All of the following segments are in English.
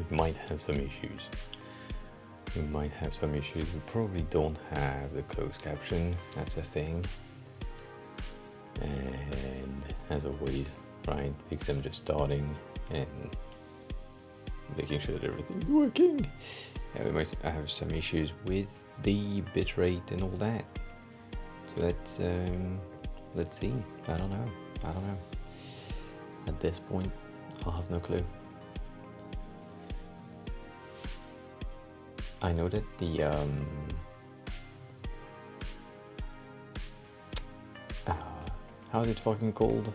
might have some issues. We might have some issues. We probably don't have the closed caption. That's a thing. And as always, right? Because I'm just starting and making sure that everything is working. Yeah, we might have some issues with the bitrate and all that. So let's see. I don't know. At this point, I'll have no clue. I know that the how is it fucking called?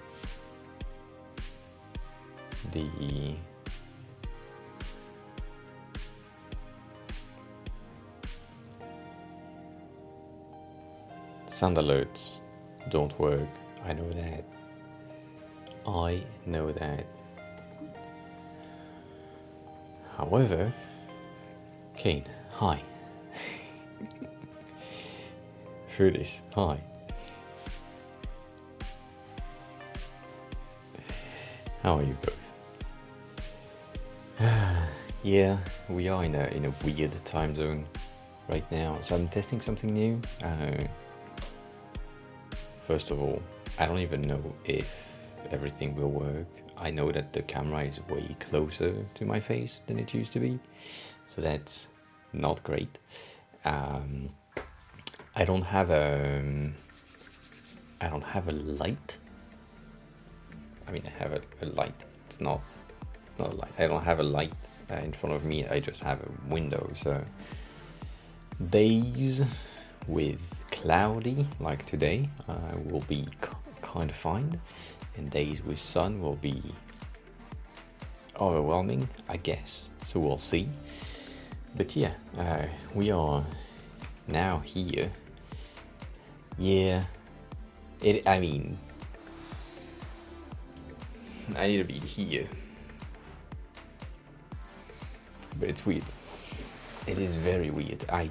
The sound alerts don't work. I know that. However, Kane, hi. Fruities, hi. How are you both? Yeah, we are in a weird time zone right now, so I'm testing something new. First of all, I don't even know if everything will work. I know that the camera is way closer to my face than it used to be, so that's not great. I don't have a light. I mean, I have a light. It's not a light. I don't have a light in front of me. I just have a window. So days with cloudy, like today, will be kind of fine, and days with sun will be overwhelming, I guess. So we'll see. But yeah, we are now here. Yeah, I mean, I need to be here, but it's weird. It is very weird. I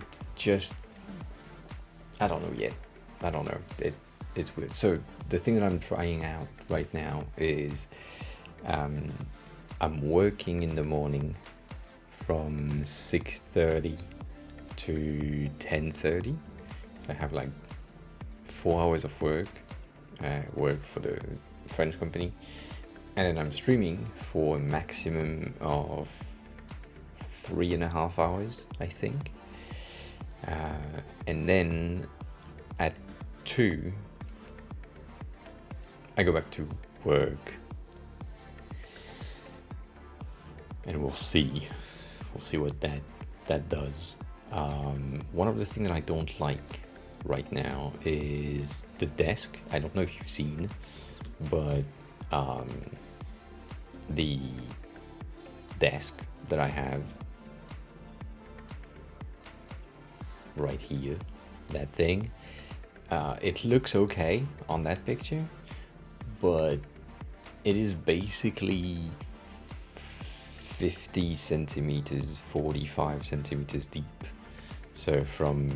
don't know yet. I don't know. It's weird. So the thing that I'm trying out right now is I'm working in the morning from 6:30 to 10:30. I have like 4 hours of work for the French company, and then I'm streaming for a maximum of 3.5 hours, I think. And then at 2, I go back to work, and we'll see what that does. One of the things that I don't like right now is the desk. I don't know if you've seen, but the desk that I have right here, that thing, it looks okay on that picture, but it is basically 50 centimeters, 45 centimeters deep. So from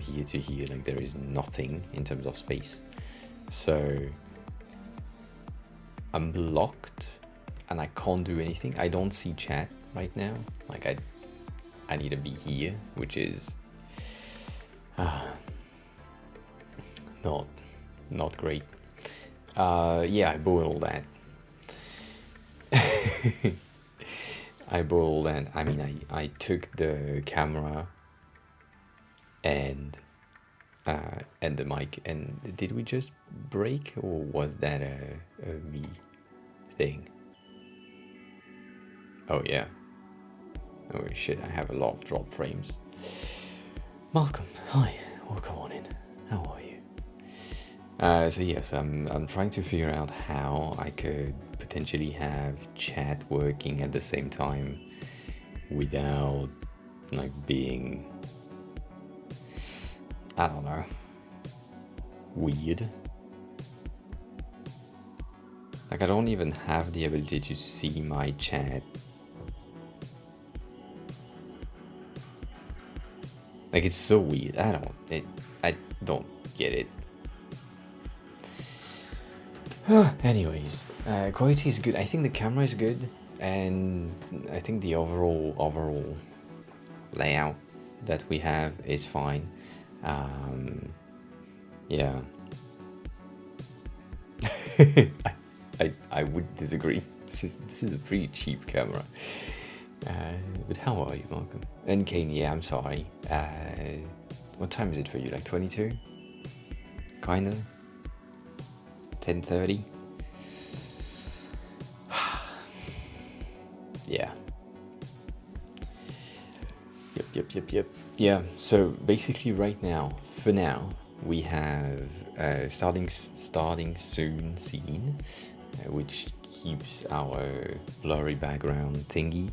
here to here, like, there is nothing in terms of space. So I'm blocked and I can't do anything. I don't see chat right now. Like, I need to be here, which is not great. Yeah, I bought all that. I bought all that. I mean, I took the camera and the mic, and did we just break, or was that a me thing? Oh yeah. Oh shit, I have a lot of drop frames. Malcolm, hi, welcome on in. How are you? So yes, I'm trying to figure out how I could potentially have chat working at the same time without, like, being, I don't know, weird. Like, I don't even have the ability to see my chat. Like, it's so weird. I don't get it. Anyways, quality is good. I think the camera is good. And I think the overall layout that we have is fine. Yeah. I would disagree. This is a pretty cheap camera. But how are you, Malcolm? And Kane, yeah, I'm sorry. What time is it for you? Like 22? Kinda? 10:30? Yeah. Yep. Yeah, so basically right now, for now, we have starting soon scene, which keeps our blurry background thingy.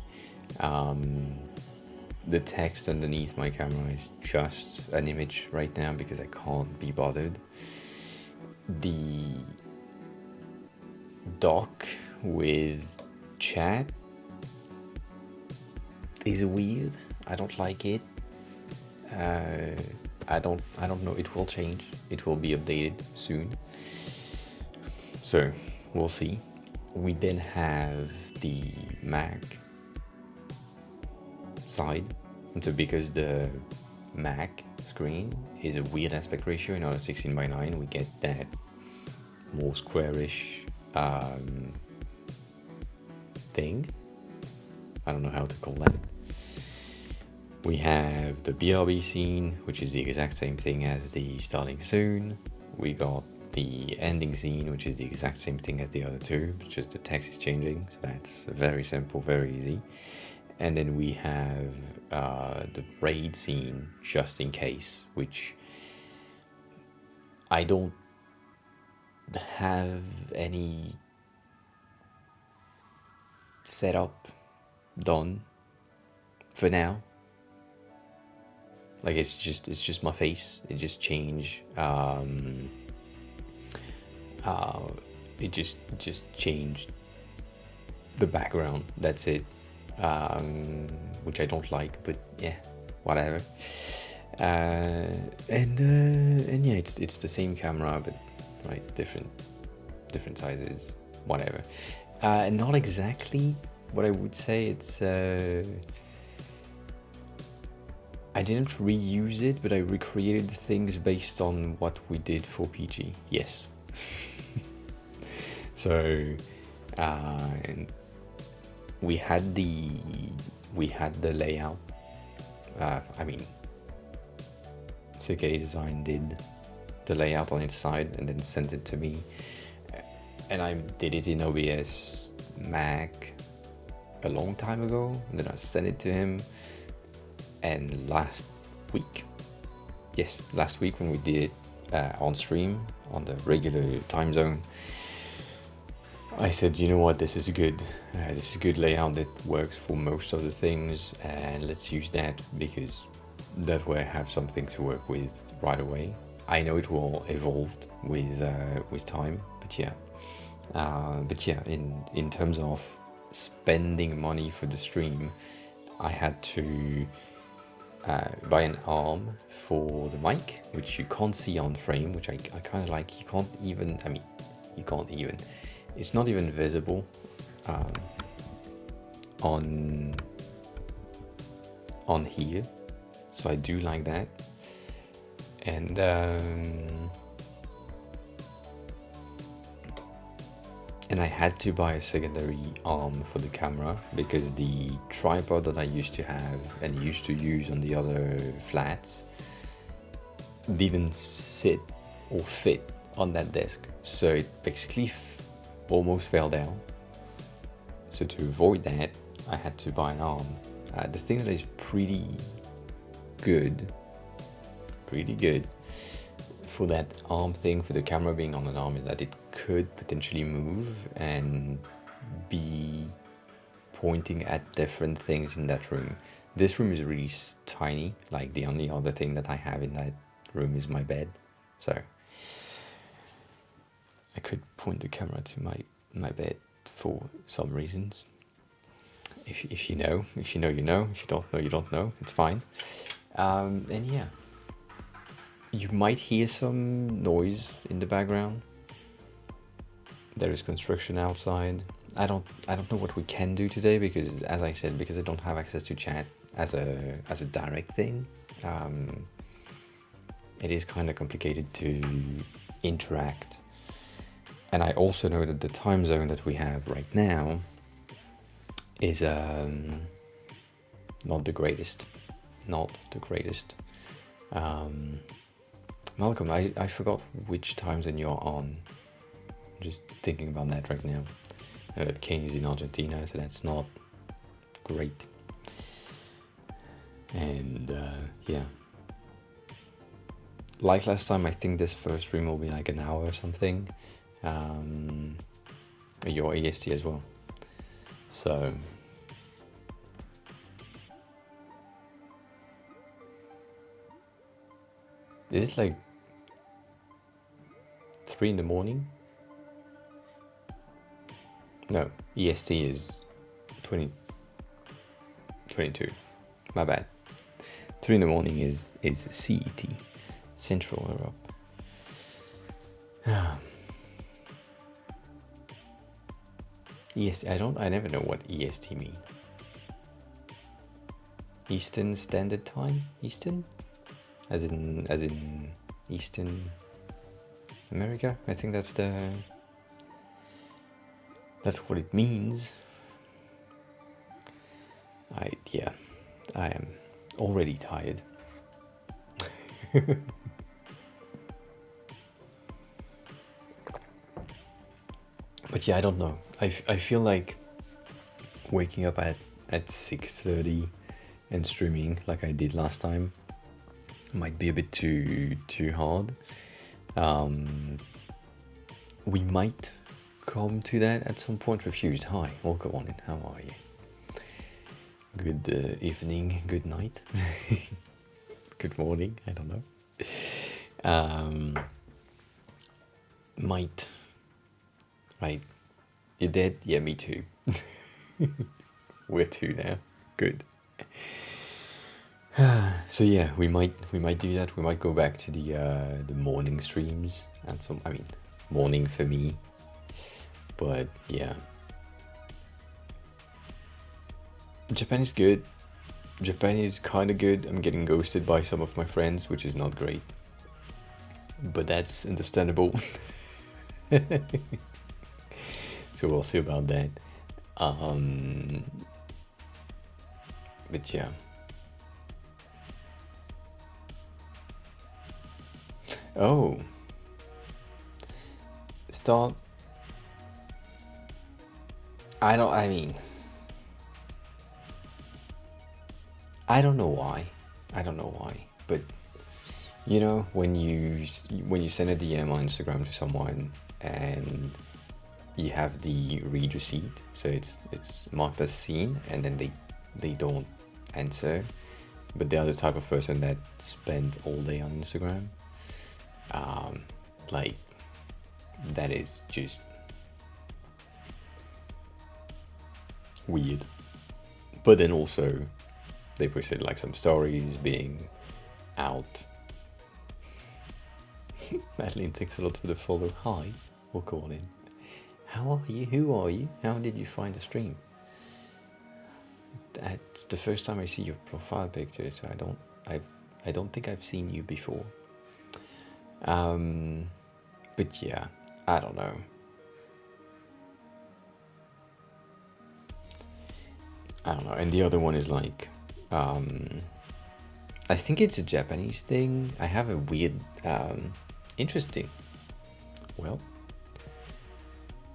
The text underneath my camera is just an image right now because I can't be bothered. The dock with chat is weird. I don't like it. I don't know. It will change. It will be updated soon. So we'll see. We then have the Mac side. And so because the Mac screen is a weird aspect ratio, in our 16:9, we get that more squarish thing. I don't know how to call that. We have the BRB scene, which is the exact same thing as the starting soon. We got the ending scene, which is the exact same thing as the other two, just the text is changing. So that's very simple, very easy. And then we have the raid scene, just in case, which I don't have any setup done for now. Like it's just my face. It just changed. It just changed the background. That's it. Which I don't like, but yeah, whatever. And yeah, it's the same camera, but right, different sizes, whatever. Not exactly what I would say. It's I didn't reuse it, but I recreated things based on what we did for PG. Yes. So, and we had the layout. I mean, OBS Design did the layout on its side and then sent it to me, and I did it in OBS Mac a long time ago, and then I sent it to him. And last week when we did it on stream on the regular time zone, I said, you know what, this is good. This is a good layout that works for most of the things, and let's use that because that way I have something to work with right away. I know it will evolve with time, but yeah. In terms of spending money for the stream, I had to buy an arm for the mic, which you can't see on frame, which I kind of like. It's not even visible on here, so I do like that. And I had to buy a secondary arm for the camera because the tripod that I used to have and used to use on the other flats didn't sit or fit on that desk. So it basically almost fell down. So to avoid that, I had to buy an arm. The thing that is pretty good for that arm thing, for the camera being on an arm, is that it could potentially move and be pointing at different things in that room. This room is really tiny. Like the only other thing that I have in that room is my bed. So I could point the camera to my bed for some reasons. If you know, you know. If you don't know, you don't know. It's fine. And yeah. You might hear some noise in the background. There is construction outside. I don't know what we can do today because, as I said, because I don't have access to chat as a direct thing. It is kind of complicated to interact, and I also know that the time zone that we have right now is not the greatest. Malcolm, I forgot which time zone you're on. I'm just thinking about that right now. I know that Kane is in Argentina, so that's not great. And yeah. Like last time, I think this first stream will be like an hour or something. Your EST as well. So is it like 3 in the morning? No, EST is 22. My bad. 3 in the morning is CET, Central Europe. EST, I never know what EST means. Eastern Standard Time? Eastern? As in Eastern America? I think that's what it means. I am already tired. But yeah, I don't know. I feel like waking up at 6:30 and streaming like I did last time might be a bit too hard. We might come to that at some point. Refused. Hi, welcome on in. How are you? Good evening, good night, good morning. I don't know. Might. Right. You're dead? Yeah, me too. We're two now. Good. So yeah, we might do that. We might go back to the morning streams and some. I mean, morning for me. But yeah, Japan is good. Japan is kind of good. I'm getting ghosted by some of my friends, which is not great. But that's understandable. So we'll see about that. But yeah. Oh. Start. I don't know why. But you know, when you send a DM on Instagram to someone and you have the read receipt, so it's marked as seen, and then they don't answer, but they are the type of person that spend all day on Instagram. Like that is just weird. But then also they posted like some stories being out. Madeline, thanks a lot for the follow. Hi, welcome on in. How are you? Who are you? How did you find the stream? That's the first time I see your profile picture, so I don't think I've seen you before. But yeah, I don't know. And the other one is like, I think it's a Japanese thing. I have a weird, interesting. Well,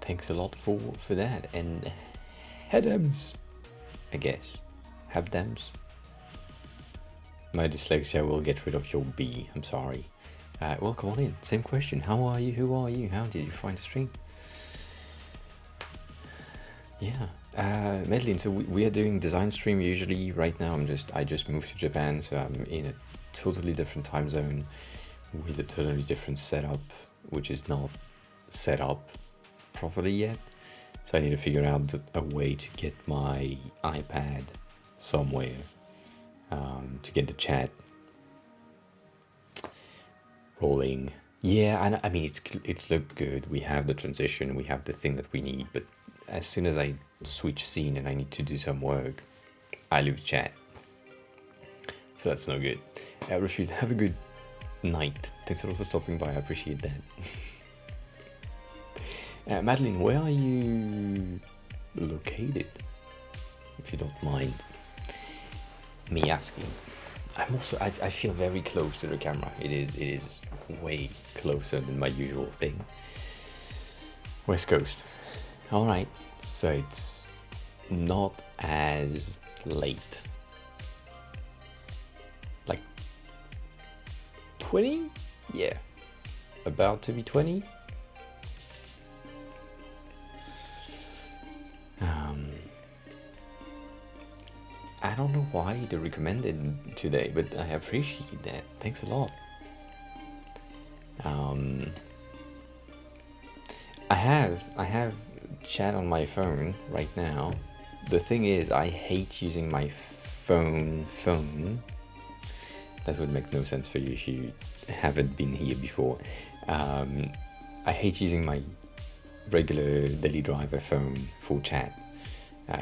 thanks a lot for that. And Hedams, I guess. Habdams. My dyslexia will get rid of your B. I'm sorry. Welcome on in. Same question. How are you? Who are you? How did you find the stream? Yeah. Madeline, so we are doing design stream usually. Right now I just moved to Japan, so I'm in a totally different time zone with a totally different setup, which is not set up properly yet. So I need to figure out a way to get my iPad somewhere to get the chat rolling. Yeah, I mean it's looked good. We have the transition, we have the thing that we need, but as soon as I switch scene and I need to do some work, I lose chat. So that's no good. Refuse, have a good night. Thanks a lot for stopping by, I appreciate that. Madeline, where are you located? If you don't mind me asking. I'm also, I feel very close to the camera. It is way closer than my usual thing. West Coast. All right, so it's not as late. Like 20? Yeah, about to be 20. I don't know why they recommended today, but I appreciate that. Thanks a lot. I have chat on my phone right now. The thing is, I hate using my phone. That would make no sense for you if you haven't been here before. I hate using my regular daily driver phone for chat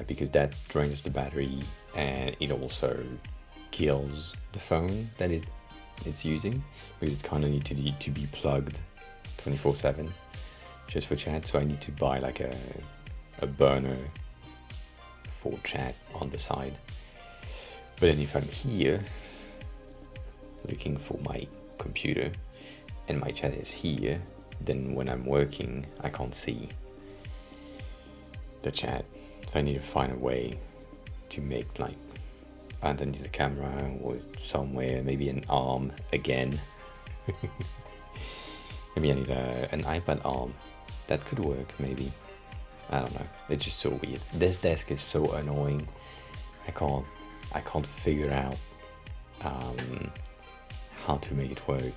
because that drains the battery and it also kills the phone that it's using, because it kind of needs to be plugged 24/7 just for chat. So I need to buy like a burner for chat on the side. But then if I'm here looking for my computer and my chat is here, then when I'm working I can't see the chat. So I need to find a way to make like underneath the camera or somewhere, maybe an arm again. Maybe I need an iPad arm. That could work, maybe. I don't know. It's just so weird. This desk is so annoying. I can't figure out how to make it work.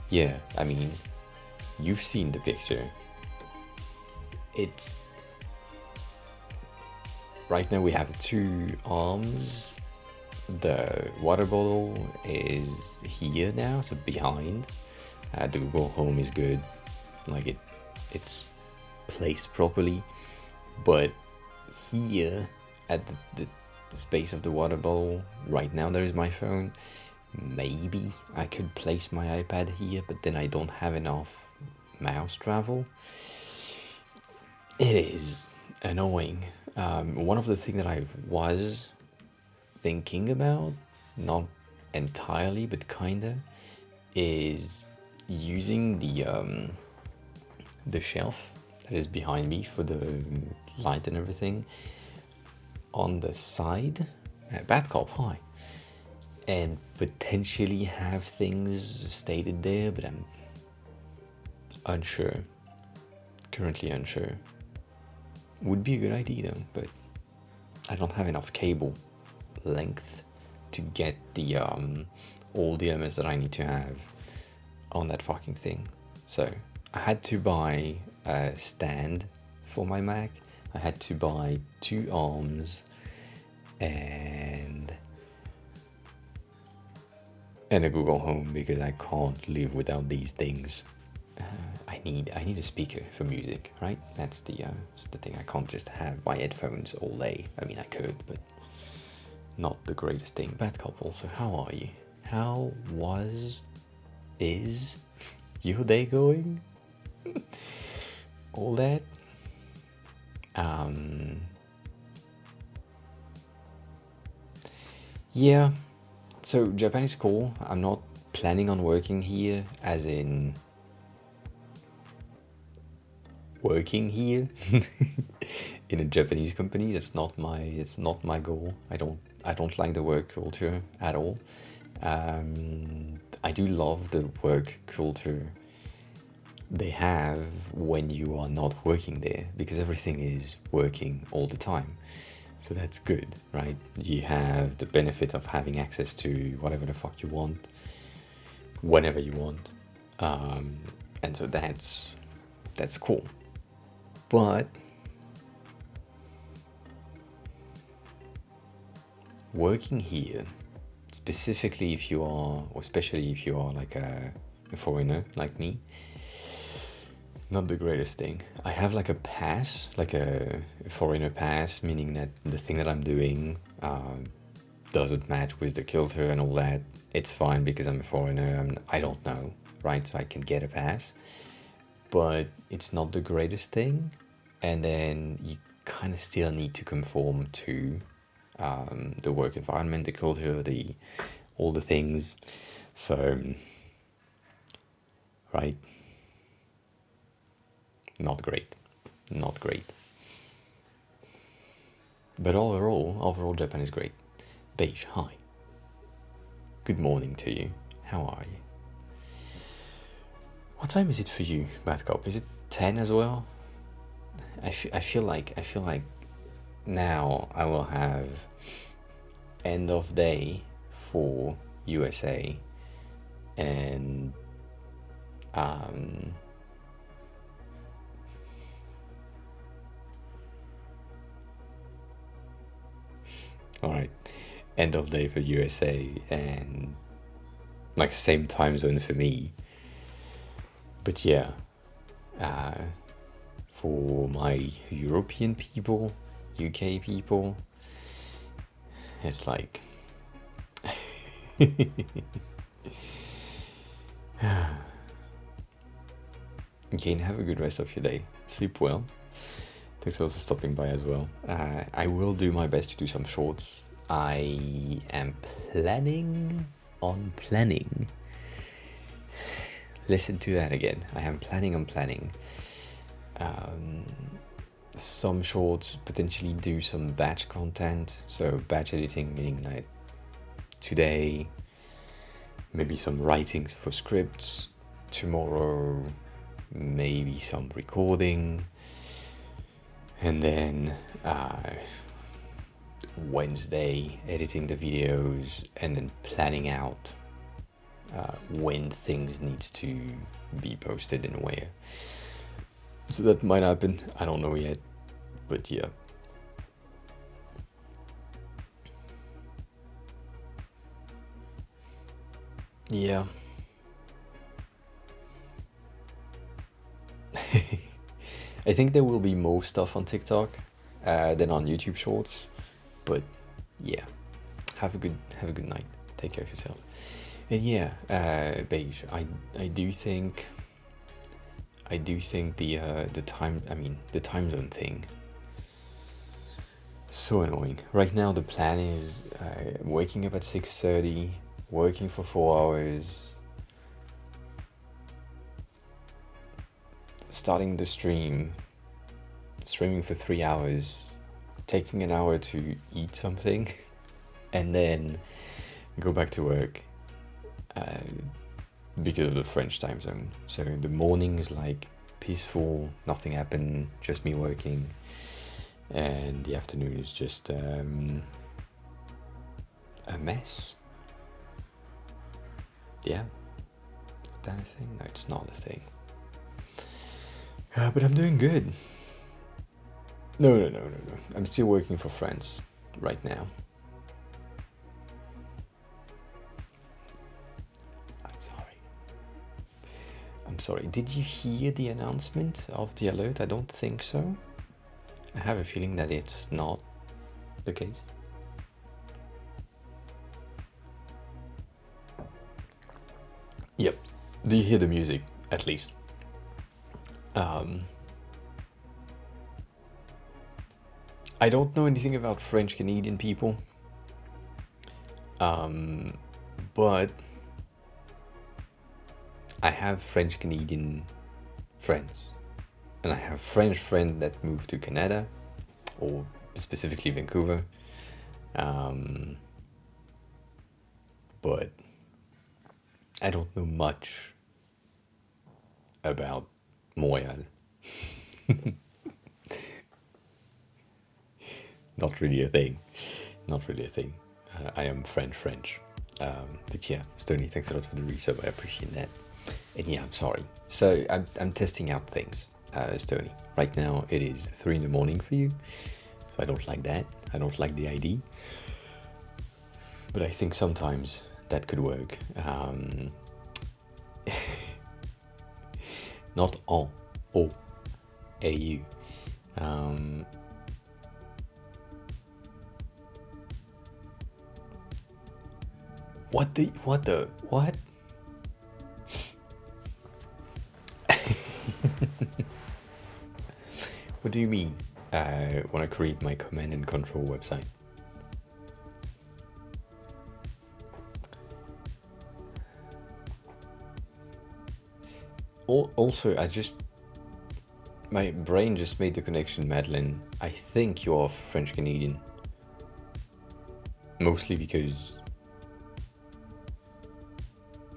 Yeah, I mean, you've seen the picture. It's right now we have 2 arms. The water bottle is here now, so behind. The Google Home is good, like it's placed properly. But here at the space of the water bottle, right now there is my phone. Maybe I could place my iPad here, but then I don't have enough mouse travel. It is annoying. One of the things that I was thinking about, not entirely but kinda, is using the shelf that is behind me for the light and everything on the side. Bad cop, hi. And potentially have things stated there, but I'm unsure. Currently unsure. Would be a good idea though, but I don't have enough cable length to get the all the elements that I need to have on that fucking thing. So I had to buy a stand for my Mac. I had to buy 2 arms and a Google Home, because I can't live without these things. I need a speaker for music, right? That's the thing. I can't just have my headphones all day. I mean, I could, but not the greatest thing. Bad Cop also, how are you? How is your day going? All that. Yeah. So Japan is cool. I'm not planning on working here, as in working here in a Japanese company. It's not my goal. I don't like the work culture at all. I do love the work culture they have when you are not working there, because everything is working all the time. So that's good, right? You have the benefit of having access to whatever the fuck you want, whenever you want. And so that's cool. But working here, specifically if you are, or especially if you are like a foreigner like me, Not the greatest thing. I have like a pass, like a foreigner pass, meaning that the thing that I'm doing doesn't match with the culture and all that. It's fine because I'm a foreigner. I don't know, right? So I can get a pass, but it's not the greatest thing. And then you kind of still need to conform to the work environment, the culture, all the things. So, right. Not great. Not great. But overall Japan is great. Beige, hi. Good morning to you. How are you? What time is it for you, Badcop? Is it 10 as well? I feel like now I will have end of day for USA and all right, end of day for USA and like same time zone for me. But yeah, for my European people, UK people, it's like again, have a good rest of your day. Sleep well. Thanks a lot for stopping by as well. I will do my best to do some shorts. I am planning on planning. Listen to that again. I am planning on planning. Some shorts, potentially do some batch content. So batch editing, meaning like today, maybe some writings for scripts. Tomorrow, maybe some recording. And then Wednesday, editing the videos, and then planning out when things needs to be posted in a way. So that might happen. I don't know yet, but yeah. Yeah. I think there will be more stuff on TikTok than on YouTube Shorts, but yeah, have a good night. Take care of yourself. And yeah, Beige. I do think the time zone thing. So annoying. Right now the plan is waking up at 6:30, working for 4 hours, starting the streaming for 3 hours, taking an hour to eat something, and then go back to work because of the French time zone. So the morning is like peaceful, nothing happened, just me working, and the afternoon is just a mess. Yeah, is that a thing? No, it's not a thing. But I'm doing good. No. I'm still working for France right now. I'm sorry. Did you hear the announcement of the alert? I don't think so. I have a feeling that it's not the case. Yep. Do you hear the music, at least? I don't know anything about French Canadian people, but I have French Canadian friends, and I have French friends that moved to Canada, or specifically Vancouver, but I don't know much about Montreal. Not really a thing. I am French. But yeah, Stoney, thanks a lot for the resub. I appreciate that. And yeah, I'm sorry. So I'm testing out things, Stoney. Right now it is 3 in the morning for you. So I don't like that. I don't like the ID. But I think sometimes that could work. Not all O A U. What? What? What do you mean? When I create my command and control website. Also, my brain just made the connection, Madeline. I think you're French Canadian. Mostly because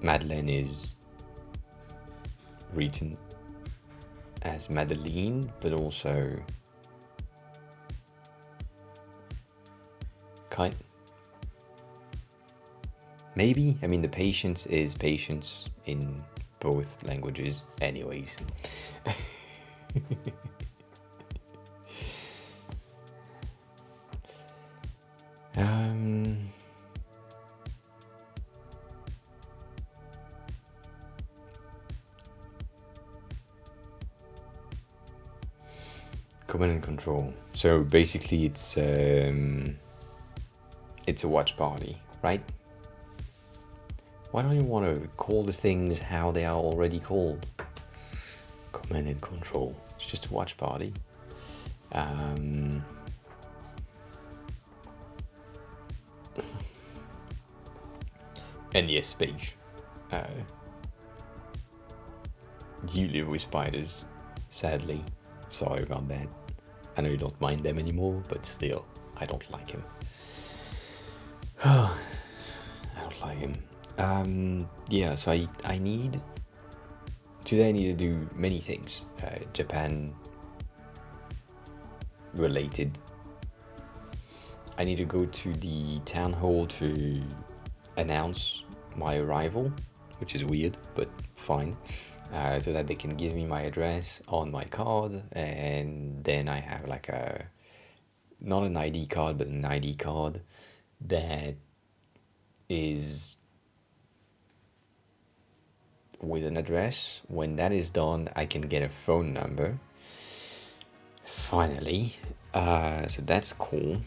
Madeleine is written as Madeline, but also maybe. I mean, the patience is patience in both languages, anyways. Command and control. So basically, it's a watch party, right? Why don't you want to call the things how they are already called? Command and control. It's just a watch party. And yes, Paige. You live with spiders, sadly. Sorry about that. I know you don't mind them anymore, but still, I don't like him. I don't like him. Yeah, so I need... Today I need to do many things. Japan related. I need to go to the town hall to announce my arrival, which is weird, but fine. So that they can give me my address on my card, and then I have like not an ID card, but an ID card that is with an address. When that is done, I can get a phone number. Finally. So that's cool.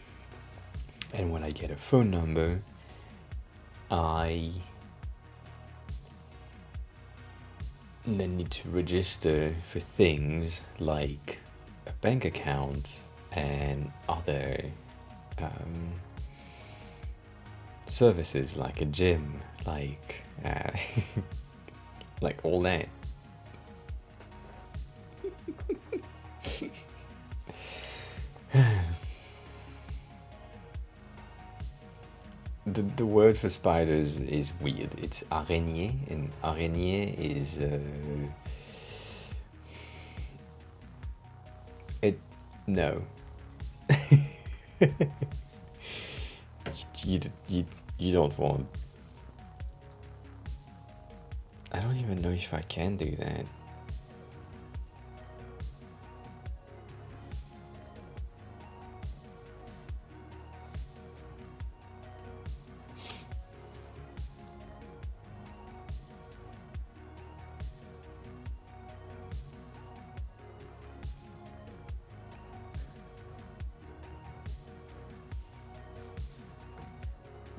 And when I get a phone number, I then need to register for things like a bank account and other services like a gym, like like all that. The word for spiders is weird. It's araignée, and araignée is no. you don't want. I don't even know if I can do that.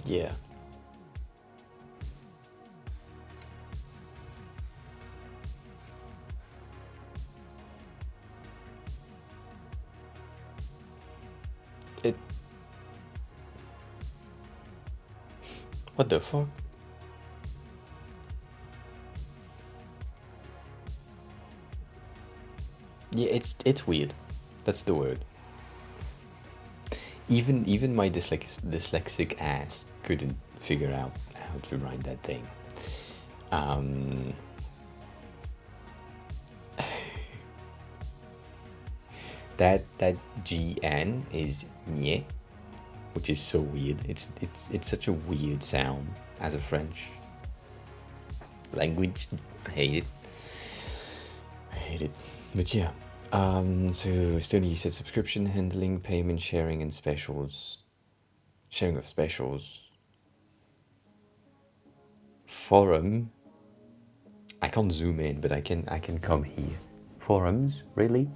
Yeah. What the fuck? Yeah, it's weird. That's the word. Even my dyslexic ass couldn't figure out how to write that thing. That GN is nye, which is so weird. It's such a weird sound as a French language. I hate it. But yeah. So Stoney, you said subscription handling, payment sharing, and specials. Sharing of specials. Forum. I can't zoom in, but I can come here. Forums, really?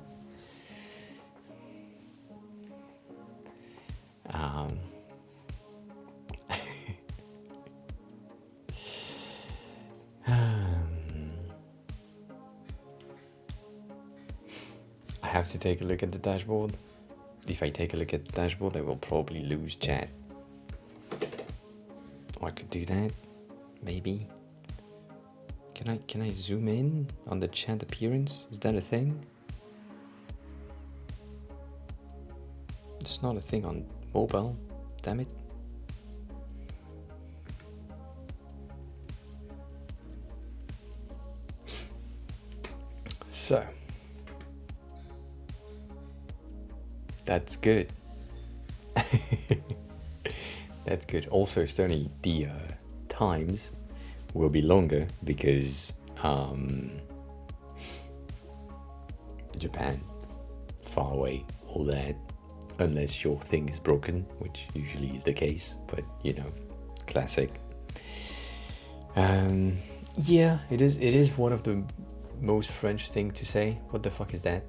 I have to take a look at the dashboard. If I take a look at the dashboard, I will probably lose chat. Or I could do that, maybe. Can I zoom in on the chat appearance? Is that a thing? It's not a thing on mobile, damn it. So that's good. That's good. Also, Stony, the times will be longer because Japan, far away, all that, unless your thing is broken, which usually is the case, but you know, classic. Yeah, it is one of the most French thing to say. What the fuck is that?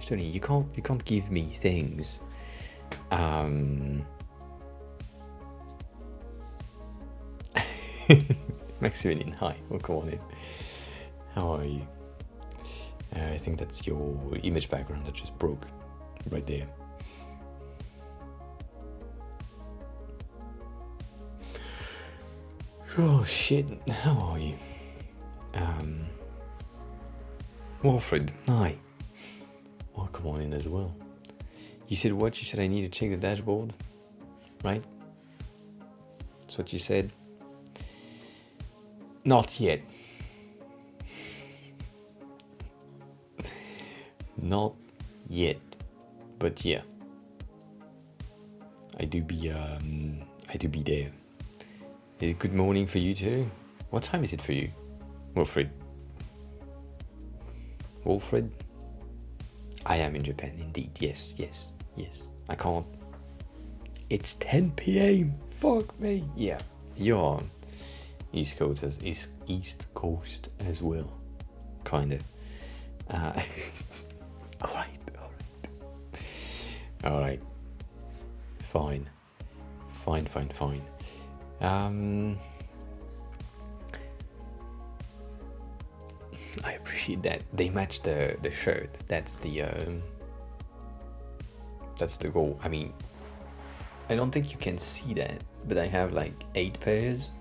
Sony, you can't give me things. Maximilian, hi, welcome on in. How are you? I think that's your image background that just broke right there. Oh shit, how are you? Wilfred, hi. Welcome on in as well. You said what? You said I need to check the dashboard, right? That's what you said. Not yet. Not yet. But yeah. I do be there. Is it good morning for you too? What time is it for you, Wilfred? Wilfred? I am in Japan indeed. Yes. I can't. It's 10 p.m. Fuck me. Yeah, you're on East Coast as well, kind of. All right. Fine. I appreciate that they match the shirt. That's the goal. I mean, I don't think you can see that, but I have like 8 pairs.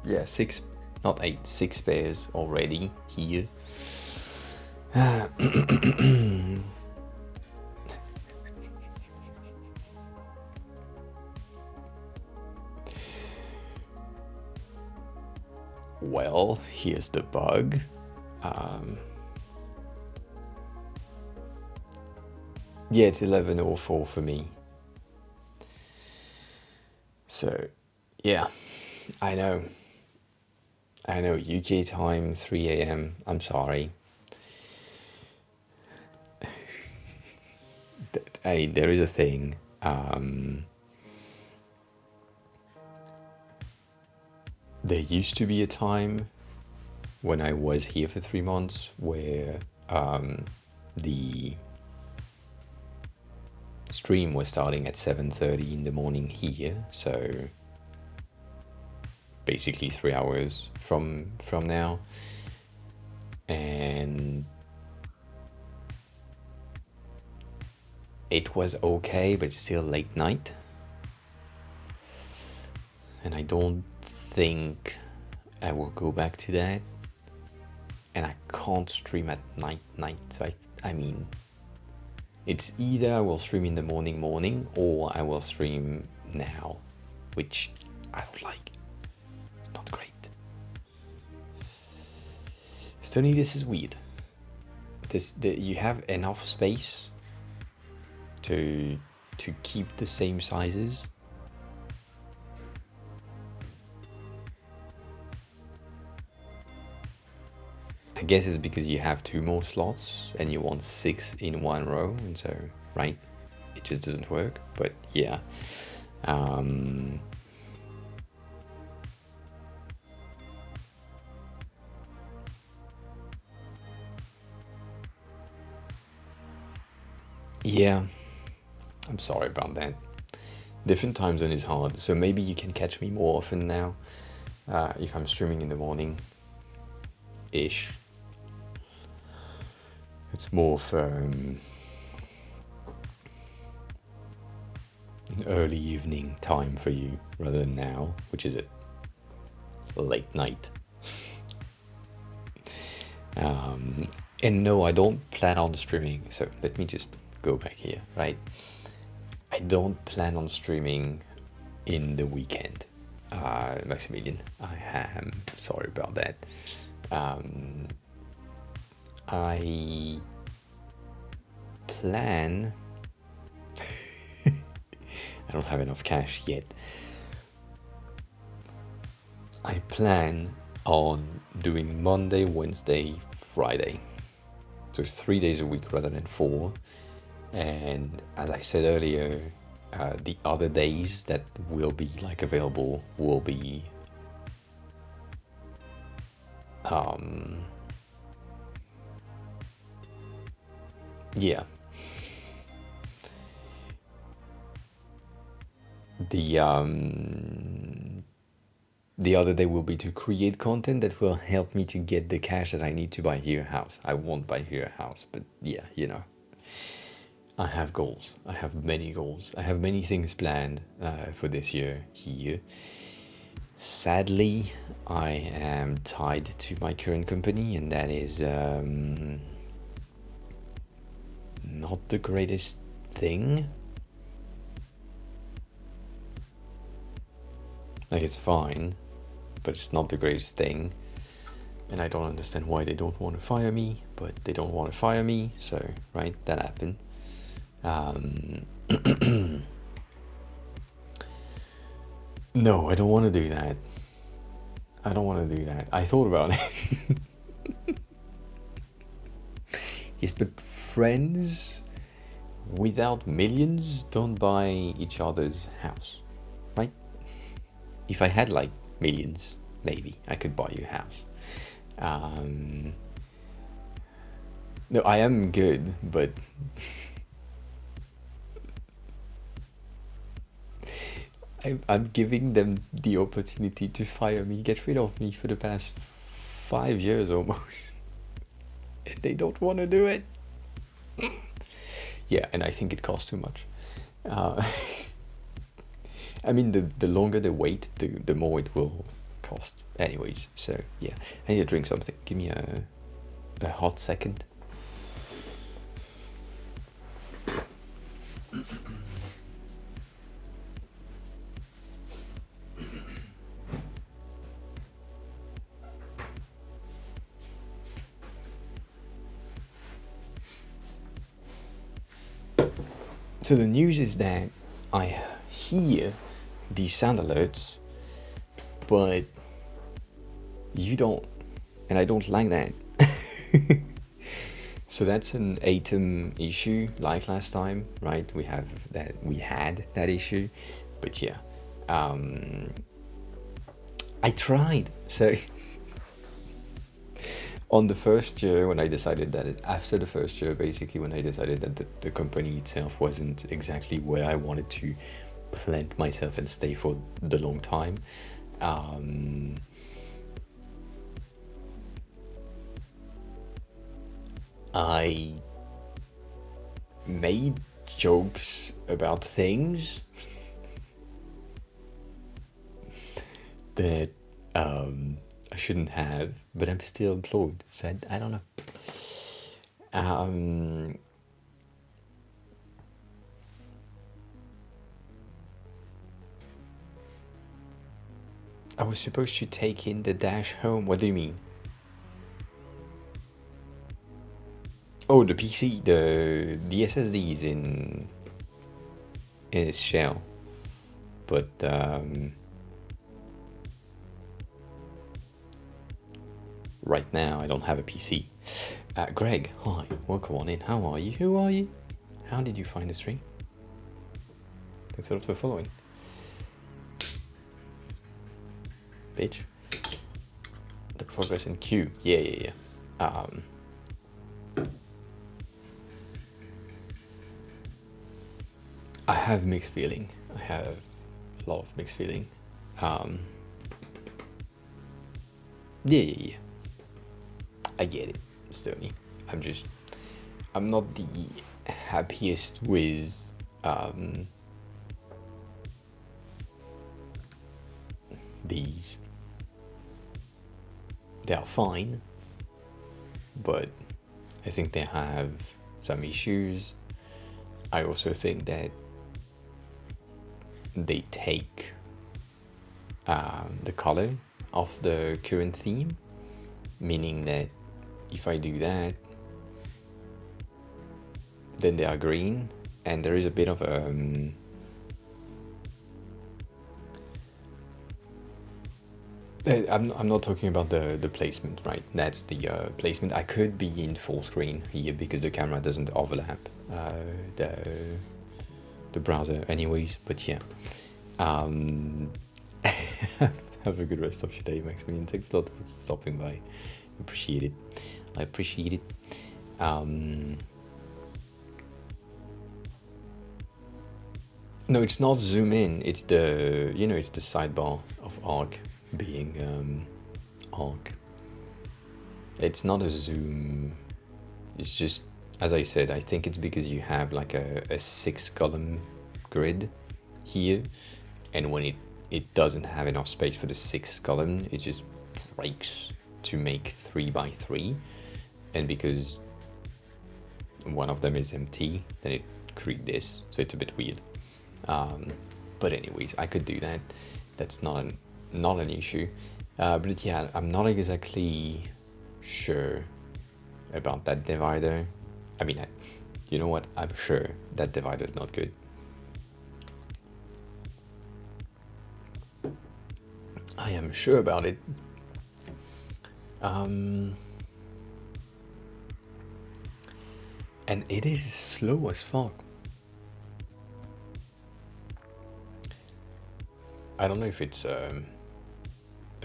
Yeah, 6, not 8, 6 pairs already here. Well, here's the bug. Yeah, it's 11:04 for me. So, yeah, I know. UK time, 3 a.m. I'm sorry. Hey, there is a thing. There used to be a time when I was here for 3 months where the stream was starting at 7:30 in the morning here, so basically 3 hours from now, and it was okay, but still late night, and I don't think I will go back to that, and I can't stream at night, so I mean, it's either I will stream in the morning or I will stream now, which I don't like. It's not great. Stony, this is weird. You have enough space to keep the same sizes. I guess it's because you have 2 more slots and you want 6 in one row, and so, right, it just doesn't work. But yeah, Yeah, I'm sorry about that. Different time zone is hard, so maybe you can catch me more often now if I'm streaming in the morning ish. It's more of an early evening time for you rather than now, which is a late night. And no, I don't plan on streaming. So let me just go back here, right? I don't plan on streaming in the weekend. Maximilian, I am sorry about that. I plan. I don't have enough cash yet. I plan on doing Monday, Wednesday, Friday. So 3 days a week rather than 4. And as I said earlier, the other days that will be like available will be yeah. The other day will be to create content that will help me to get the cash that I need to buy here a house. I won't buy here a house, but yeah, you know. I have goals. I have many goals. I have many things planned for this year here. Sadly, I am tied to my current company, and that is not the greatest thing. Like, it's fine, but it's not the greatest thing. And I don't understand why they don't want to fire me, but they don't want to fire me, so, right, that happened. No, I don't want to do that. I don't want to do that. I thought about it. Yes, but friends without millions don't buy each other's house, right? If I had like millions, maybe I could buy you a house. No, I am good, but I'm giving them the opportunity to fire me, get rid of me for the past 5 years almost. And they don't want to do it. Yeah, and I think it costs too much. I mean, the longer they wait, the more it will cost. Anyways, so yeah, I need to drink something. Give me a hot second. So the news is that I hear these sound alerts, but you don't, and I don't like that. So that's an ATEM issue, like last time, right? We had that issue, but yeah, I tried. So on the first year, when I decided that after the first year, basically when I decided that the company itself wasn't exactly where I wanted to plant myself and stay for the long time, I made jokes about things that I shouldn't have, but I'm still employed, so I don't know. I was supposed to take in the dash home. What do you mean? Oh, the PC, the SSD is in its shell, but right now I don't have a PC. Greg, hi, welcome on in. How are you? Who are you? How did you find the stream? Thanks a lot for following. Bitch. The progress in queue. Yeah. I have mixed feeling. I have a lot of mixed feeling. Yeah. I get it, Stony. I'm not the happiest with these. They are fine, but I think they have some issues. I also think that they take the color of the current theme, meaning that if I do that, then they are green, and there is a bit of a I'm not talking about the placement, right? That's the placement. I could be in full screen here because the camera doesn't overlap the browser anyways, but yeah. Have a good rest of your day, Maximilian. Thanks a lot for stopping by. Appreciate it. I appreciate it. No, it's not zoom in. It's the it's the sidebar of arc being arc. It's not a zoom. It's just, as I said, I think it's because you have like a 6-column grid here, and when it doesn't have enough space for the 6th column, it just breaks to make 3 by 3, and because one of them is empty, then it creates this, so it's a bit weird. But anyways, I could do that. That's not an issue. But yeah, I'm not exactly sure about that divider. I mean, you know what? I'm sure that divider is not good. I am sure about it. And it is slow as fuck. I don't know if it's a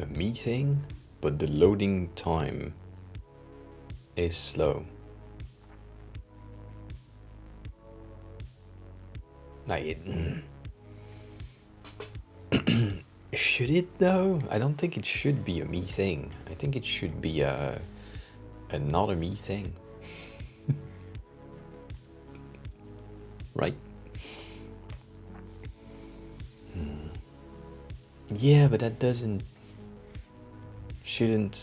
me thing, but the loading time is slow. Like should it though? I don't think it should be a me thing. I think it should be a not a me thing. Right? Yeah, but that shouldn't.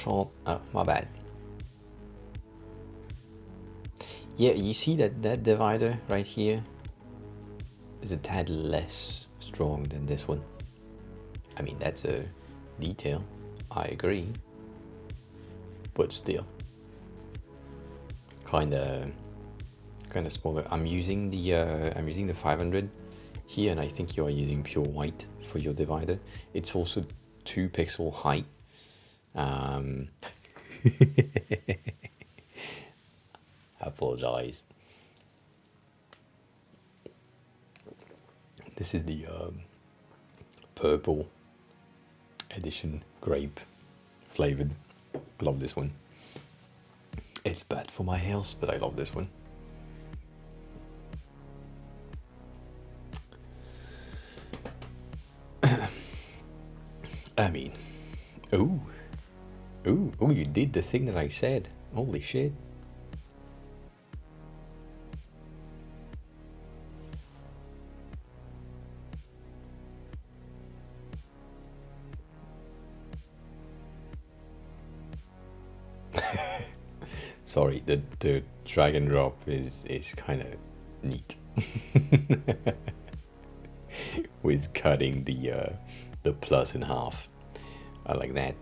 Oh, my bad. Yeah, you see that divider right here is a tad less strong than this one. I mean, that's a detail, I agree, but still kind of smaller. I'm using the 500 here, and I think you are using pure white for your divider. It's also 2 pixel height. I apologize. This is the purple edition, grape flavored. I love this one. It's bad for my health, but I love this one. I mean, ooh, you did the thing that I said. Holy shit. Sorry, the drag and drop is kind of neat. With cutting the plus in half. I like that.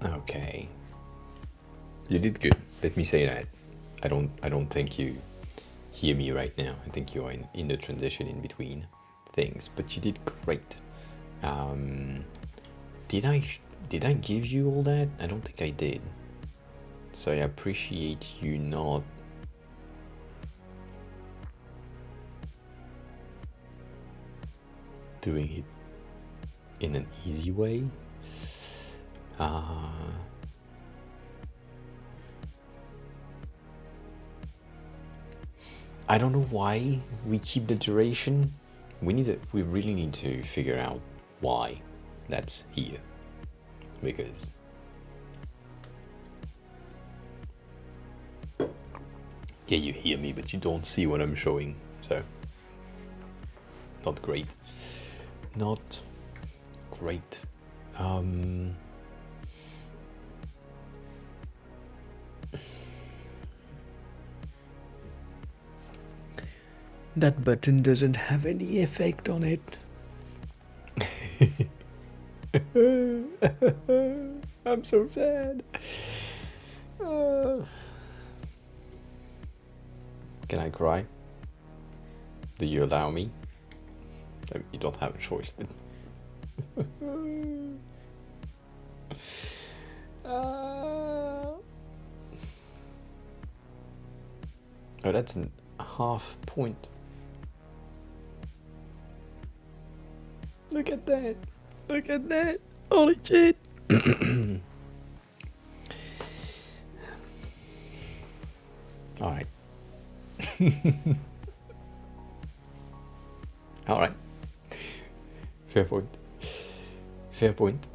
Okay. You did good. Let me say that. I don't think you hear me right now. I think you are in the transition in between things, but you did great. Did I give you all that? I don't think I did. So I appreciate you not. doing it in an easy way. I don't know why we keep the duration. We really need to figure out why that's here, because yeah, you hear me, but you don't see what I'm showing, so not great. Not great. That button doesn't have any effect on it. I'm so sad. Can I cry? Do you allow me? You don't have a choice. Oh, that's a half point. Look at that. Look at that. Holy shit. All right. All right. Fair point. Fair point.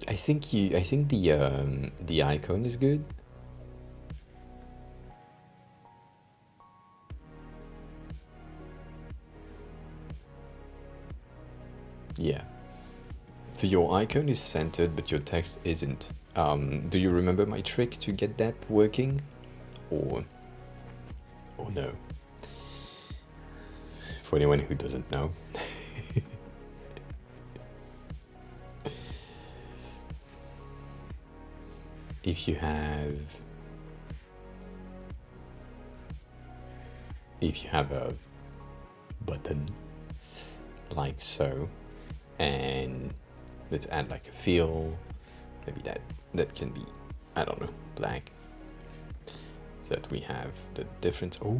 I think the icon is good. Yeah. So your icon is centered, but your text isn't. Do you remember my trick to get that working? Or no? For anyone who doesn't know. If you have a button like so, and let's add like a fill, maybe that can be, I don't know, black, so that we have the difference. Oh,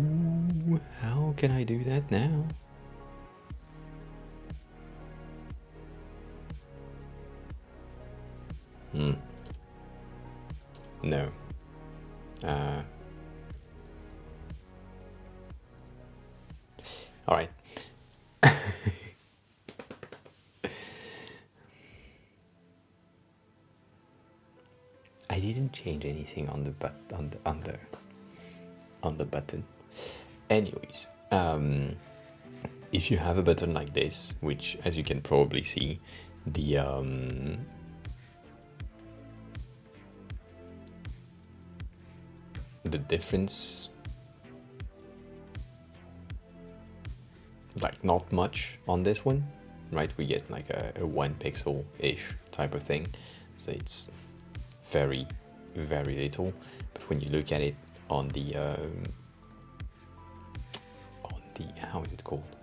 how can I do that now? No. All right. I didn't change anything on the button. Anyways, if you have a button like this, which, as you can probably see, the difference, like not much on this one, right? We get like a 1 pixel-ish type of thing, so it's very, very little. But when you look at it on the how is it called?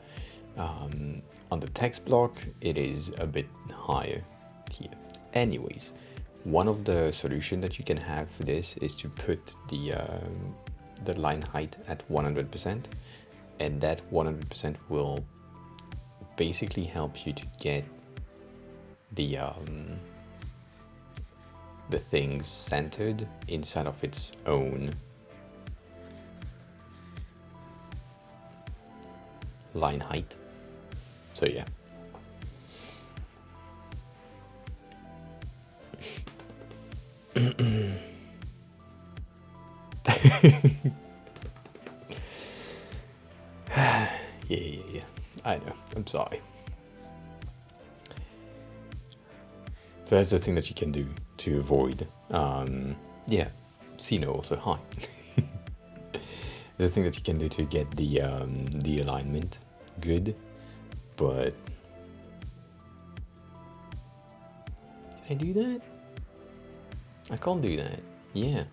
On the text block, it is a bit higher here. Anyways, one of the solutions that you can have for this is to put the line height at 100%, and that 100% will basically help you to get the things centered inside of its own line height. So yeah. Yeah. I know. I'm sorry. So that's the thing that you can do to avoid. Yeah. Sino also. Hi. The thing that you can do to get the alignment good, but can I do that? I can't do that. Yeah.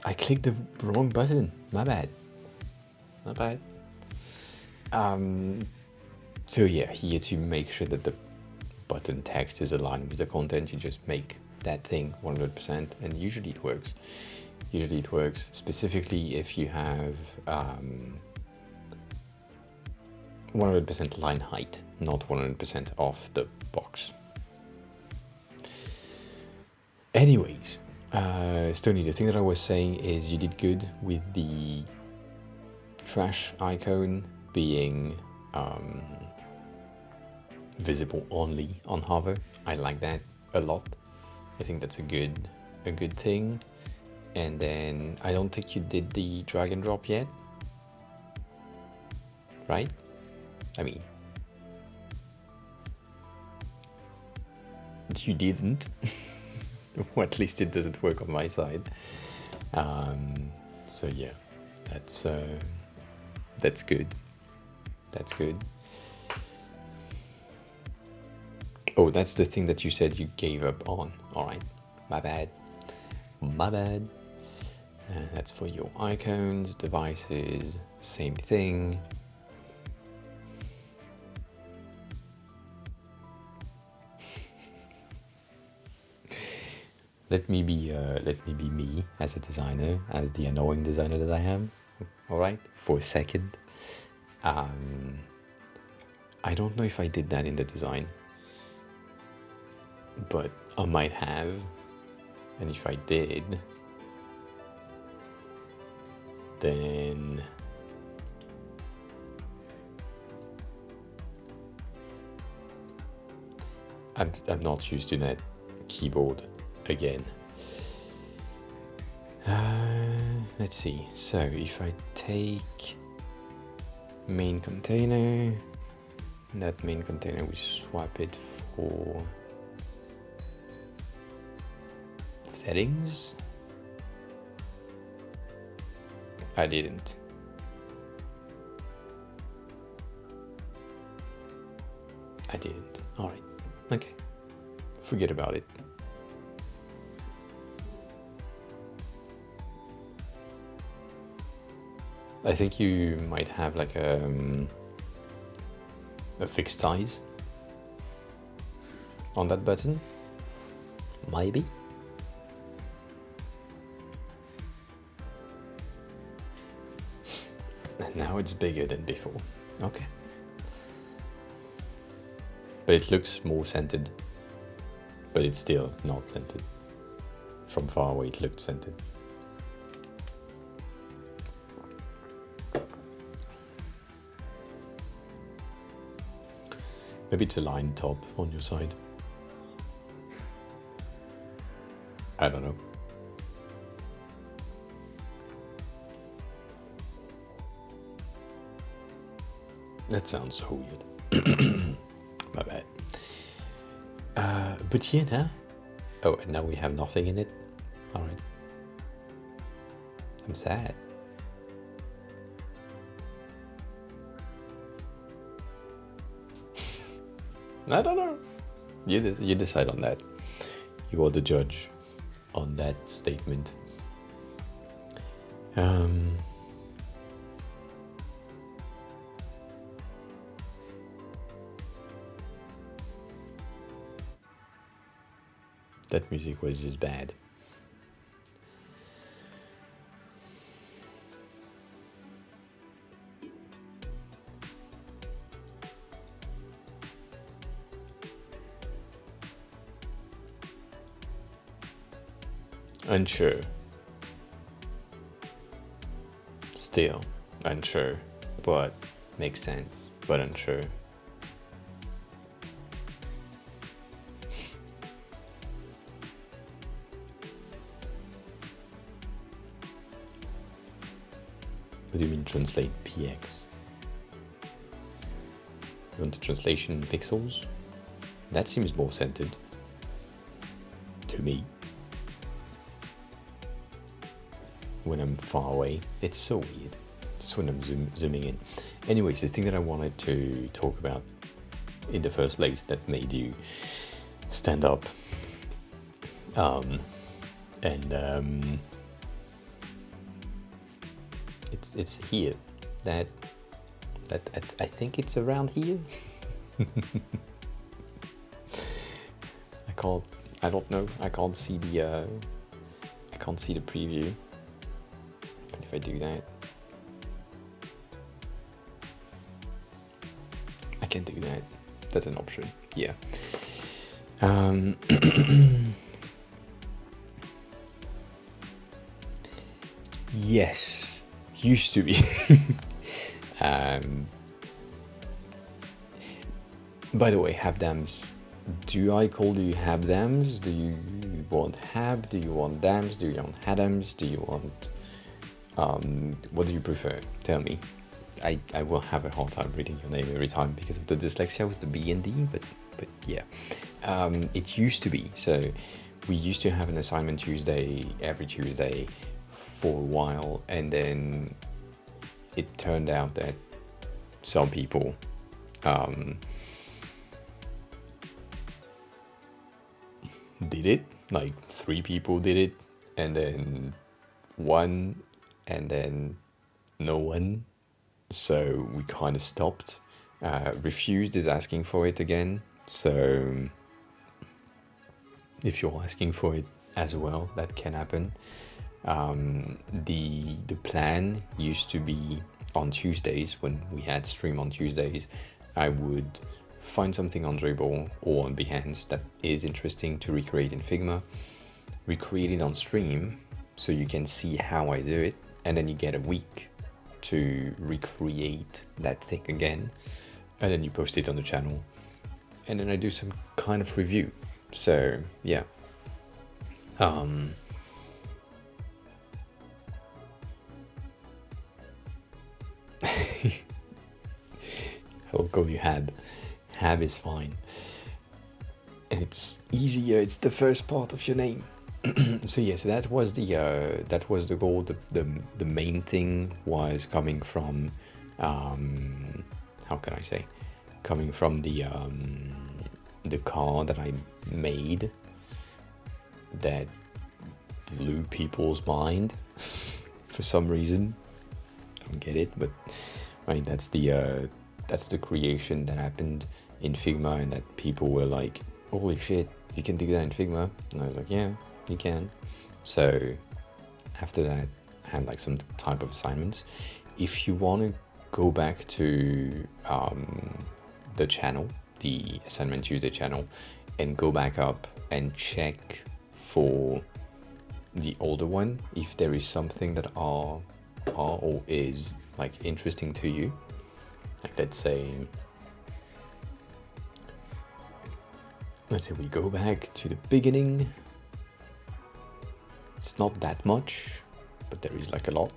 I clicked the wrong button. My bad. My bad. So yeah, here to make sure that the button text is aligned with the content, you just make that thing 100%, and usually it works. Usually it works, specifically if you have 100% line height, not 100% of the box. Anyways, Stoney, the thing that I was saying is you did good with the trash icon being visible only on hover. I like that a lot. I think that's a good thing. And then I don't think you did the drag and drop yet, right? I mean, you didn't. Or at least it doesn't work on my side. So yeah, that's good. That's good. Oh, that's the thing that you said you gave up on. All right, my bad. My bad. That's for your icons, devices, same thing. Let me be me as a designer, as the annoying designer that I am. All right, for a second. I don't know if I did that in the design, but I might have, and if I did, then I'm not used to that keyboard again. Let's see. So if I take main container, that main container, we swap it for settings. I didn't. All right. Okay. Forget about it. I think you might have like a fixed size on that button. Maybe. And now it's bigger than before. Okay. But it looks more centered. But it's still not centered. From far away it looked centered. Maybe it's a line top on your side. I don't know. That sounds so weird. My bad. But yeah, now. Oh, and now we have nothing in it. All right. I'm sad. I don't know. You decide on that. You are the judge on that statement. That music was just bad. Unsure. Still unsure, but makes sense, but unsure. What do you mean translate px? You want the translation in pixels? That seems more centered. To me. When I'm far away. It's so weird. Just when I'm zooming in. Anyways, the thing that I wanted to talk about in the first place that made you stand up it's here that I think it's around here. I don't know. I can't see the preview. But if I do that, I can do that. That's an option. Yeah. Yes, used to be. By the way, habdams. Do I call you habdams? Do you want hab? Do you want dams? Do you want hadams? Do you want what do you prefer? Tell me. I will have a hard time reading your name every time because of the dyslexia with the B and D, but yeah. It used to be, so we used to have an assignment Tuesday, every Tuesday for a while, and then it turned out that some people did it, like 3 people did it, and then 1, and then no one. So we kind of stopped. Refused is asking for it again. So if you're asking for it as well, that can happen. The plan used to be on Tuesdays, when we had stream on Tuesdays, I would find something on Dribble or on Behance that is interesting to recreate in Figma, recreate it on stream so you can see how I do it, and then you get a week to recreate that thing again, and then you post it on the channel, and then I do some kind of review. So yeah. I'll call you Hab. Hab is fine. And it's easier, it's the first part of your name. So yes, that was the goal. The main thing was coming from how can I say? Coming from the car that I made that blew people's mind for some reason. I don't get it, but I mean that's the creation that happened in Figma, and that people were like, holy shit, you can do that in Figma. And I was like, yeah, you can. So after that, I had like some type of assignments. If you want to go back to the channel, the Assignment Tuesday channel, and go back up and check for the older one, if there is something that are or is like interesting to you, like let's say we go back to the beginning. It's not that much, but there is like a lot.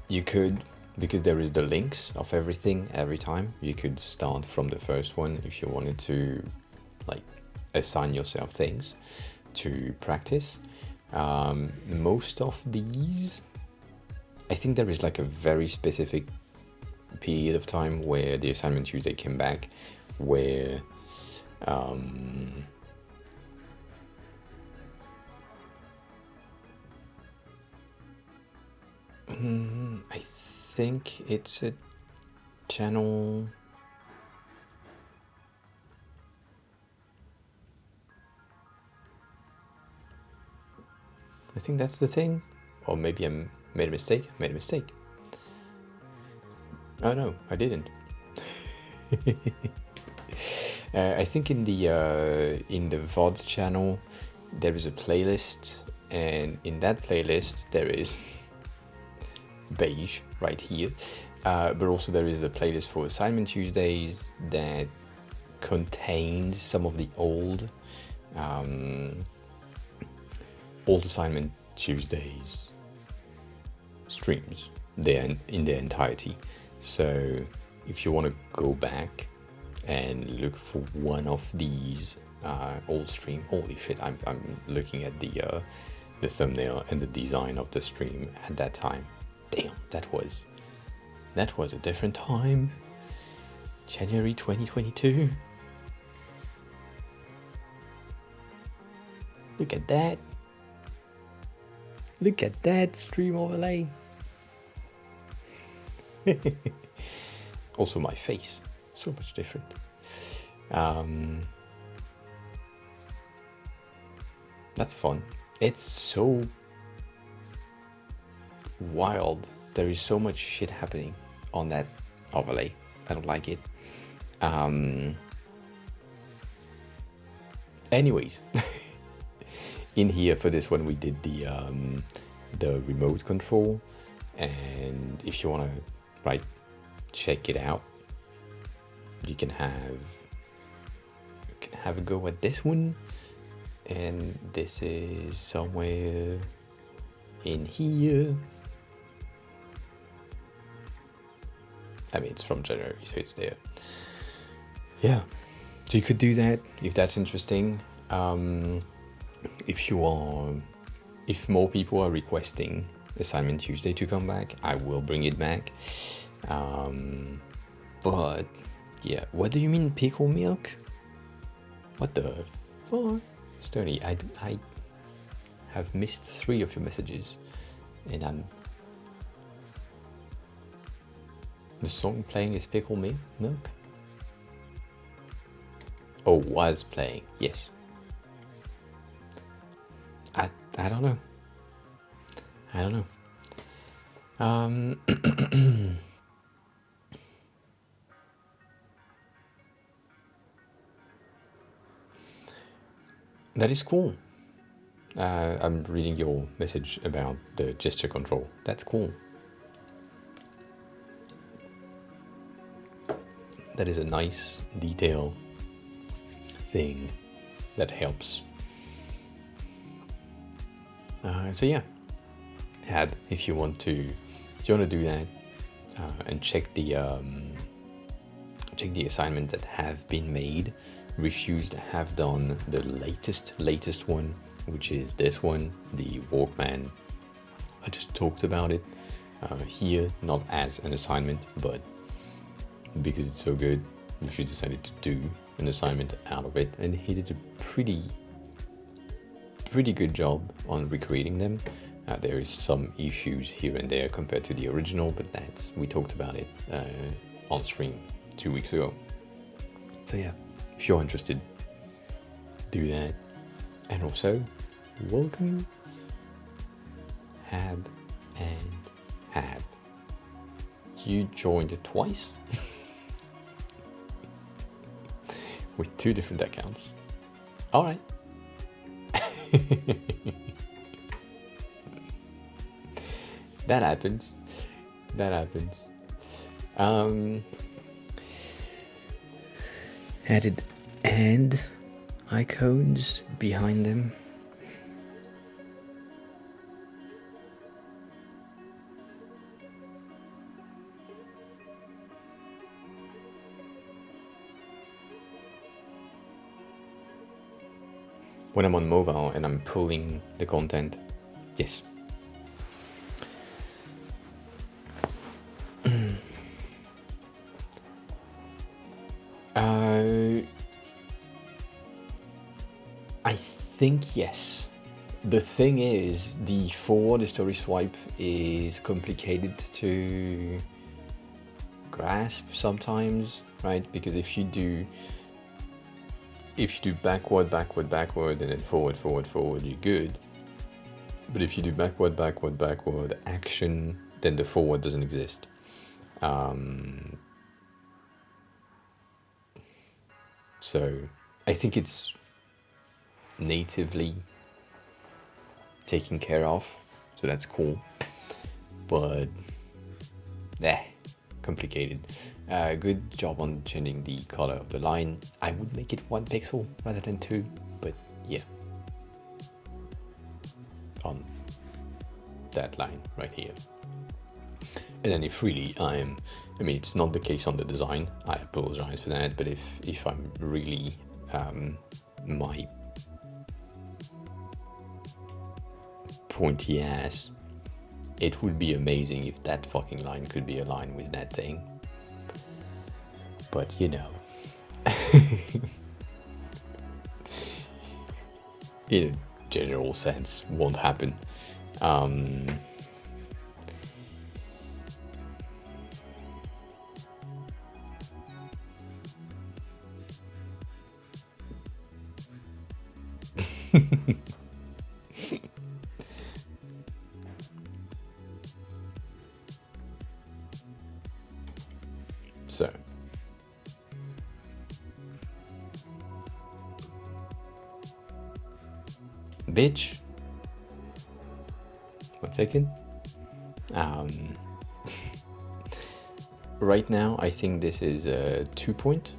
You could, because there is the links of everything every time, you could start from the first one if you wanted to like assign yourself things to practice. Most of these, I think there is like a very specific period of time where the Assignment Tuesday came back, where I think it's a channel. I think that's the thing, or maybe I made a mistake. Oh no, I didn't. I think in the VODs channel there is a playlist, and in that playlist there is beige right here, but also there is a playlist for Assignment Tuesdays that contains some of the old Assignment Tuesdays streams there in their entirety. So if you want to go back and look for one of these old stream, holy shit, I'm looking at the thumbnail and the design of the stream at that time. Damn, that was a different time. January 2022. Look at that. Look at that stream overlay. Also my face, so much different. That's fun. It's so wild. There is so much shit happening on that overlay. I don't like it. Anyways, in here for this one we did the remote control, and if you want to check it out, you can have a go at this one. And this is somewhere in here. I mean, it's from January, so it's there. Yeah, so you could do that if that's interesting. If more people are requesting Assignment Tuesday to come back, I will bring it back. But yeah, what do you mean pickle milk? What the fuck? Stoney, I have missed 3 of your messages, and the song playing is Pickle Milk? Oh, was playing, yes. I don't know. That is cool. I'm reading your message about the gesture control. That's cool. That is a nice detail thing that helps. So yeah, if you want to do that and check the assignment that have been made. Refused have done the latest one, which is this one, the Walkman. I just talked about it here, not as an assignment, but because it's so good, Refused decided to do an assignment out of it, and he did a pretty good job on recreating them. There is some issues here and there compared to the original, but we talked about it on stream 2 weeks ago. So yeah, if you're interested, do that. And also, welcome Hab and Hab. You joined twice with 2 different accounts. All right. That happens. Added and icons behind them. When I'm on mobile and I'm pulling the content, yes. I think yes. The thing is, the forward story swipe is complicated to grasp sometimes, right? Because if you do backward, and then forward, you're good. But if you do backward, action, then the forward doesn't exist. So I think it's natively taken care of, so that's cool. But complicated. Good job on changing the color of the line. I would make it 1 pixel rather than 2, but yeah. On that line right here. And then if really it's not the case on the design, I apologize for that, but if I'm really my pointy ass, it would be amazing if that fucking line could be aligned with that thing. But in a general sense, won't happen. So, bitch. 1 second. Right now, I think this is a 2 point.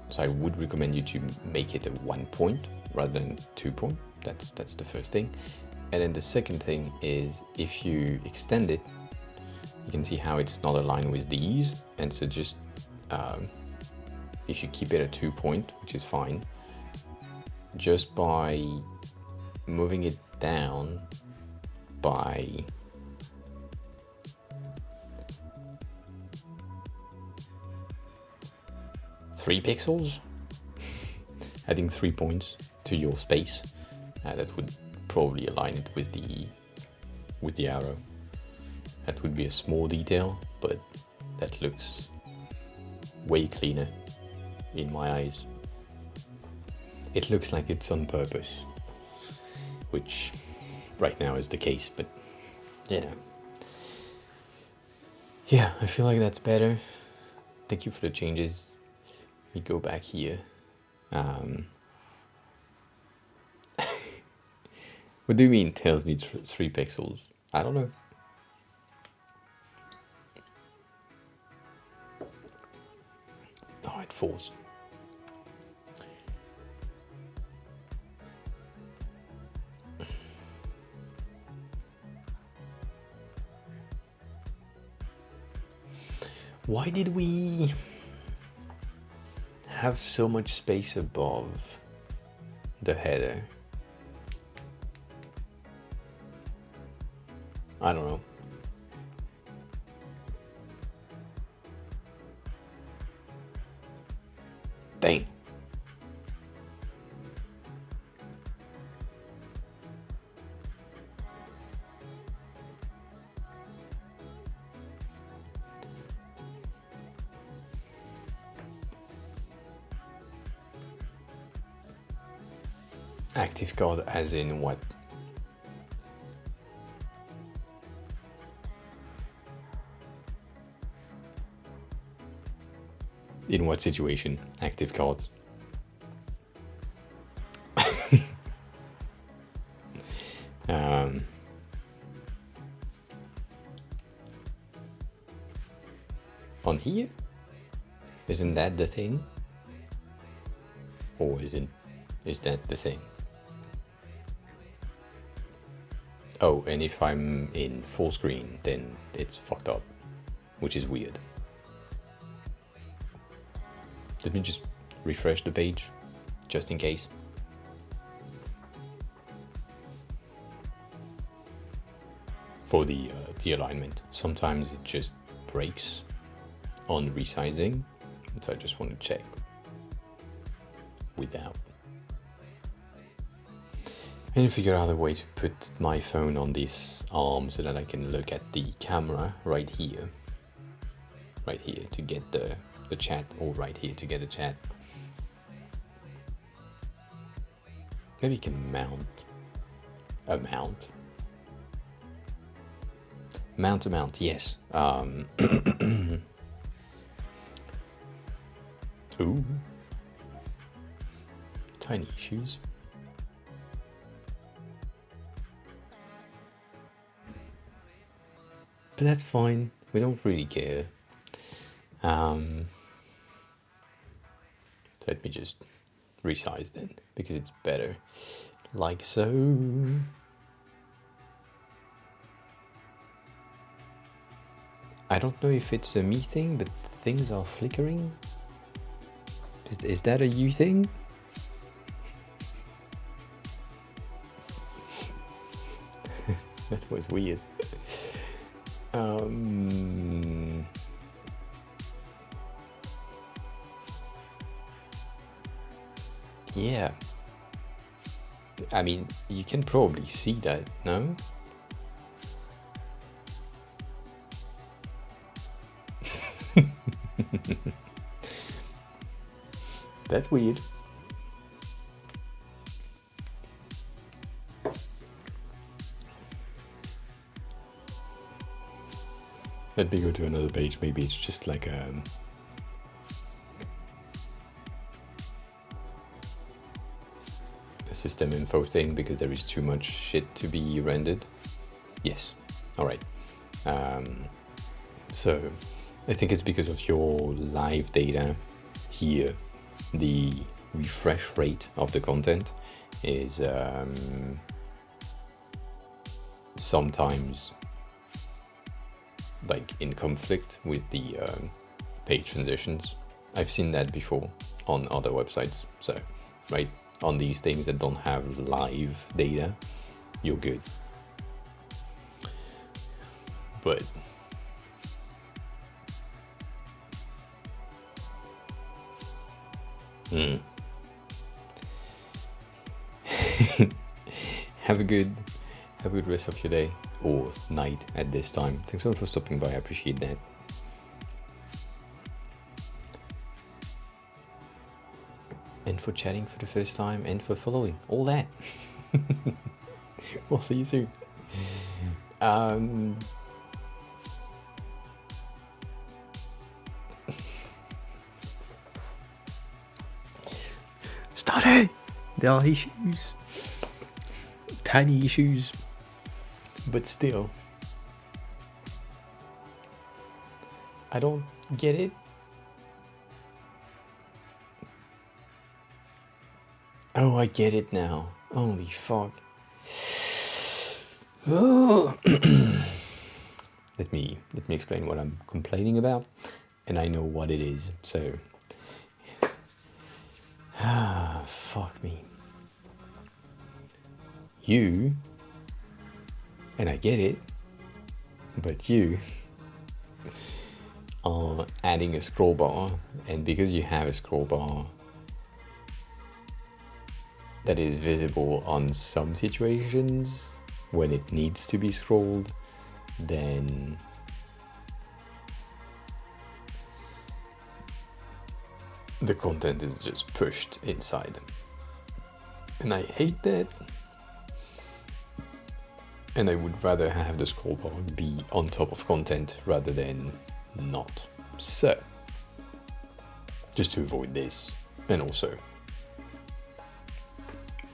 So I would recommend you to make it a 1 point rather than 2 point. That's the first thing. And then the second thing is if you extend it, you can see how it's not aligned with these. And so just if you keep it at 2 point, which is fine, just by moving it down by 3 pixels, adding 3 points to your space, that would probably align it with the arrow. That would be a small detail, but that looks way cleaner in my eyes. It looks like it's on purpose, which right now is the case, but you know. Yeah, I feel like that's better. Thank you for the changes. We go back here. What do you mean tells me 3 pixels? I don't know. Oh, it falls. Why did we have so much space above the header? I don't know. Dang. Active card as in what? In what situation? Active cards. On here? Isn't that the thing? Or is that the thing? Oh, and if I'm in full screen, then it's fucked up, which is weird. Let me just refresh the page, just in case. For the alignment, sometimes it just breaks on resizing, so I just want to check without. And figure out a way to put my phone on this arm so that I can look at the camera right here to get the chat, or right here to get a chat. Maybe you can mount a mount. Mount a mount, yes. Ooh. Tiny issues. But that's fine. We don't really care. So let me just resize then, because it's better. Like so. I don't know if it's a me thing, but things are flickering. Is that a you thing? That was weird. Yeah. I mean, you can probably see that, no? That's weird. Let me go to another page. Maybe it's just like a system info thing because there is too much shit to be rendered. Yes. All right. So I think it's because of your live data here. The refresh rate of the content is sometimes like in conflict with the page transitions. I've seen that before on other websites. So, right, on these things that don't have live data, you're good. But have a good rest of your day or night at this time. Thanks so much for stopping by. I appreciate that. And for chatting for the first time and for following. All that. We'll see you soon. Study! There are issues. Tiny issues. But still. I don't get it. Oh, I get it now. Holy fuck. Oh. Let me explain what I'm complaining about, and I know what it is. So, fuck me. You, and I get it, but you are adding a scroll bar, and because you have a scroll bar that is visible on some situations when it needs to be scrolled, then the content is just pushed inside. And I hate that. And I would rather have the scroll bar be on top of content rather than not. So, just to avoid this, and also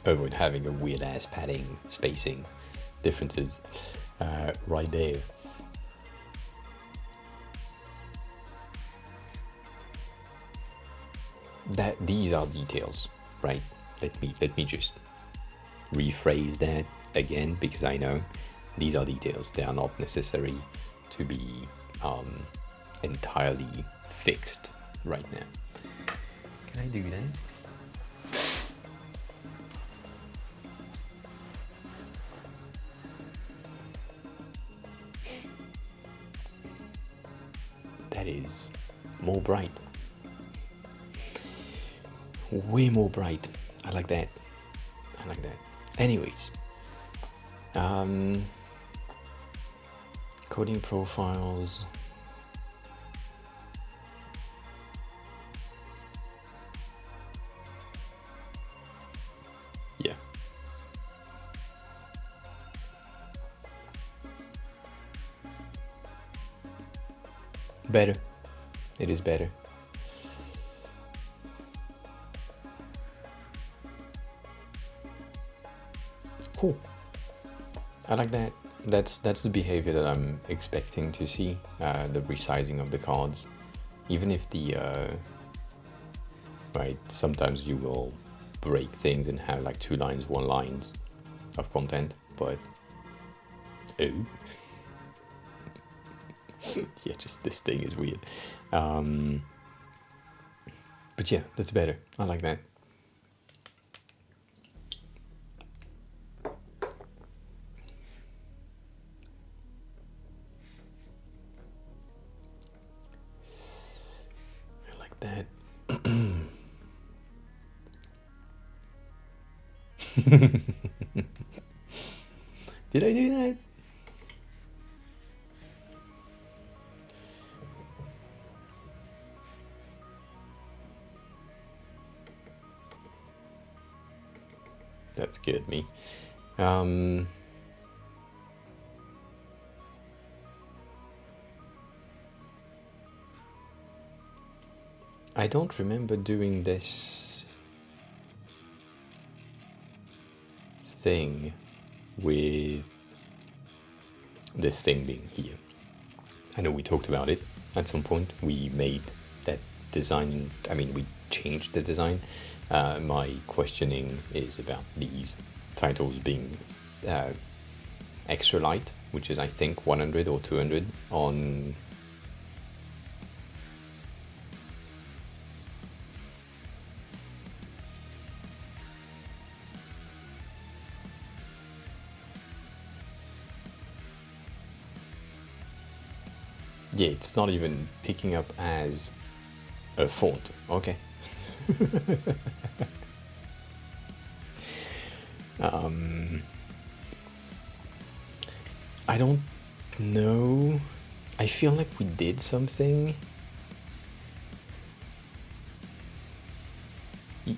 avoid having a weird ass padding, spacing differences right there. These are details, right? Let me just rephrase that again, because I know these are details. They are not necessary to be entirely fixed right now. Can I do that? That is more bright. Way more bright. I like that. I like that. Anyways, coding profiles. Yeah. Better. It is better. Cool. I like that. That's the behavior that I'm expecting to see. The resizing of the cards, even if the right. Sometimes you will break things and have like 2 lines, 1 lines of content, but yeah, just this thing is weird. But yeah, that's better. I like that. That. Did I do that? That scared me. I don't remember doing this thing with this thing being here. I know we talked about it at some point. We made that design, I mean, we changed the design. My questioning is about these titles being extra light, which is I think 100 or 200 on... Yeah, it's not even picking up as a font. Okay. I don't know. I feel like we did something.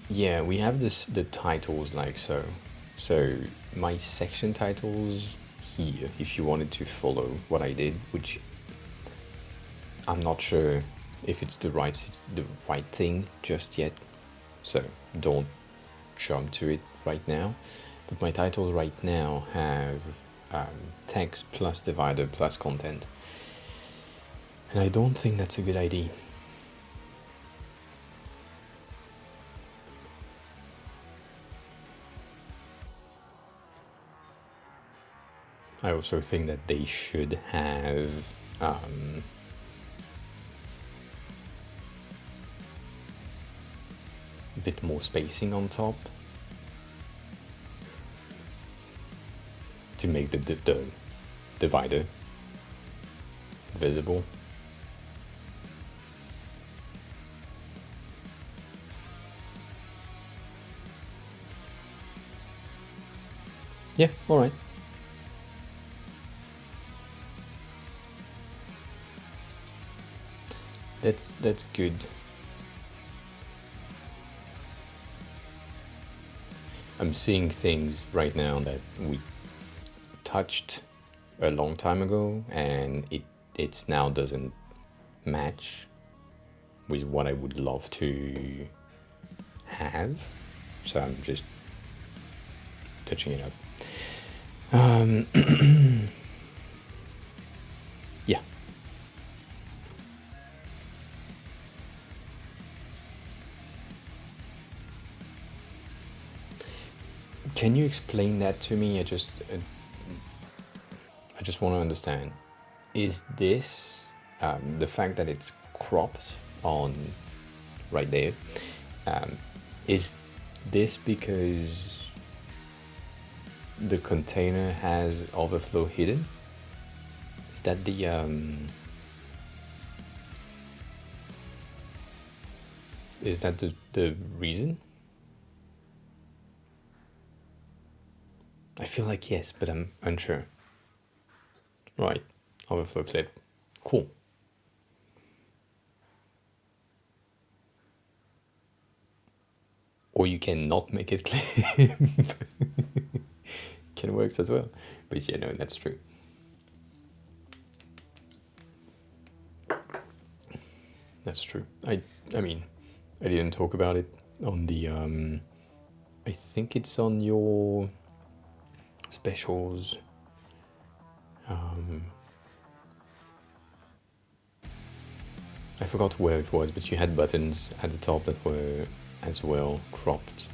Yeah, we have the titles like so. So my section titles here, if you wanted to follow what I did, which I'm not sure if it's the right thing just yet, so don't jump to it right now. But my titles right now have text plus divider plus content, and I don't think that's a good idea. I also think that they should have a bit more spacing on top to make the divider visible. Yeah, all right. That's good. I'm seeing things right now that we touched a long time ago, and it's now doesn't match with what I would love to have. So I'm just touching it up. Yeah. Can you explain that to me? I just want to understand. Is this the fact that it's cropped on right there? Is this because the container has overflow hidden? Is that the the reason? I feel like yes, but I'm unsure. Right, overflow clip. Cool. Or you can not make it clip. Can works as well. But yeah, no, that's true. That's true. I mean, I didn't talk about it on the I think it's on your specials. I forgot where it was, but you had buttons at the top that were as well cropped.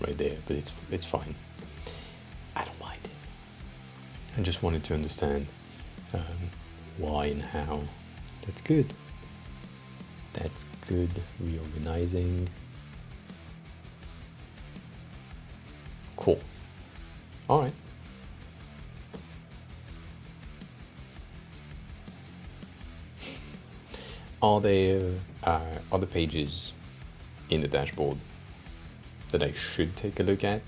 Right there, but it's fine. I don't mind it. I just wanted to understand why and how. That's good. That's good. Reorganizing. Cool. All right. Are there other pages in the dashboard that I should take a look at?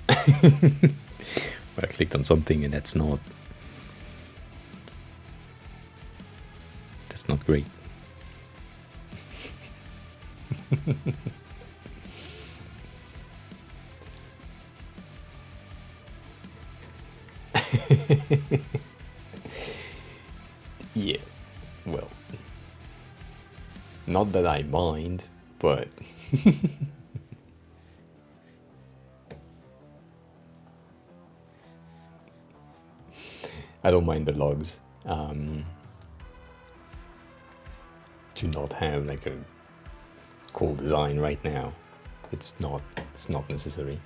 I clicked on something and that's not great. Yeah, well, not that I mind, but I don't mind the logs. To not have like a cool design right now, it's not necessary.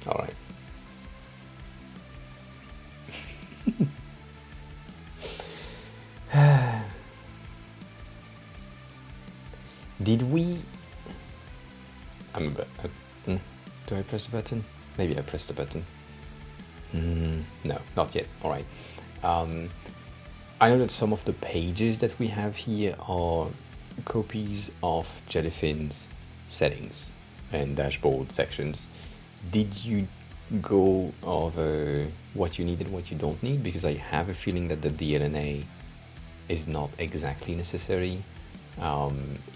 All right. Did we? Do I press the button? Maybe I pressed the button. No, not yet. All right. I know that some of the pages that we have here are copies of Jellyfin's settings and dashboard sections. Did you go over what you need and what you don't need? Because I have a feeling that the DLNA is not exactly necessary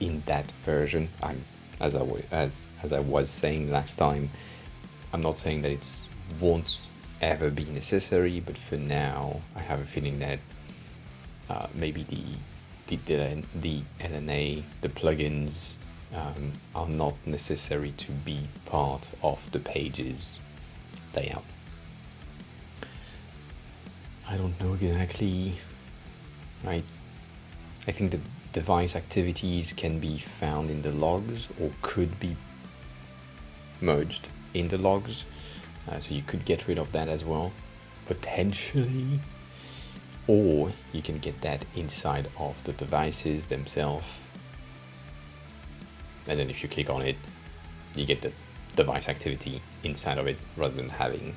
in that version. As I was saying last time, I'm not saying that it won't ever be necessary, but for now, I have a feeling that maybe the LNA, the plugins are not necessary to be part of the page's layout. I don't know exactly. Right. I think the device activities can be found in the logs or could be merged in the logs. So you could get rid of that as well, potentially. Or you can get that inside of the devices themselves. And then if you click on it, you get the device activity inside of it rather than having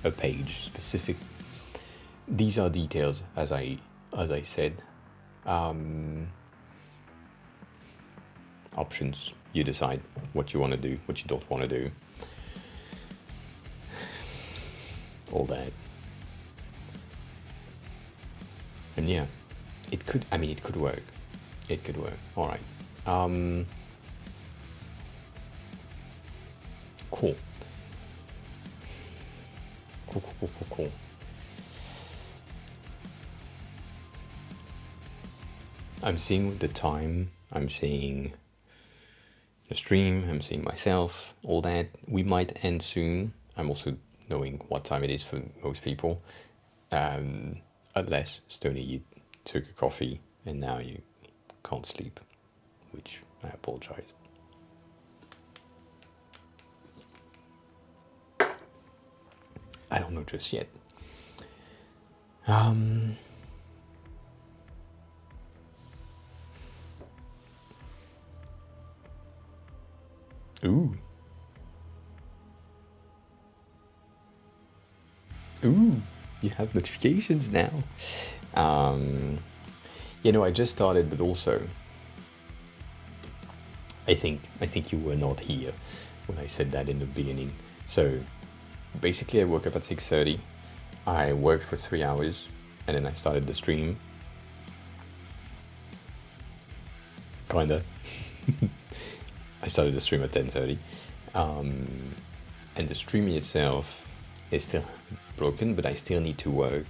a page specific. These are details, as I said. Options, you decide what you want to do, what you don't want to do. All that. And yeah, it could work. It could work. All right. Cool. Cool. I'm seeing the time, I'm seeing the stream, I'm seeing myself, all that. We might end soon. I'm also knowing what time it is for most people. Unless, Stoney, you took a coffee and now you can't sleep, which I apologize. I don't know just yet. Ooh, you have notifications now. I just started, but also I think you were not here when I said that in the beginning. So basically I woke up at 6:30, I worked for 3 hours, and then I started the stream. Kinda. I started the stream at 10:30. And the stream itself is still broken, but I still need to work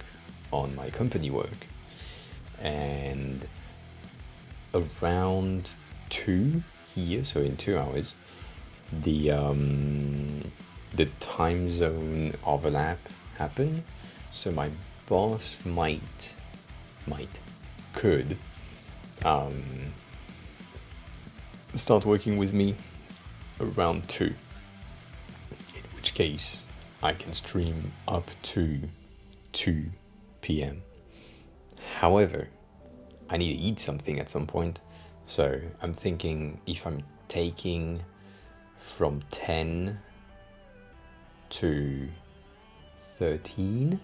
on my company work. And around 2 here, so in 2 hours, the time zone overlap happen. So my boss could start working with me around 2, in which case I can stream up to 2 p.m. However, I need to eat something at some point, so I'm thinking if I'm taking from 10 to 13,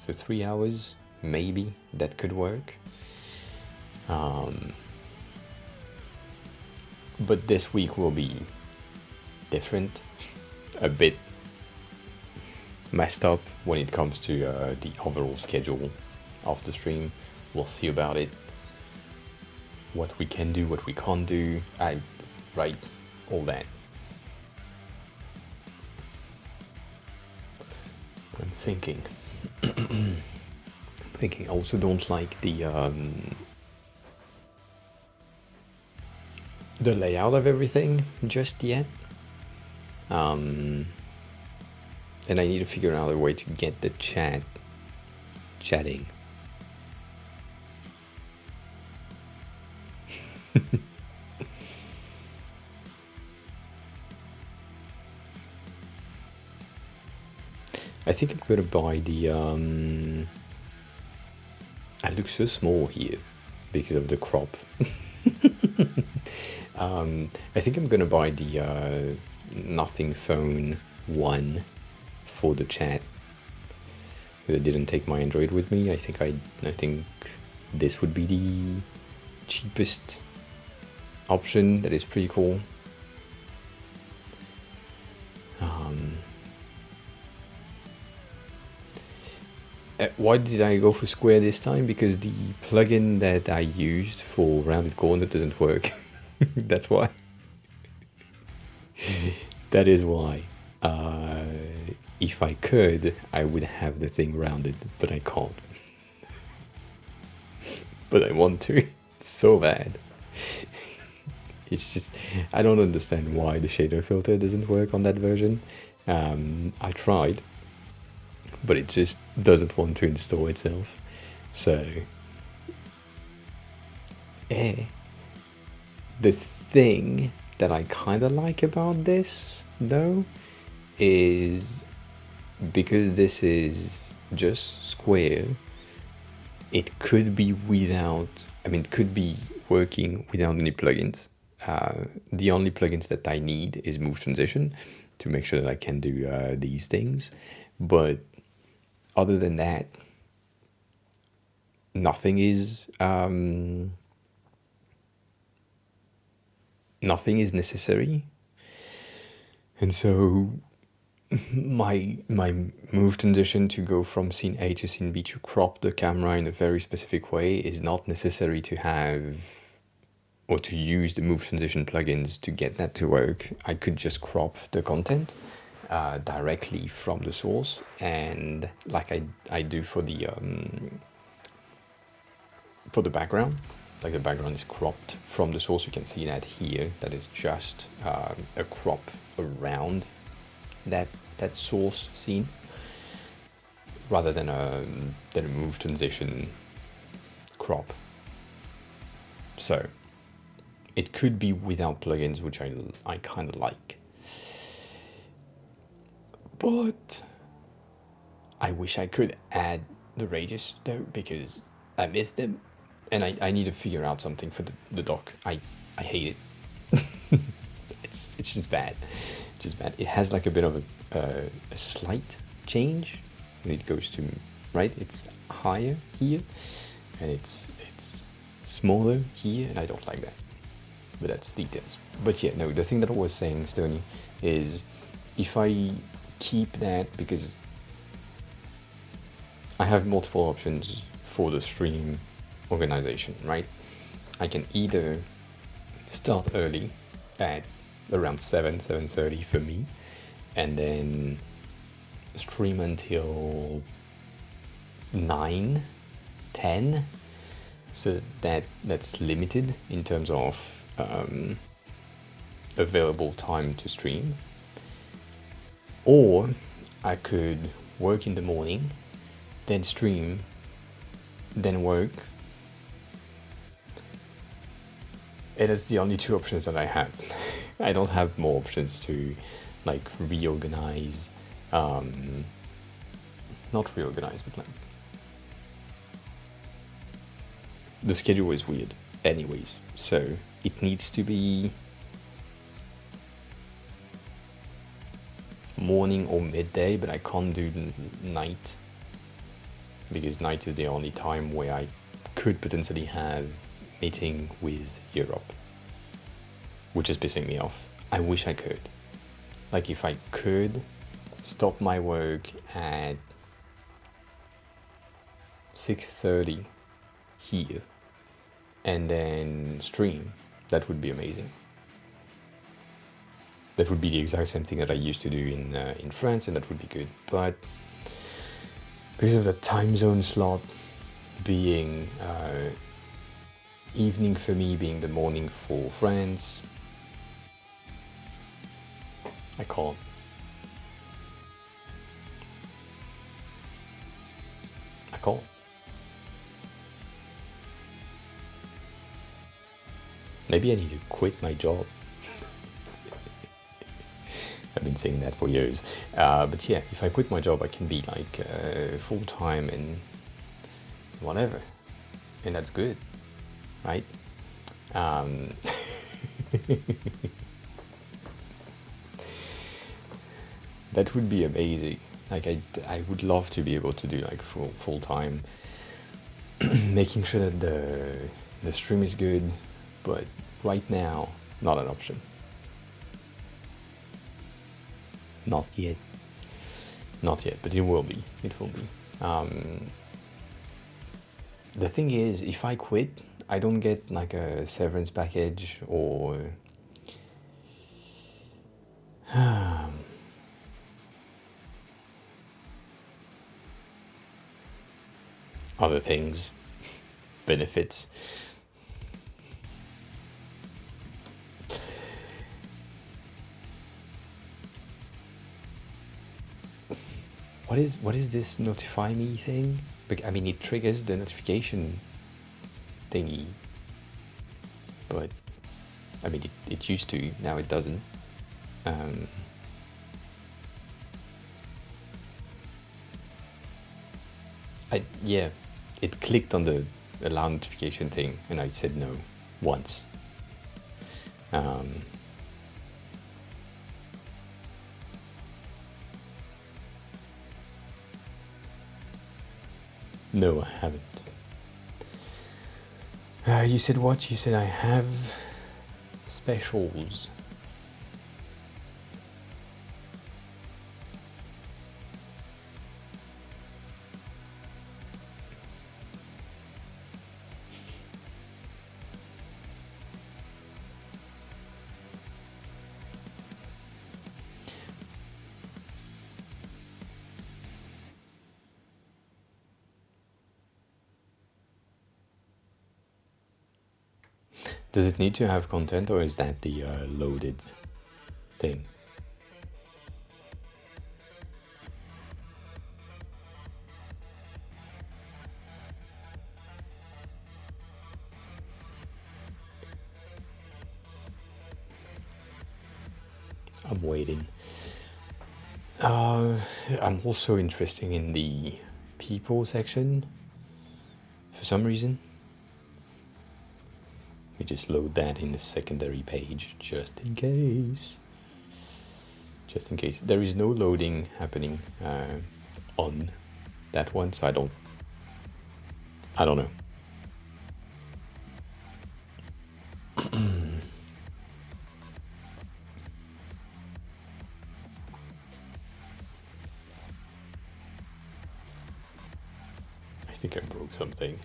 so 3 hours, maybe that could work. But this week will be different, a bit messed up when it comes to the overall schedule of the stream. We'll see about it, what we can do, what we can't do, all that. thinking. I also don't like the layout of everything just yet. And I need to figure out a way to get the chatting. I think I'm gonna buy the I look so small here because of the crop. I think I'm gonna buy the Nothing Phone 1 for the chat. I didn't take my Android with me. I think this would be the cheapest option. That is pretty cool. Why did I go for Square this time? Because the plugin that I used for Rounded Corner doesn't work. That's why. That is why. If I could, I would have the thing rounded, but I can't. But I want to. It's so bad. It's just, I don't understand why the shader filter doesn't work on that version. I tried, but it just doesn't want to install itself. So, the thing that I kind of like about this, though, is because this is just Square, it could be it could be working without any plugins. The only plugins that I need is Move Transition to make sure that I can do these things. But other than that, nothing is necessary. And so my move transition to go from scene A to scene B to crop the camera in a very specific way is not necessary to have or to use the move transition plugins to get that to work. I could just crop the content directly from the source, and like I do for the background. Like the background is cropped from the source. You can see that here. That is just a crop around that source scene, rather than a move transition crop. So it could be without plugins, which I kind of like. But I wish I could add the radius though, because I missed them. And I need to figure out something for the dock. I hate it. It's just bad. Just bad. It has like a bit of a slight change when it goes to right. It's higher here, and it's smaller here, and I don't like that. But that's details. But yeah, no. The thing that I was saying, Stony, is if I keep that, because I have multiple options for the stream organization, right? I can either start early at around 7:30 for me, and then stream until 9, 10, so that's limited in terms of available time to stream. Or I could work in the morning, then stream, then work. It is the only two options that I have. I don't have more options to like reorganize, not reorganize, but like the schedule is weird anyways, so it needs to be morning or midday, but I can't do night, because night is the only time where I could potentially have meeting with Europe, which is pissing me off. I wish I could. Like if I could stop my work at 6:30 here and then stream, that would be amazing. That would be the exact same thing that I used to do in France, and that would be good. But because of the time zone slot being evening for me, being the morning for France, I can't. Maybe I need to quit my job. I've been saying that for years. But yeah, if I quit my job, I can be like full-time and whatever. And that's good, right? That would be amazing. Like I would love to be able to do like full time, making sure that the stream is good, but right now, not an option. Not yet. Not yet, but it will be. It will be. The thing is, if I quit, I don't get like a severance package or other things, benefits. What is this notify me thing? I mean, it triggers the notification thingy, but I mean, it used to, now it doesn't. Yeah, it clicked on the allow notification thing, and I said no once. No, I haven't. You said what? You said I have specials. Does it need to have content, or is that the loaded thing? I'm waiting. I'm also interested in the people section for some reason. We just load that in the secondary page just in case. Just in case. There is no loading happening on that one, so I don't know. I think I broke something.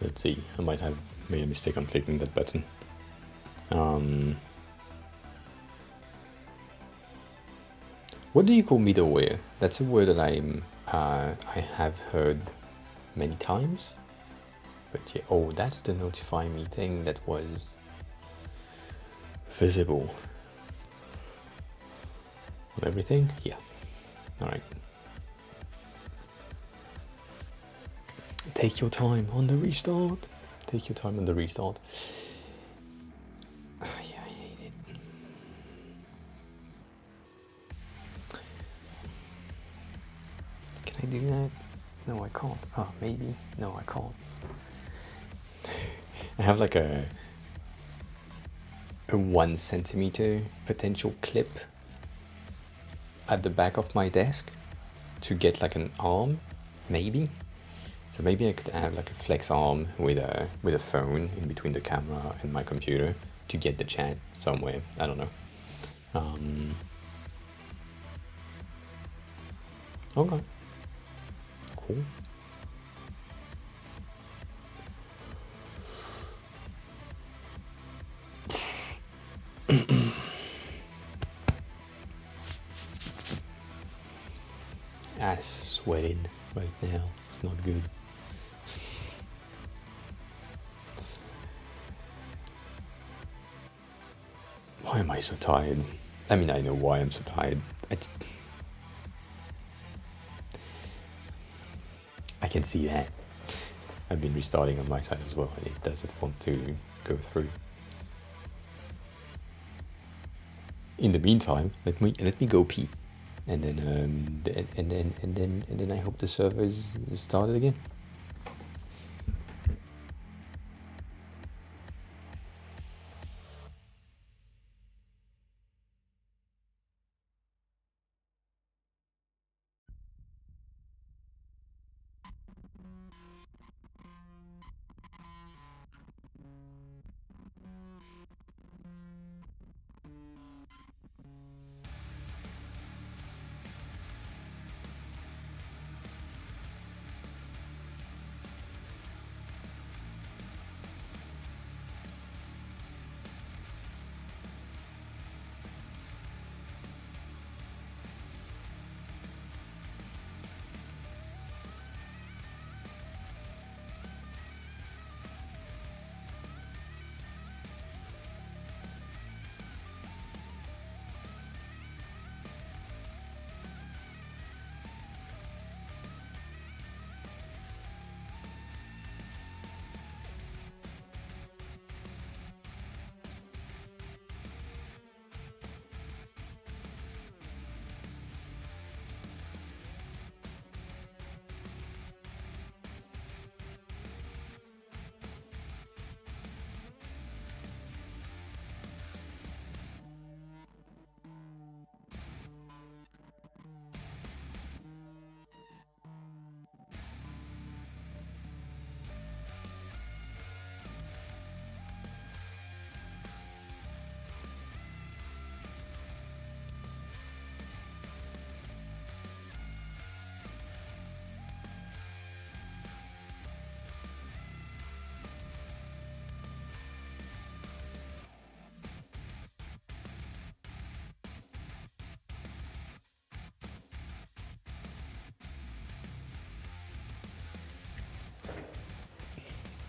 Let's see, I might have made a mistake on clicking that button. What do you call middleware? That's a word that I have heard many times. But yeah, oh, that's the notify me thing that was visible on everything? Yeah. Alright. Take your time on the restart. Take your time on the restart. Yeah, I hate it. Can I do that? No, I can't. Oh, maybe. No, I can't. I have like a 1 centimeter potential clip at the back of my desk to get like an arm, maybe. So maybe I could have like a flex arm with a phone in between the camera and my computer to get the chat somewhere. I don't know. Okay, cool. Ass sweating right now. It's not good. Why am I so tired? I mean, I know why I'm so tired. I can see that. I've been restarting on my side as well, and it doesn't want to go through. In the meantime, let me go pee, and then I hope the server is started again.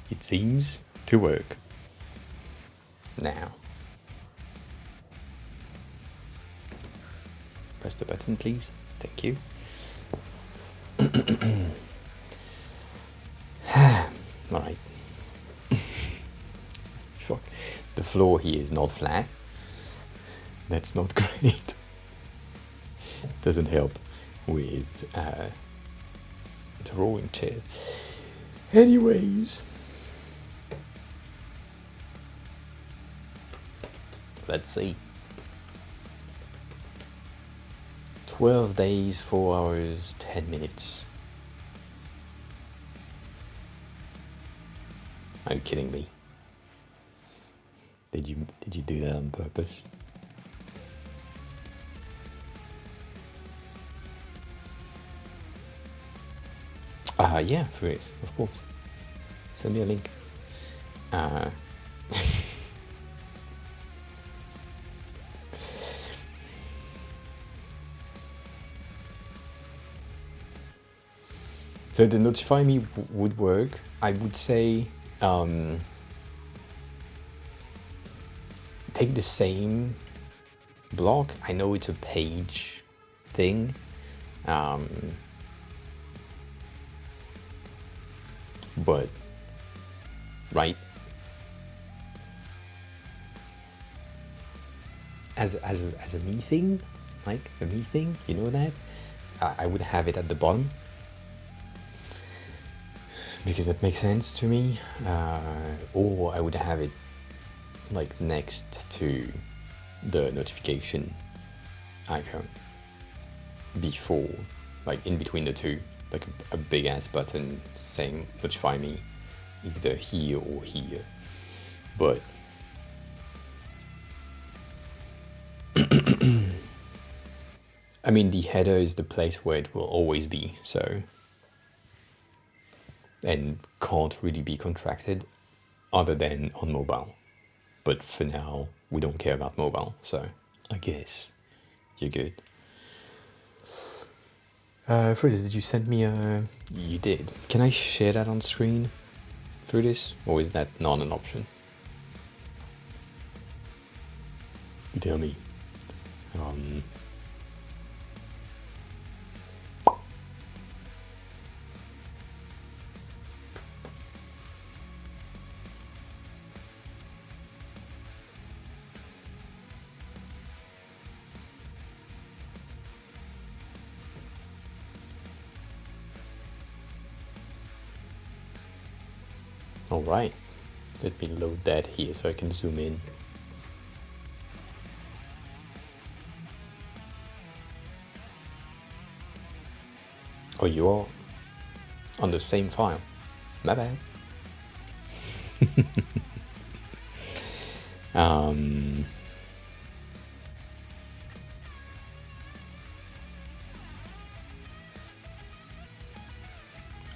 It seems to work. Now, press the button, please. Thank you. Alright. Fuck. The floor here is not flat. That's not great. Doesn't help with the rolling chair. Anyways. Let's see. 12 days, 4 hours, 10 minutes. Are you kidding me? Did you do that on purpose? Yeah, for it, of course. Send me a link. So the notify me would work. I would say take the same block. I know it's a page thing. But right, as a me thing, like a me thing, you know that I would have it at the bottom because that makes sense to me, or I would have it like next to the notification icon before, like in between the two, like a big ass button saying notify me either here or here. But I mean, the header is the place where it will always be, so, and can't really be contracted other than on mobile. But for now, we don't care about mobile, so I guess you're good. Fridis, did you send me a... You did. Can I share that on screen through this, or is that not an option? You tell me. All right, let me load that here so I can zoom in. Oh, you are on the same file. My bad.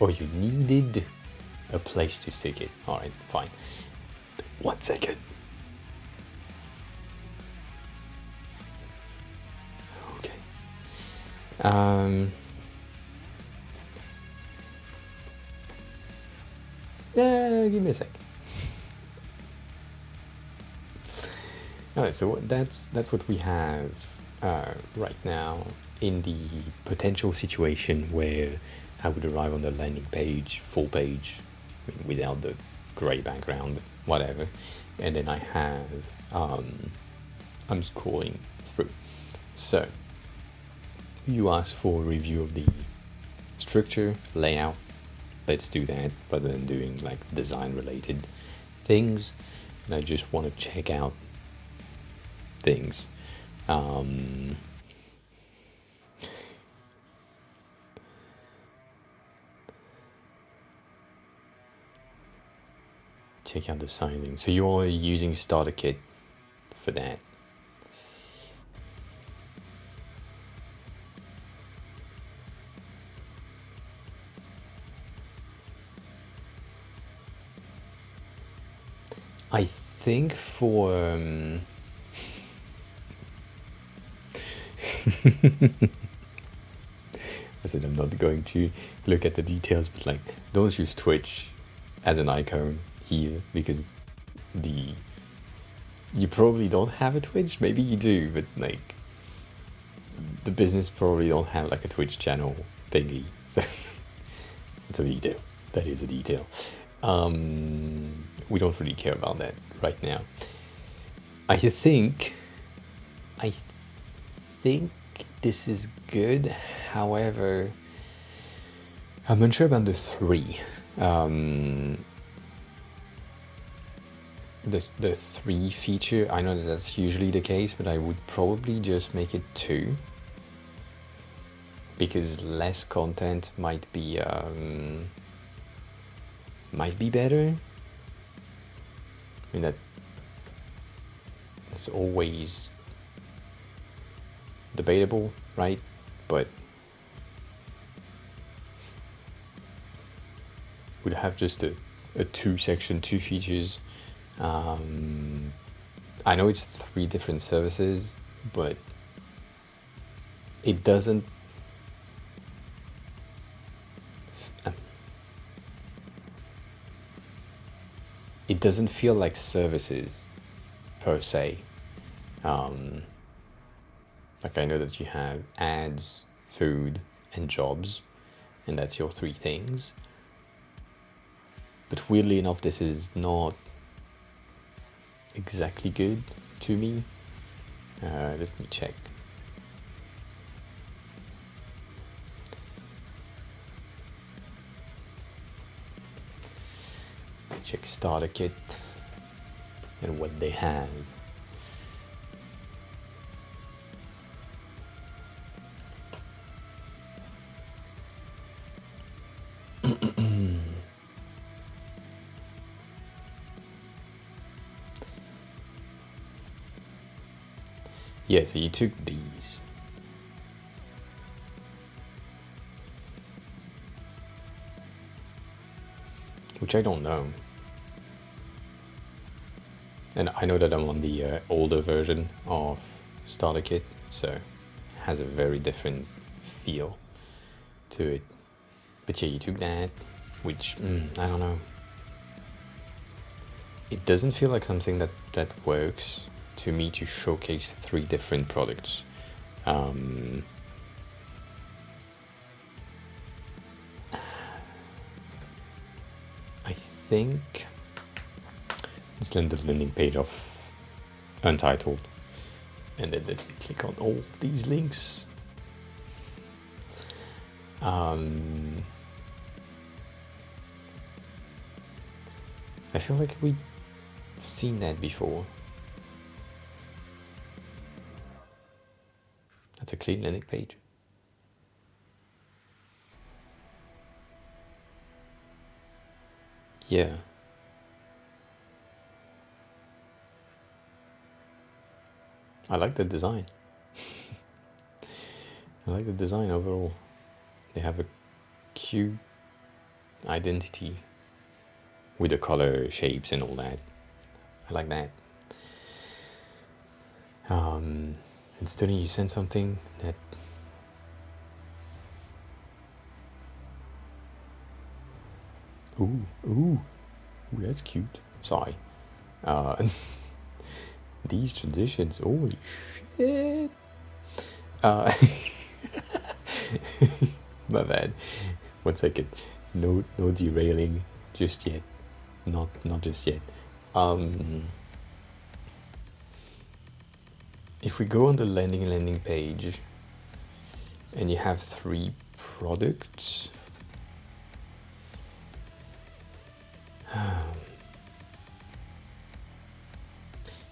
Oh, you needed a place to stick it. All right, fine. 1 second. Okay. Yeah, give me a sec. All right, so that's what we have right now in the potential situation where I would arrive on the landing page, full page, without the gray background, whatever, and then I have I'm scrolling through. So you asked for a review of the structure, layout. Let's do that rather than doing like design related things. And I just want to check out things. Check out the sizing. So you're using starter kit for that. I think for I said I'm not going to look at the details, but like, don't use Twitch as an icon here because you probably don't have a Twitch. Maybe you do, but like the business probably don't have like a Twitch channel thingy. So it's a detail. That is a detail. We don't really care about that right now. I think this is good. However, I'm unsure about the 3. The 3 feature, I know that that's usually the case, but I would probably just make it 2. Because less content might be better. I mean, that's always debatable, right? But would have just a 2 section, 2 features. I know it's 3 different services, but it doesn't feel like services per se. Like I know that you have ads, food, and jobs, and that's your 3 things. But weirdly enough, this is not exactly good to me. Let me check. Check starter kit and what they have. Yeah, so you took these. which I don't know. And I know that I'm on the older version of Starter Kit, so it has a very different feel to it. But yeah, you took that, which, I don't know. It doesn't feel like something that works to me to showcase 3 different products. I think let's land the landing page of Untitled, and then let me click on all of these links. I feel like we've seen that before. That's a clean landing page. Yeah. I like the design. I like the design overall. They have a cute identity with the color, shapes, and all that. I like that. Instead, you send something that ooh, that's cute. Sorry. These traditions, holy shit. My bad. 1 second. No derailing just yet. Not just yet. If we go on the landing page and you have 3 products,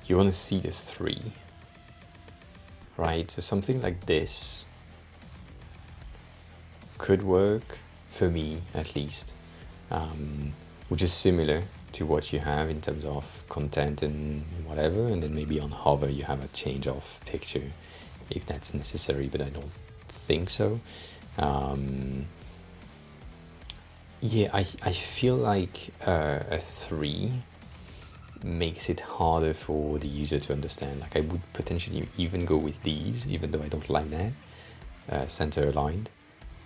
you want to see the 3, right? So something like this could work for me, at least, which is similar to what you have in terms of content and whatever, and then maybe on hover you have a change of picture if that's necessary, but I don't think so. Yeah, I feel like a 3 makes it harder for the user to understand. Like I would potentially even go with these, even though I don't like that, center aligned,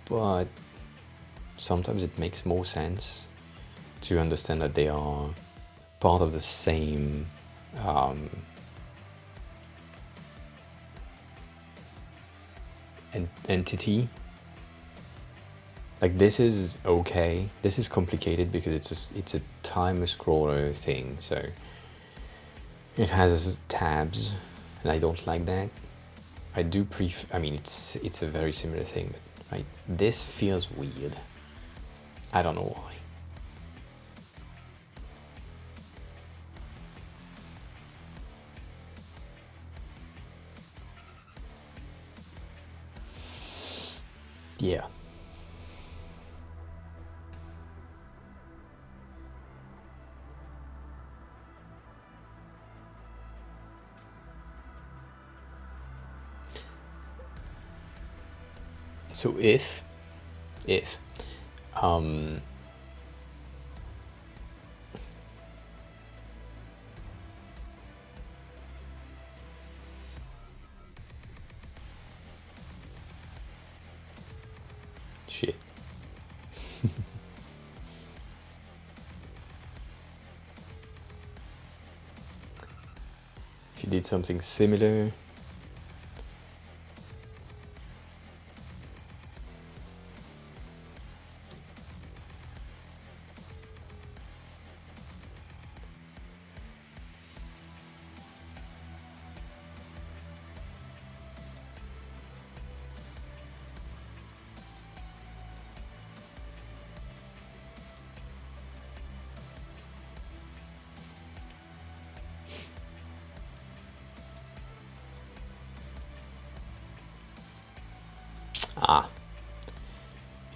but sometimes it makes more sense to understand that they are part of the same entity. Like this is okay. This is complicated because it's a timer scroller thing, so it has tabs, and I don't like that. I do I mean, it's a very similar thing, but right, this feels weird. I don't know why. Yeah. So if shit. If you did something similar,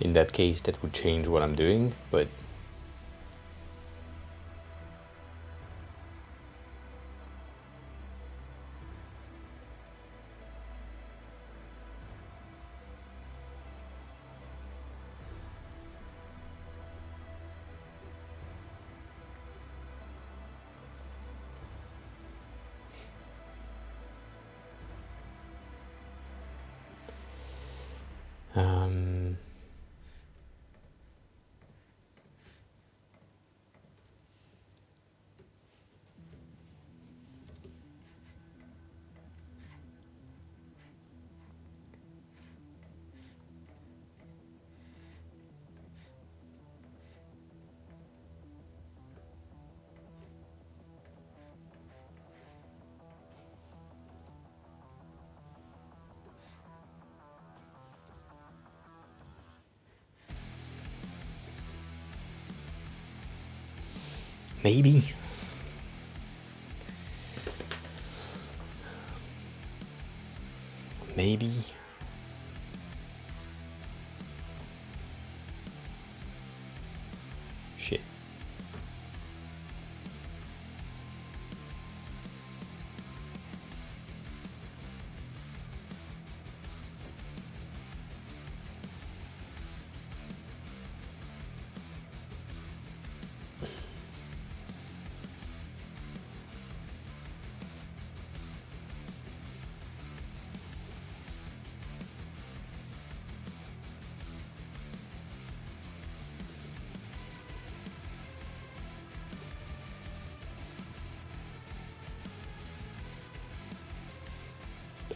in that case, that would change what I'm doing, but Um, maybe. Maybe. Shit.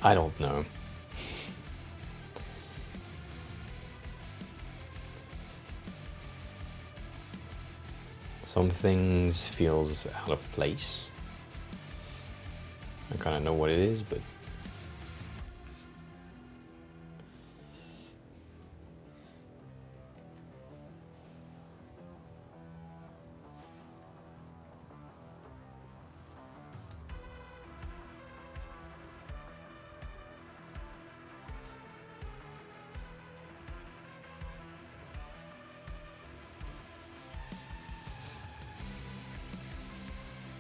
I don't know. Some things feels out of place. I kind of know what it is, but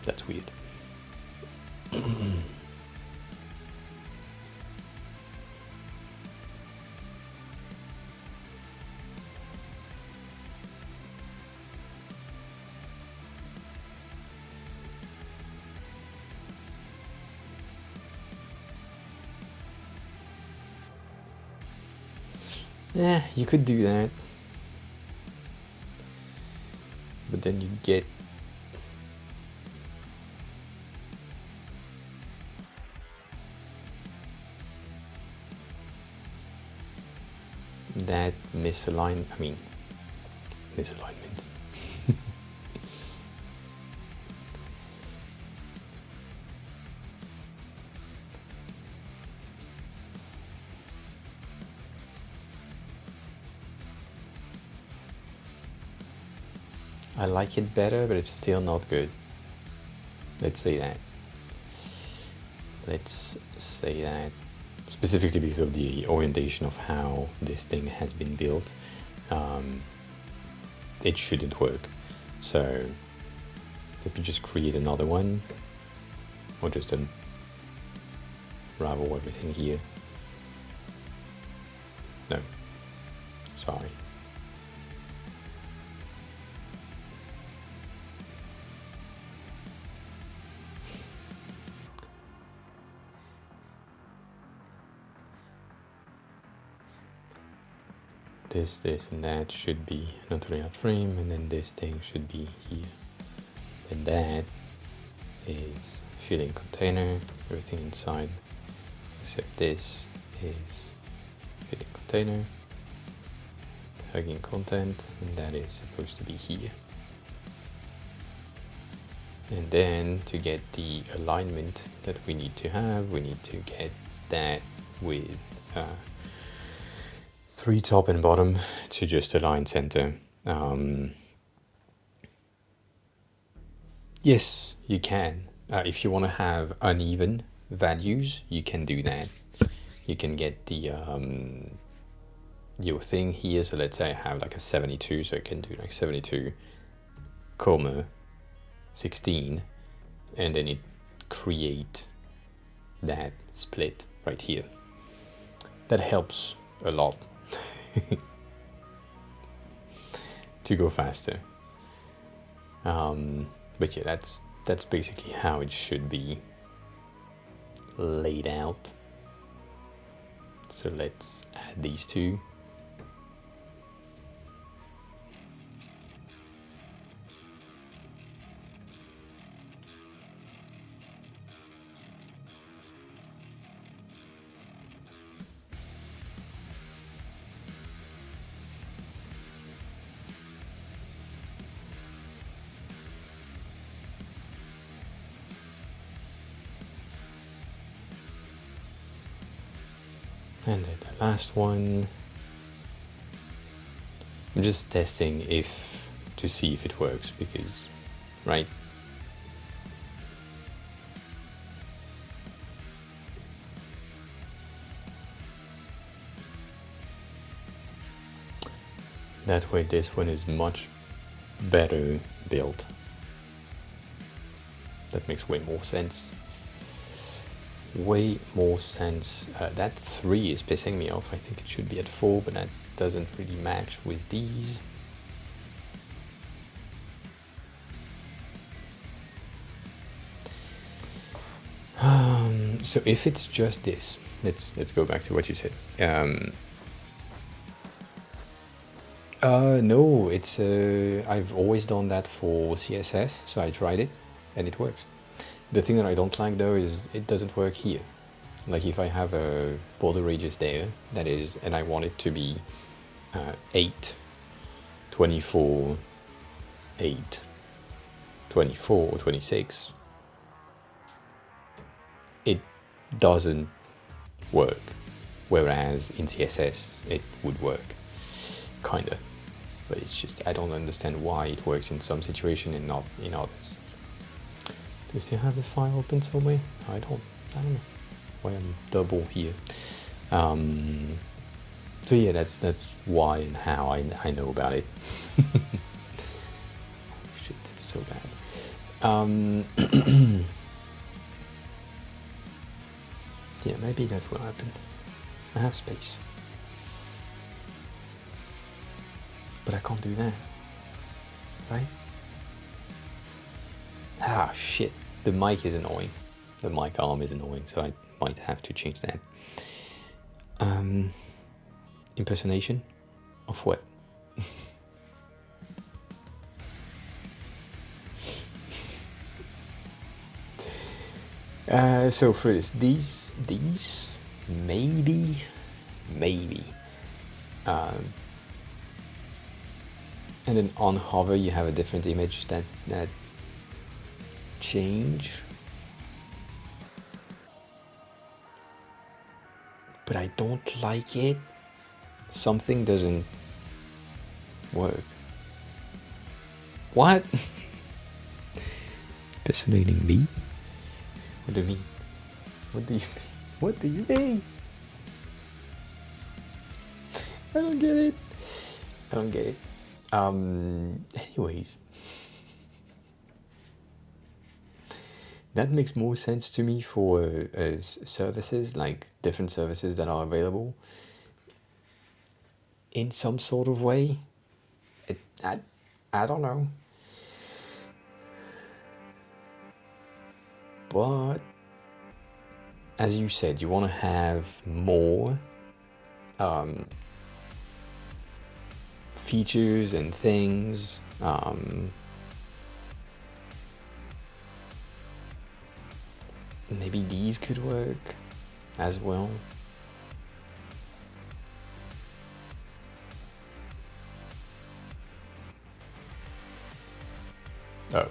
that's weird. Yeah, you could do that. But then you get that misalignment. I like it better, but it's still not good. Let's say that. Let's say that. Specifically because of the orientation of how this thing has been built, it shouldn't work. So let me just create another one, or just unravel everything here. No, sorry. This, and that should be another layout frame, and then this thing should be here. And that is filling container, everything inside, except this is filling container, hugging content, and that is supposed to be here. And then to get the alignment that we need to have, we need to get that with 3 top and bottom to just align center. Yes, you can. If you want to have uneven values, you can do that. You can get the your thing here. So let's say I have like a 72, so I can do like 72, 16, and then it create that split right here. That helps a lot to go faster. But yeah, that's basically how it should be laid out. So let's add these two And then the last one. I'm just testing to see if it works, because, right? That way this one is much better built. That makes way more sense. Way more sense. That 3 is pissing me off. I think it should be at 4, but that doesn't really match with these. So if it's just this, let's go back to what you said. No, it's I've always done that for CSS, so I tried it and it works. The thing that I don't like though is it doesn't work here. Like if I have a border radius there, that is, and I want it to be 8, 24, 8, 24, 26, it doesn't work. Whereas in CSS, it would work, kinda. But it's just, I don't understand why it works in some situations and not in others. Do you still have the file open somewhere? I don't know why I'm double here. So yeah, that's why and how I know about it. Shit, that's so bad. Yeah, maybe that will happen. I have space. But I can't do that. Right? Ah, shit. The mic is annoying. The mic arm is annoying, so I might have to change that. Impersonation of what? So first, these maybe, and then on hover you have a different image that change. But I don't like it. Something doesn't work. What? Impersonating me? What do you mean? What do you mean? What do you mean? I don't get it. I don't get it. Anyways. That makes more sense to me for services, like different services that are available in some sort of way. I don't know. But as you said, you want to have more features and things. Maybe these could work as well. Oh.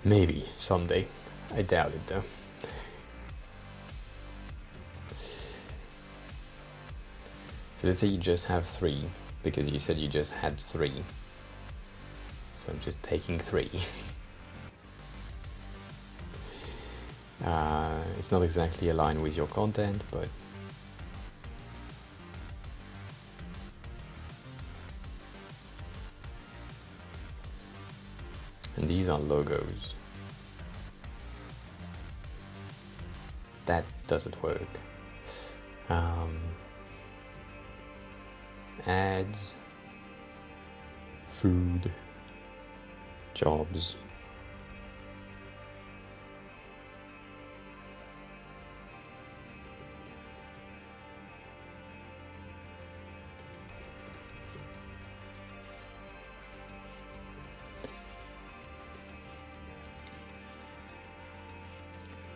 Maybe someday. I doubt it though. So let's say you just have 3, because you said you just had 3. So I'm just taking 3. It's not exactly aligned with your content, but and these are logos. That doesn't work. Ads, food, jobs.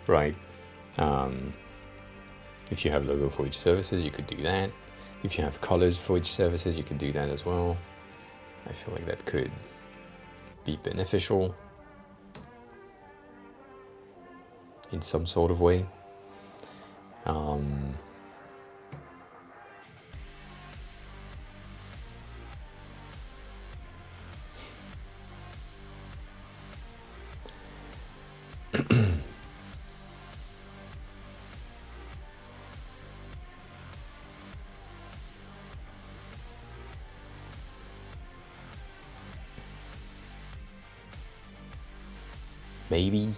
Right. If you have logo for each services, you could do that. If you have colors for each services, you could do that as well. I feel like that could be beneficial in some sort of way. Maybe.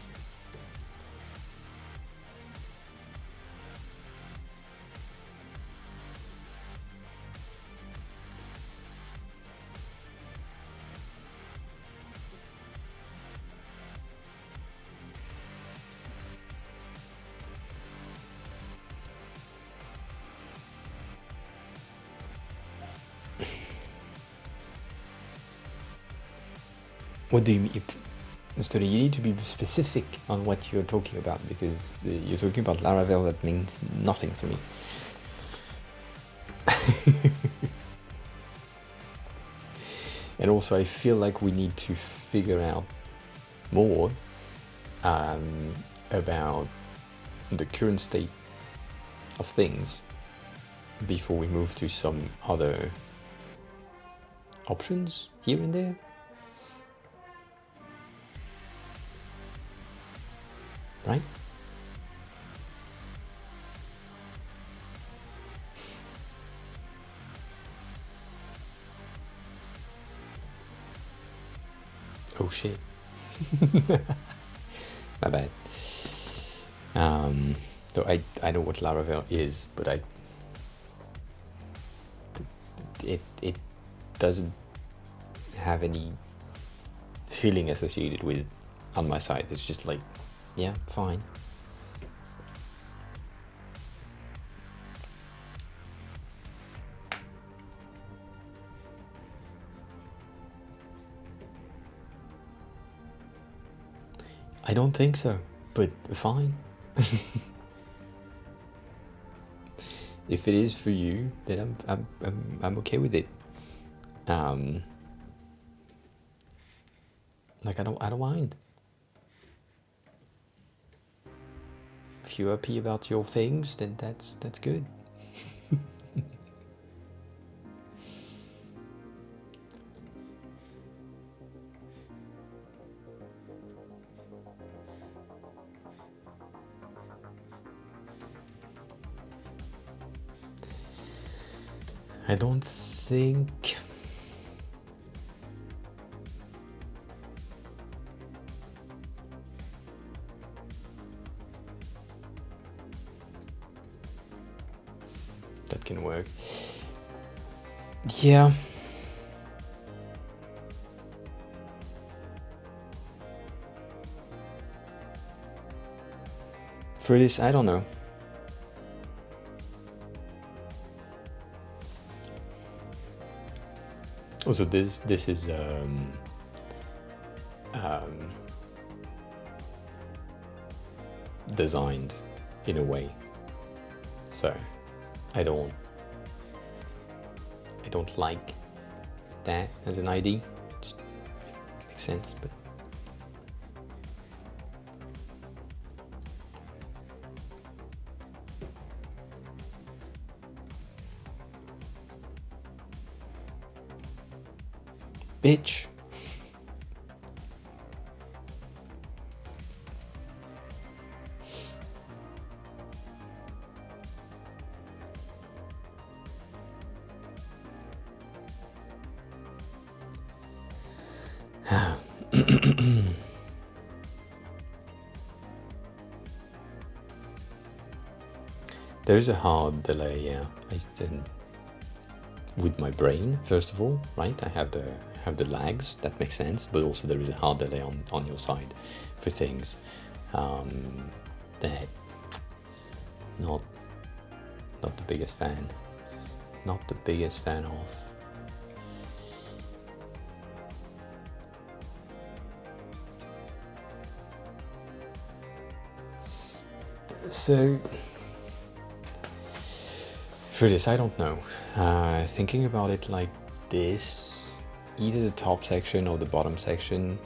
What do you mean? So you need to be specific on what you're talking about, because you're talking about Laravel, that means nothing to me. And also I feel like we need to figure out more about the current state of things before we move to some other options here and there. Right? Oh shit. My bad. So I know what Laravel is, but it doesn't have any feeling associated with on my side. It's just like, yeah, fine. I don't think so, but fine. If it is for you, then I'm okay with it. Like I don't mind. If you're happy about your things, then that's good. I don't think that can work. Yeah. For this, I don't know. Also, this is designed in a way, so I don't like that as an ID. It makes sense, but bitch. There's a hard delay, yeah. With my brain, first of all, right? I have have the lags, that makes sense, but also there is a hard delay on your side for things that not the biggest fan. Not the biggest fan of. So for this, I don't know. Thinking about it like this, either the top section or the bottom section,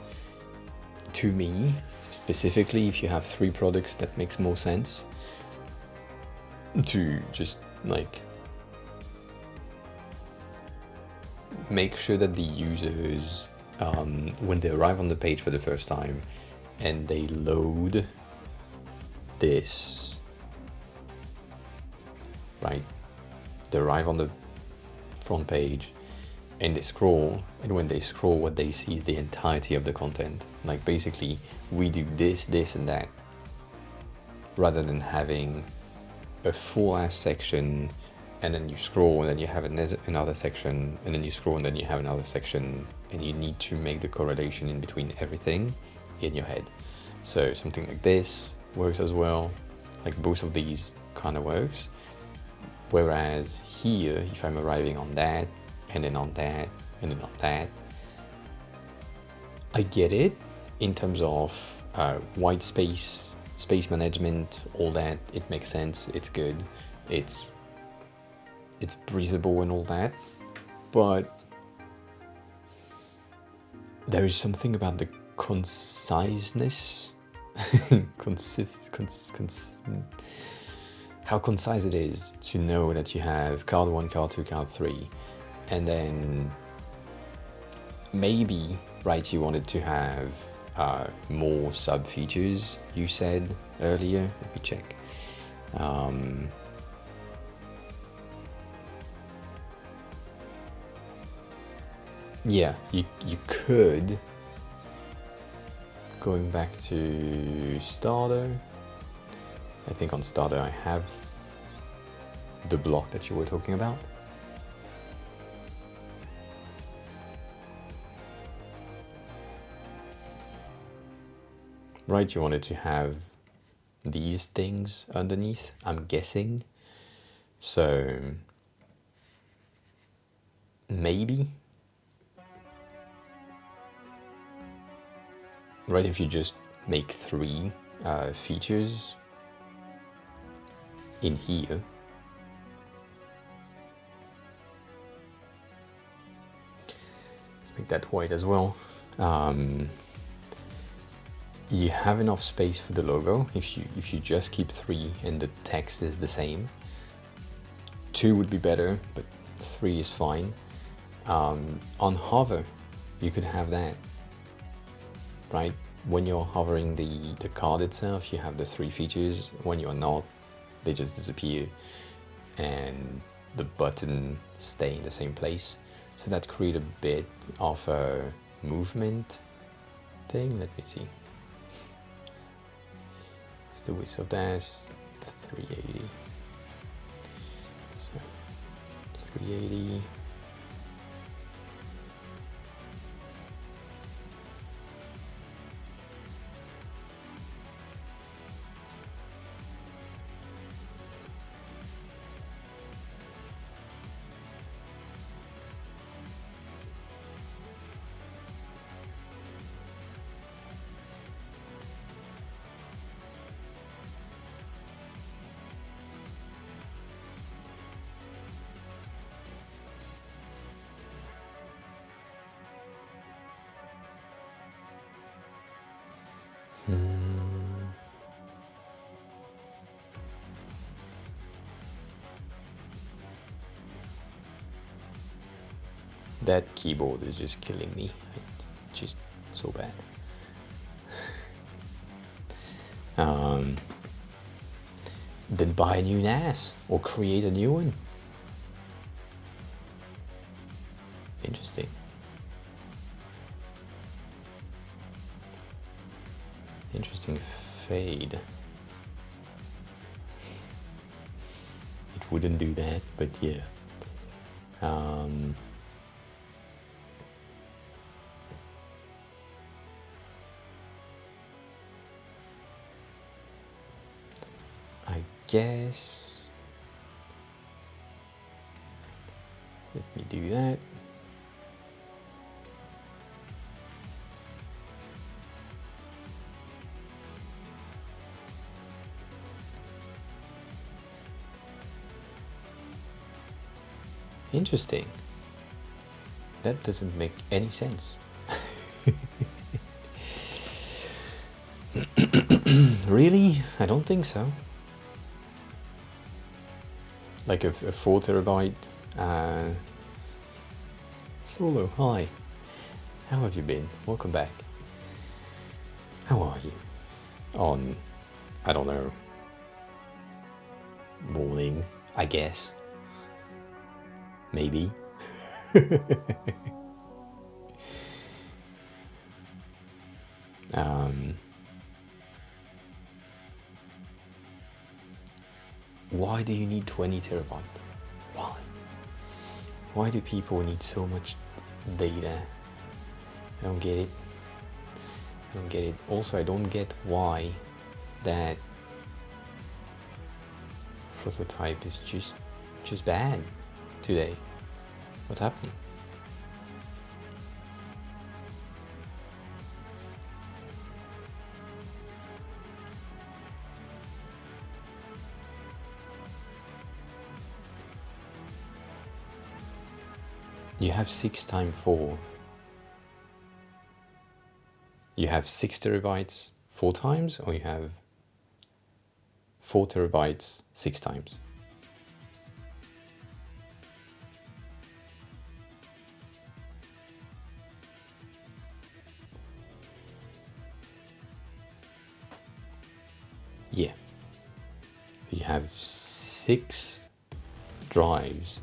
to me, specifically, if you have 3 products, that makes more sense to just like make sure that the users, when they arrive on the page for the first time and they load this, right? They arrive on the front page and they scroll, and when they scroll, what they see is the entirety of the content. Like basically, we do this, this, and that, rather than having a full ass section, and then you scroll, and then you have another section, and then you scroll, and then you have another section, and you need to make the correlation in between everything in your head. So something like this works as well. Like both of these kind of works. Whereas here, if I'm arriving on that, and then on that, and then on that, I get it in terms of white space, space management, all that. It makes sense. It's good. It's breathable and all that. But there is something about the conciseness, how concise it is to know that you have card 1, card 2, card 3, and then maybe, right, you wanted to have more sub features, you said earlier. Let me check. Yeah, you could, going back to starter, I think on starter I have the block that you were talking about. Right, you wanted to have these things underneath, I'm guessing. So maybe, right, if you just make 3 features in here, let's make that white as well. You have enough space for the logo if you just keep 3 and the text is the same. 2 would be better, but 3 is fine. On hover, you could have that, right? When you're hovering the card itself, you have the 3 features. When you're not, they just disappear, and the button stay in the same place. So that creates a bit of a movement thing. Let me see. It's the width of that, 380. So 380. That keyboard is just killing me. It's just so bad. Then buy a new NAS or create a new one. Interesting. Interesting fade. It wouldn't do that, but yeah. guess. Let me do that. Interesting. That doesn't make any sense. Really? I don't think so. Like a 4 terabyte. Solo, hi. How have you been? Welcome back. How are you? On, I don't know, morning, I guess. Maybe. Why do you need 20 terabyte? Why? Why do people need so much data? I don't get it. I don't get it. Also, I don't get why that prototype is just bad today. What's happening? You have 6 times 4. You have 6 terabytes 4 times, or you have 4 terabytes 6 times? Yeah. You have 6 drives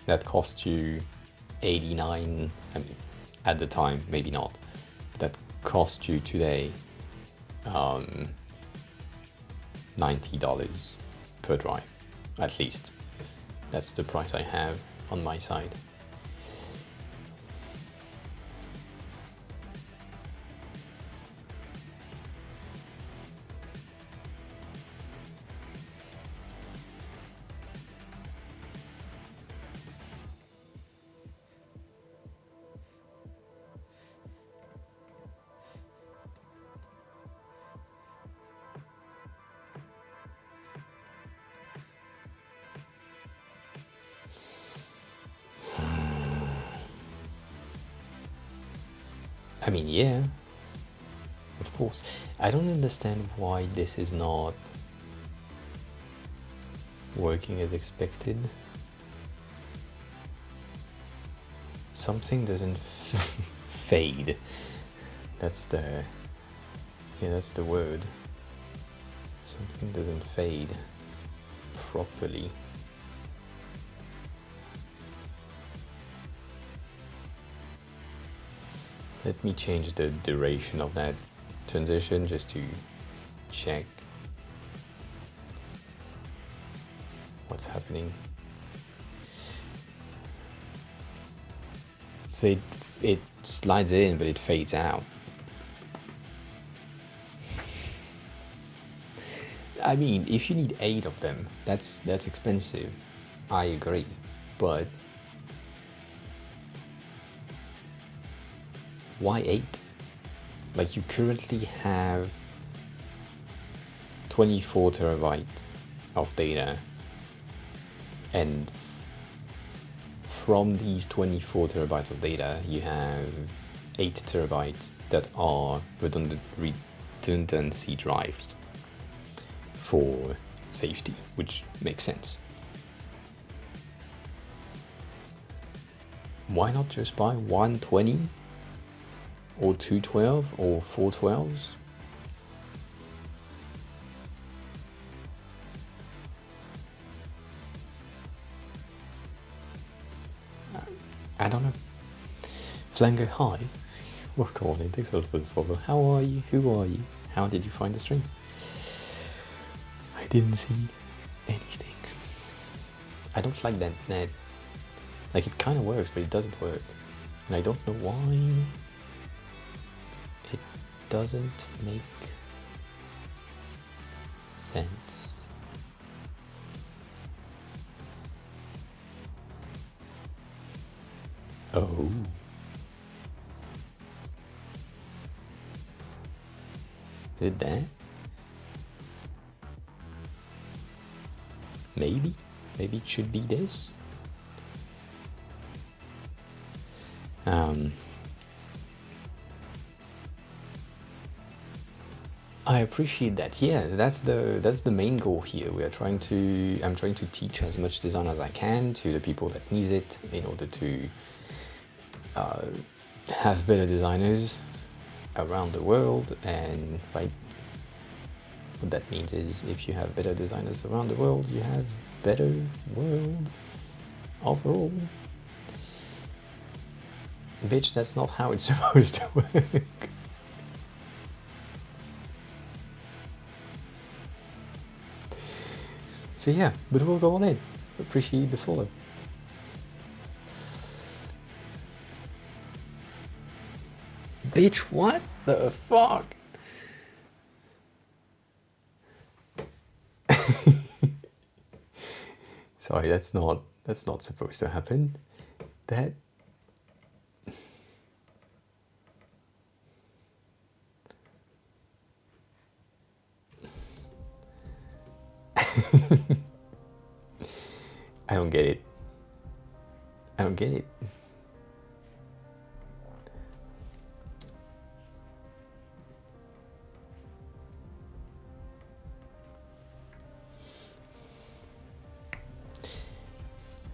that cost you 89, I mean, at the time, maybe not, that cost you today $90 per drive, at least. That's the price I have on my side. I mean, yeah, of course. I don't understand why this is not working as expected. Something doesn't fade. That's the word. Something doesn't fade properly. Let me change the duration of that transition just to check what's happening. So it slides in, but it fades out. I mean, if you need 8 of them, that's expensive. I agree, but why 8? Like, you currently have 24 terabyte of data, and from these 24 terabytes of data, you have 8 terabytes that are redundancy drives for safety, which makes sense. Why not just buy 120 or 212 or 412s? I don't know. Flango, hi. Welcome on in. Thanks a lot for the follow. How are you? Who are you? How did you find the stream? I didn't see anything. I don't like that net. Like, it kind of works, but it doesn't work. And I don't know why it doesn't make sense. Oh. Is it that? Maybe? Maybe it should be this? I appreciate that. Yeah, that's the main goal here. I'm trying to teach as much design as I can to the people that need it in order to have better designers around the world. And right, what that means is if you have better designers around the world, you have better world overall. Bitch, that's not how it's supposed to work. So yeah, but we'll go on in. Appreciate the follow. Bitch, what the fuck? Sorry, that's not supposed to happen. That I don't get it. I don't get it.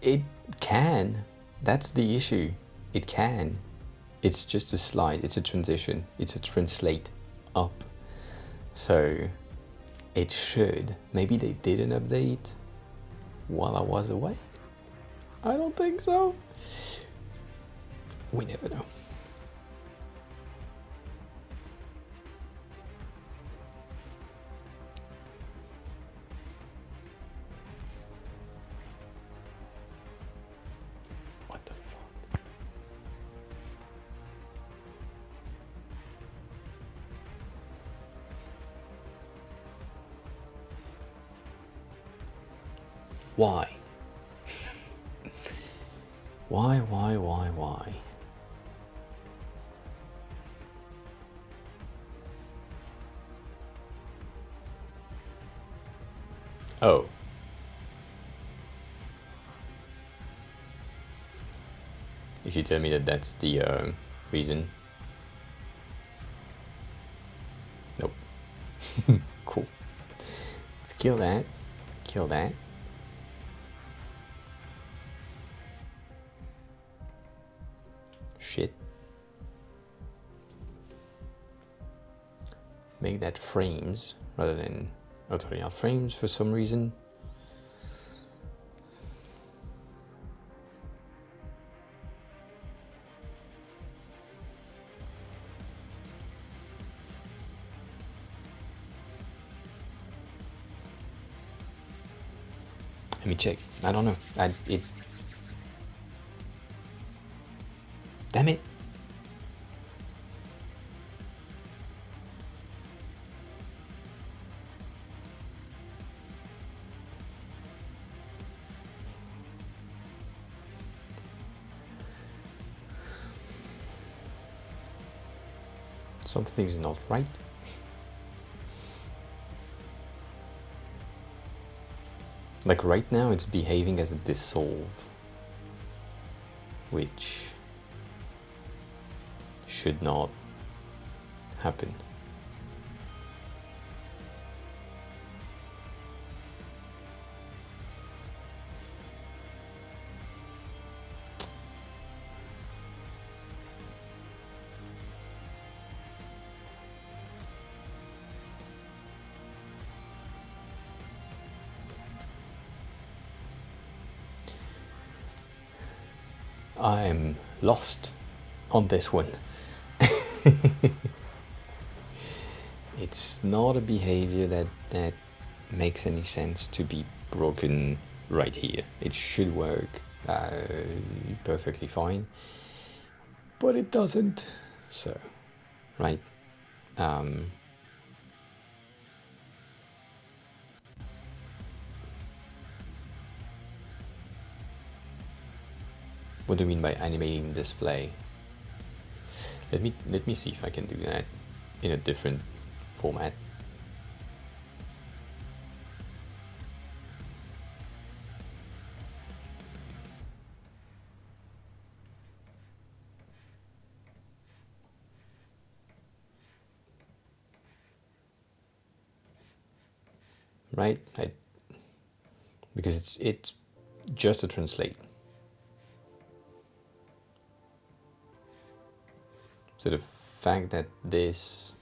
It can. That's the issue. It can. It's just a slide. It's a transition. It's a translate up. So it should. Maybe they did an update while I was away. I don't think so. We never know. What the fuck? Why? Why? Oh. If you tell me that that's the reason. Nope. Cool. Let's kill that. Kill that. Shit. Make that frames rather than auto frames for some reason. Let me check. I don't know. Damn it. Something's not right. Like right now it's behaving as a dissolve, which should not happen. I'm lost on this one. It's not a behavior that makes any sense to be broken right here. It should work perfectly fine, but it doesn't. So, right? What do you mean by animating display? Let me see if I can do that in a different format. Right? Because it's just a translate. So the fact that this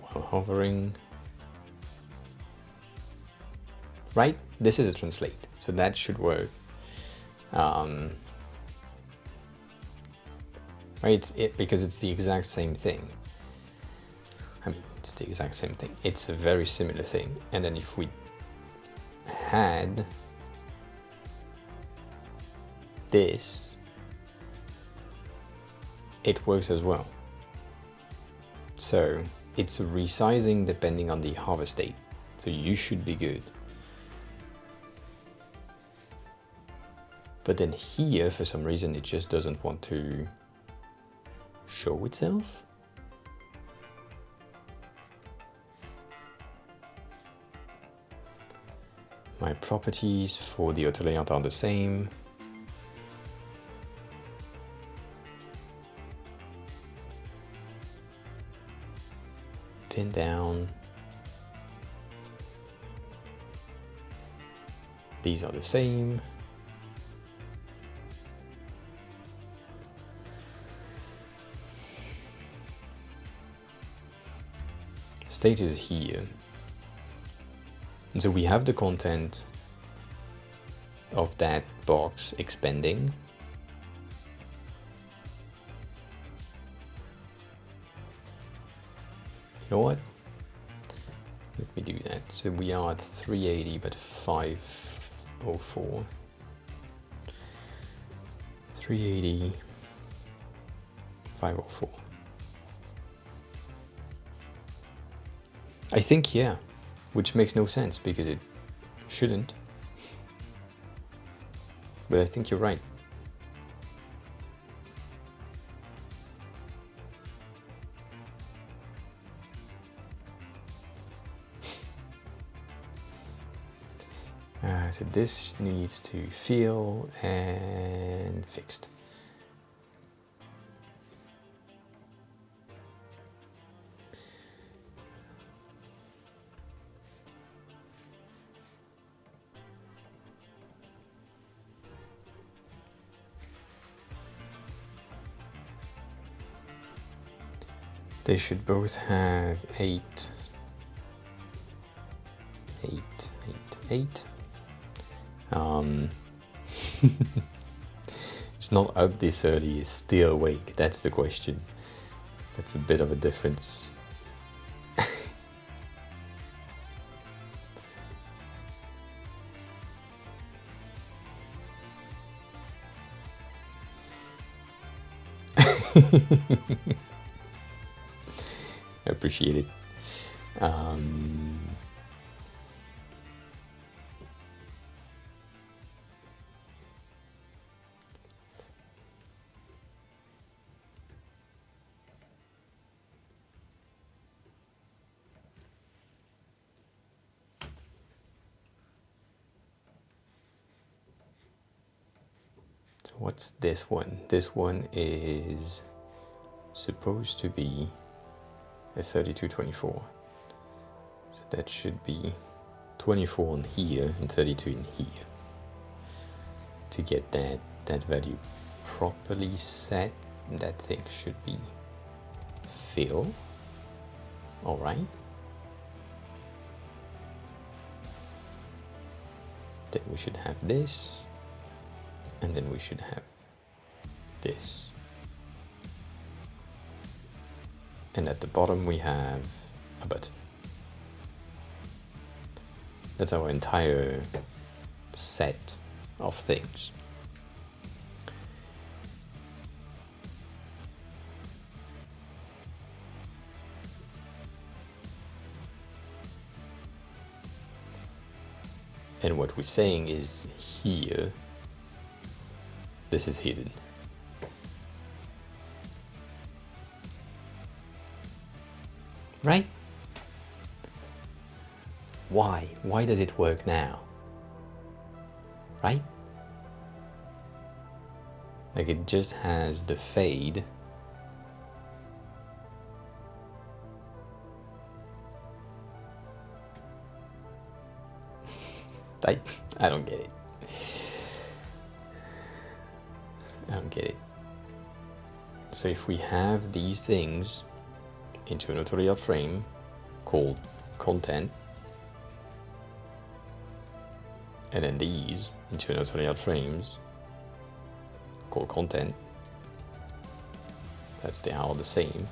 while hovering, right? This is a translate, so that should work. Right, because it's the exact same thing. I mean, it's the exact same thing. It's a very similar thing. And then if we had this, it works as well. So it's a resizing depending on the hover state. So you should be good. But then here, for some reason, it just doesn't want to show itself. My properties for the auto layout are the same. Pin down. These are the same. State is here. And so we have the content of that box expanding. You know what? Let me do that. So we are at 380 but 504. 380, 504. I think, yeah, which makes no sense because it shouldn't. But I think you're right. So this needs to fill and fixed. They should both have 8, 8, 8, 8. It's not up this early, it's still awake, that's the question. That's a bit of a difference. I appreciate it. So what's this one? This one is supposed to be a 3224. So that should be 24 in here and 32 in here. To get that value properly set, that thing should be fill. All right. Then we should have this, and then we should have this. And at the bottom we have a button. That's our entire set of things. And what we're saying is here, this is hidden. Right? Why? Why does it work now? Right? Like it just has the fade. I don't get it. I don't get it. So if we have these things into an auto layout frame called content, and then these into an auto layout frames called content, they are the same.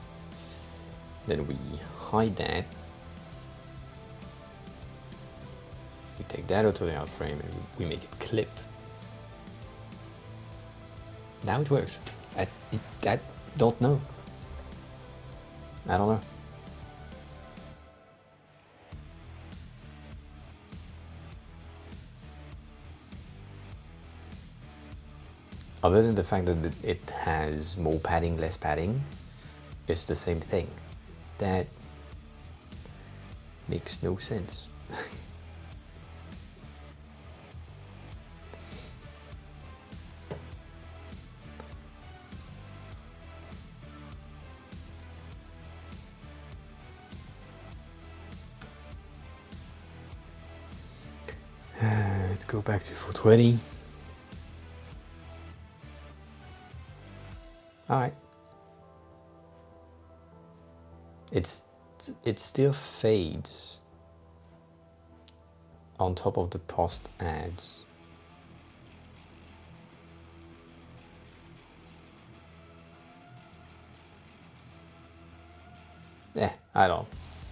Then we hide that. We take that auto layout frame and we make it clip. Now it works. I don't know. I don't know. Other than the fact that it has more padding, less padding, it's the same thing. That makes no sense. Let's go back to 420. All right. It still fades on top of the post ads. I don't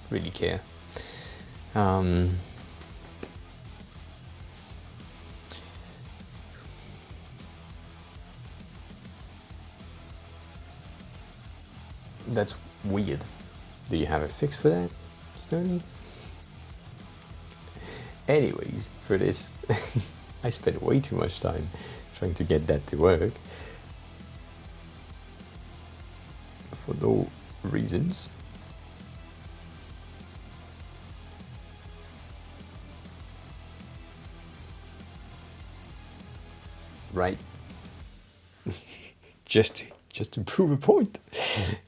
really care. That's weird. Do you have a fix for that, Stony? Anyways, for this, I spent way too much time trying to get that to work for no reasons. Right? just to prove a point.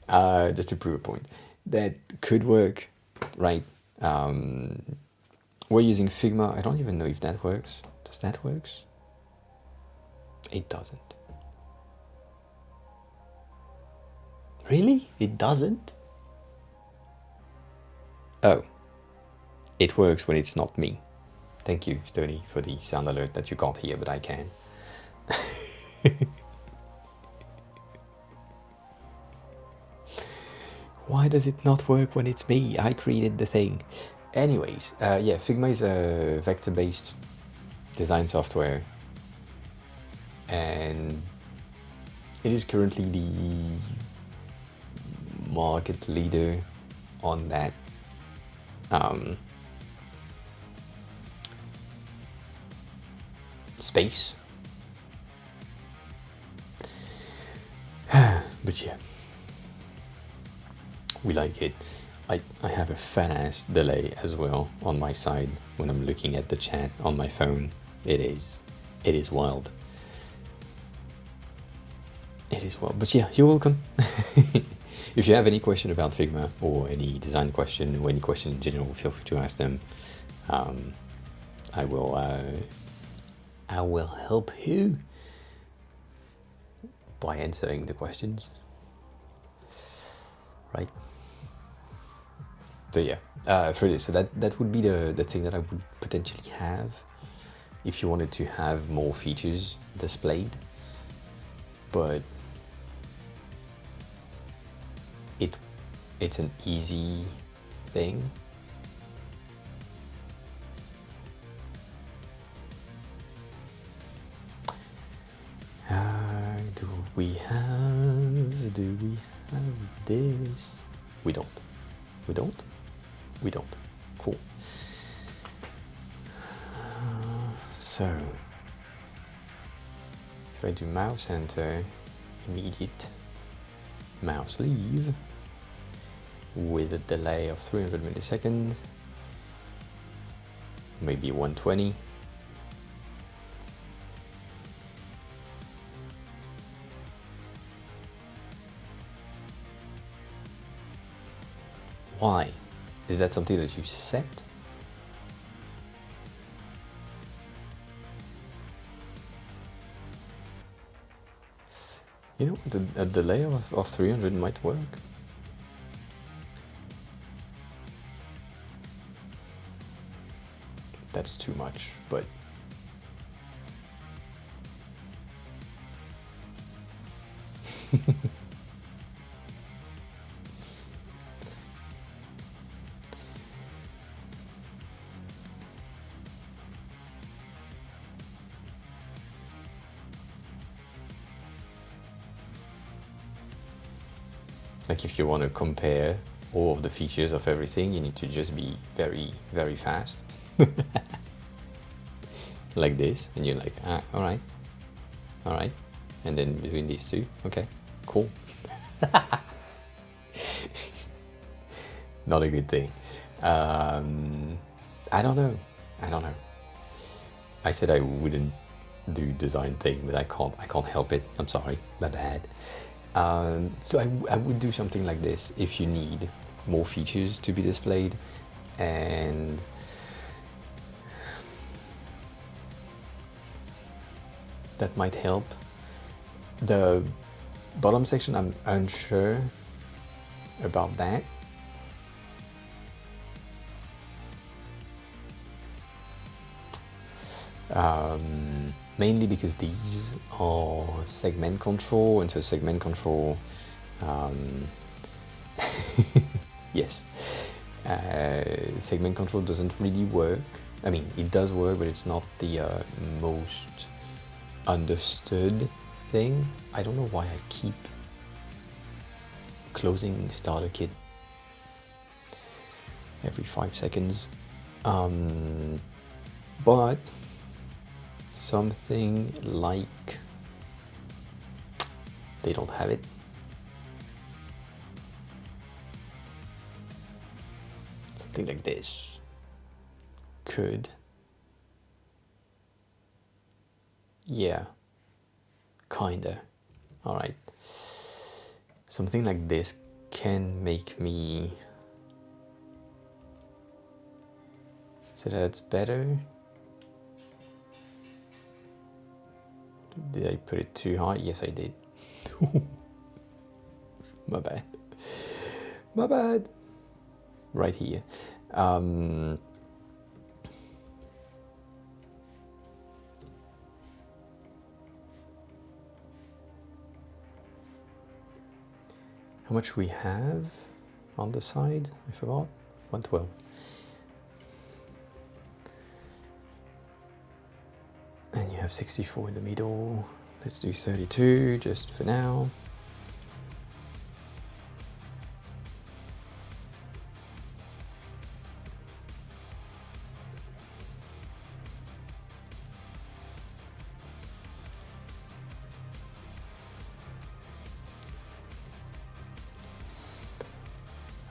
Just to prove a point. That could work, right? We're using Figma. I don't even know if that works. Does that work? It doesn't. Really? It doesn't? Oh. It works when it's not me. Thank you, Stoney, for the sound alert that you can't hear, but I can. Why does it not work when it's me? I created the thing. Anyways, yeah, Figma is a vector-based design software, and it is currently the market leader on that. Space. But yeah, we like it. I have a fat-ass delay as well on my side when I'm looking at the chat on my phone. It is wild. It is wild. But yeah, you're welcome. If you have any question about Figma or any design question or any question in general, feel free to ask them. I will help you by answering the questions. Right? So yeah, for this, so that would be the thing that I would potentially have if you wanted to have more features displayed. But it's an easy thing. Do we have this? We don't. We don't? We don't. Cool. So, if I do mouse enter, immediate mouse leave with a delay of 300 milliseconds, maybe 120. Why? Is that something that you set? You know, a delay of 300 might work. That's too much, but like if you want to compare all of the features of everything, you need to just be very, very fast. Like this, and you're like, ah, all right, and then between these two, okay, cool. Not a good thing. I don't know. I said I wouldn't do design thing, but I can't help it. I'm sorry, my bad. So I would do something like this if you need more features to be displayed, and that might help. The bottom section, I'm unsure about that. Mainly because these are segment control, and so segment control, yes, segment control doesn't really work. I mean, it does work, but it's not the most understood thing. I don't know why I keep closing starter kit every 5 seconds, but something like, they don't have it, something like this could, yeah, kinda, all right, something like this can make me, so that's better. Did I put it too high? Yes, I did. My bad. My bad. Right here. How much we have on the side? I forgot. 112. And you have 64 in the middle. Let's do 32 just for now.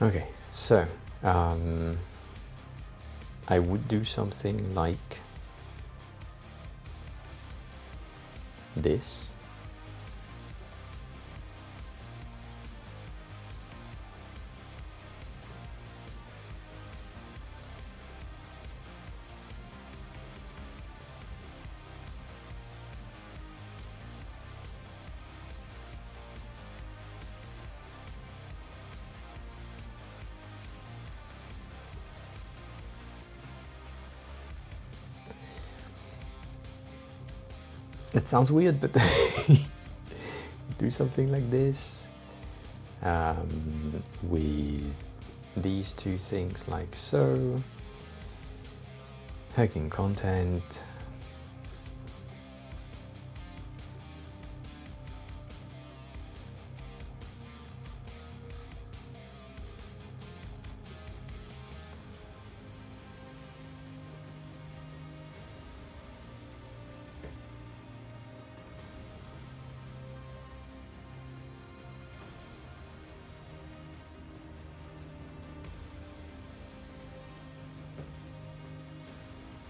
Okay, so I would do something like this. It sounds weird, but do something like this. with these two things like so. Hacking content.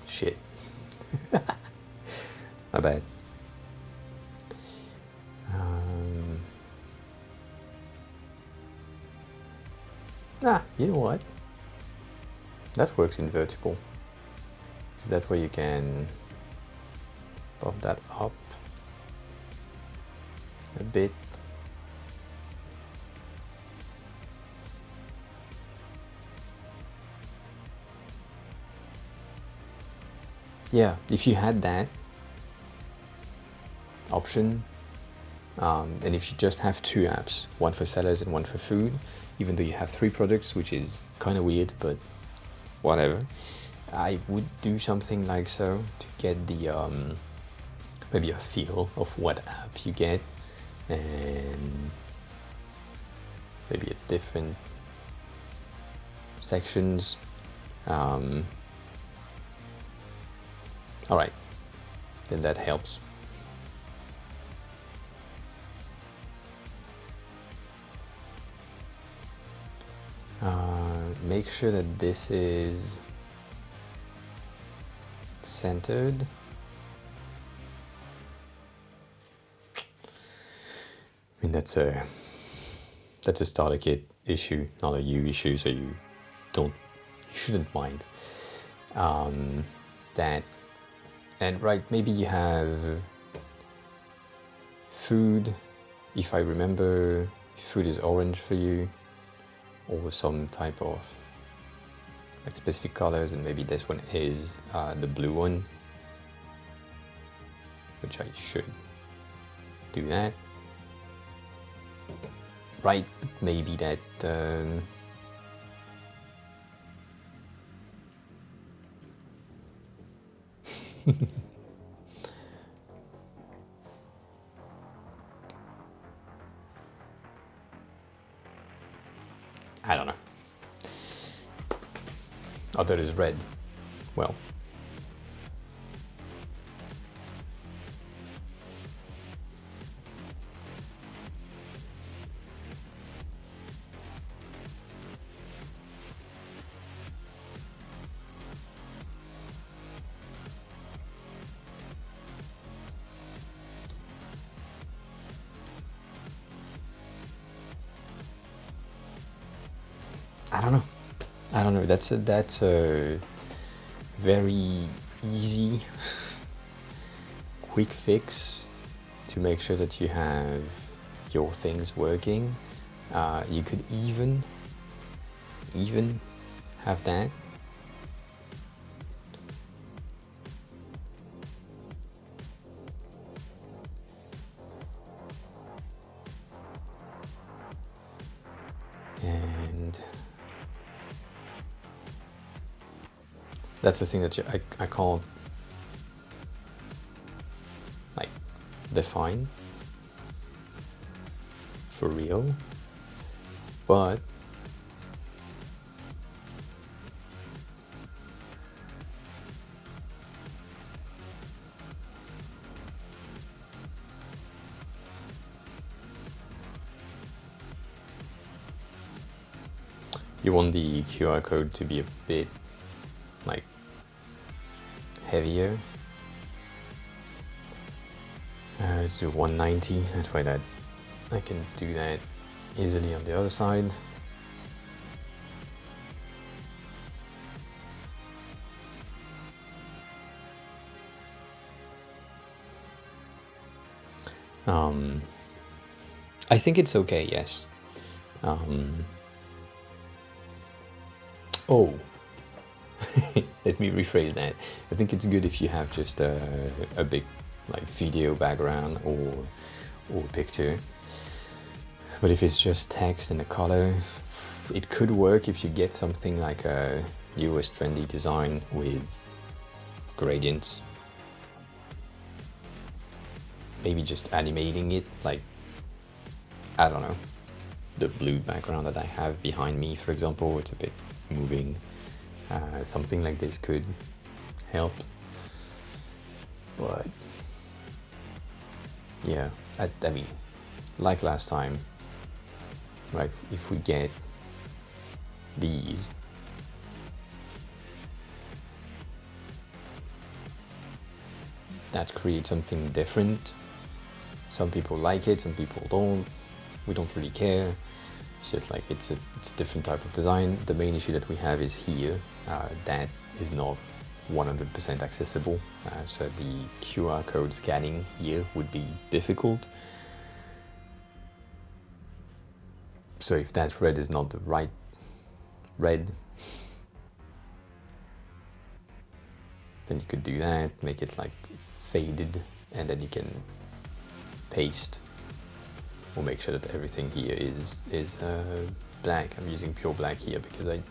Shit. My bad. You know what? That works in vertical. So that way you can pop that up a bit. Yeah, if you had that option, and if you just have two apps, one for sellers and one for food, even though you have 3 products, which is kind of weird, but whatever, I would do something like so to get the maybe a feel of what app you get, and maybe at different sections. All right, then that helps. Make sure that this is centered. I mean, that's a starter kit issue, not a you issue, so you shouldn't mind that. And right, maybe you have food. If I remember, food is orange for you, or some type of like specific colors, and maybe this one is the blue one, which I should do that. Right, maybe that I don't know. Other is red. Well, I don't know. That's a very easy, quick fix to make sure that you have your things working. You could even have that. And that's the thing that I can't like define for real, but you want the QR code to be a bit like heavier. Let's do 190. That way that I can do that easily on the other side. I think it's okay, yes. Oh, let me rephrase that. I think it's good if you have just a big like video background or picture, But if it's just text and a color, it could work if you get something like a US trendy design with gradients. Maybe just animating it, like, I don't know, the blue background that I have behind me, for example, it's a bit moving. Something like this could help. But yeah, I mean, like last time, right? If we get these, that creates something different. Some people like it, some people don't. We don't really care. It's just like it's a different type of design. The main issue that we have is here. That is not 100% accessible. So the QR code scanning here would be difficult. So if that red is not the right red, then you could do that, make it like faded, and then you can paste or make sure that everything here is black. I'm using pure black here because I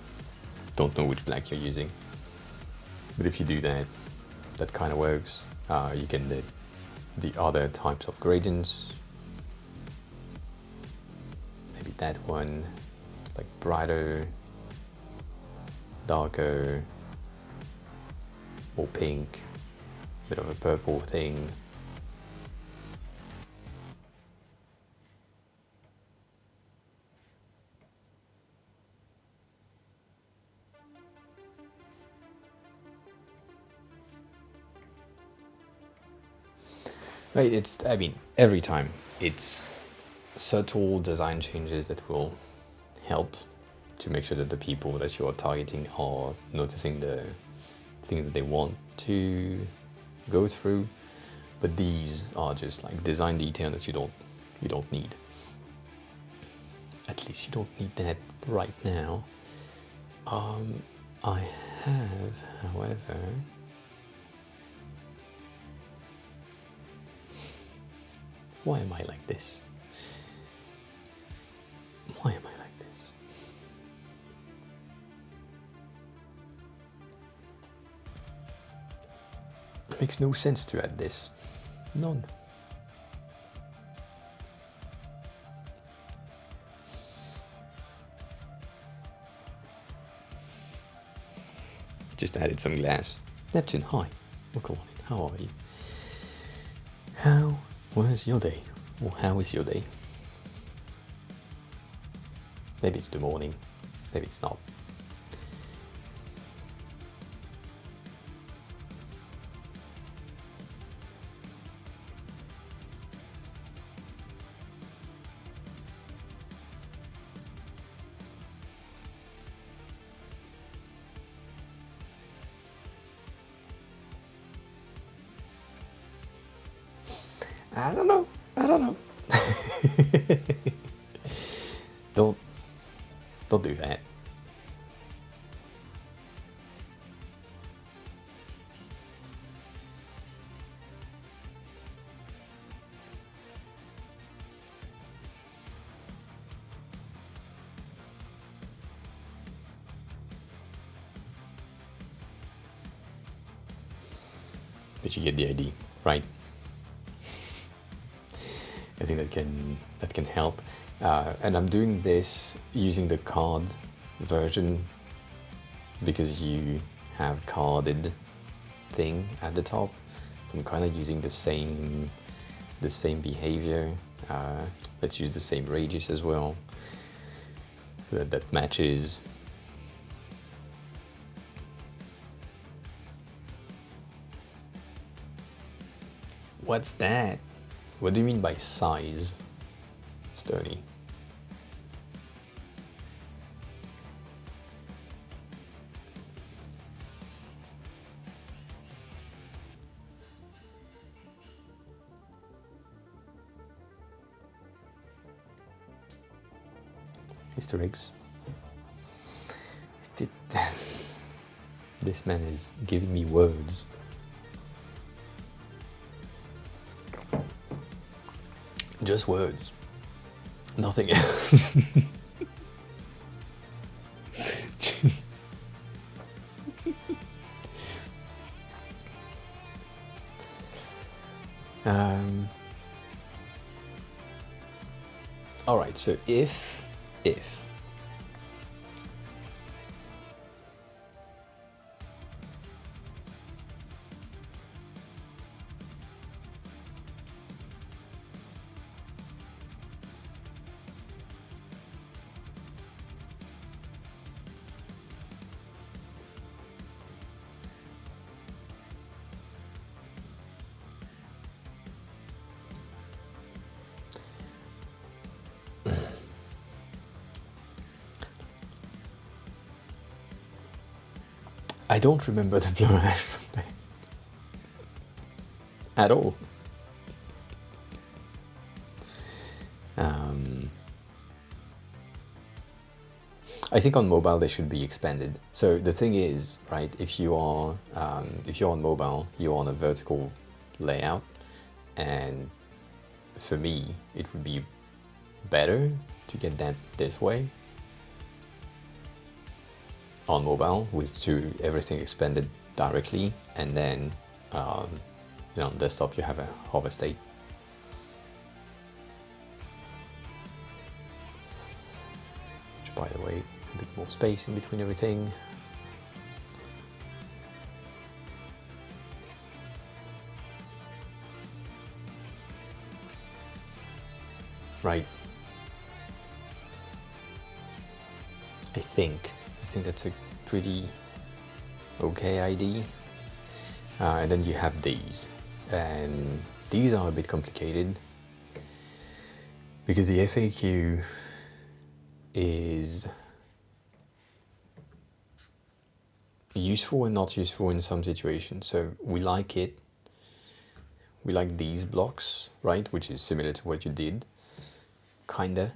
don't know which black you're using. But if you do that, that kind of works. You can do the other types of gradients. Maybe that one, like brighter, darker, or pink, bit of a purple thing. Right, I mean, every time it's subtle design changes that will help to make sure that the people that you're targeting are noticing the thing that they want to go through. But these are just like design detail that you don't need. At least you don't need that right now. I have, however, why am I like this? Why am I like this? It makes no sense to add this. None. Just added some glass. Neptune, hi. Welcome on in. How are you? How was your day? Or how is your day? Maybe it's the morning. Maybe it's not. I don't know. Don't do that. But you get the idea, right? I think that can help. And I'm doing this using the card version because you have carded thing at the top. So I'm kind of using the same behavior. Let's use the same radius as well, so that matches. What's that? What do you mean by size, Stoney? Easter eggs. This man is giving me words. Just words. Nothing else. Just- all right, so if I don't remember the blur hash from there at all. I think on mobile they should be expanded. So the thing is, right? If you're on mobile, you're on a vertical layout, and for me, it would be better to get that this way on mobile with to everything expanded directly, and then on desktop you have a hover state. Which, by the way, a bit more space in between everything. Right. I think that's a pretty okay ID. And then you have these, and these are a bit complicated because the FAQ is useful and not useful in some situations. So we like it. We like these blocks, right? Which is similar to what you did, kinda.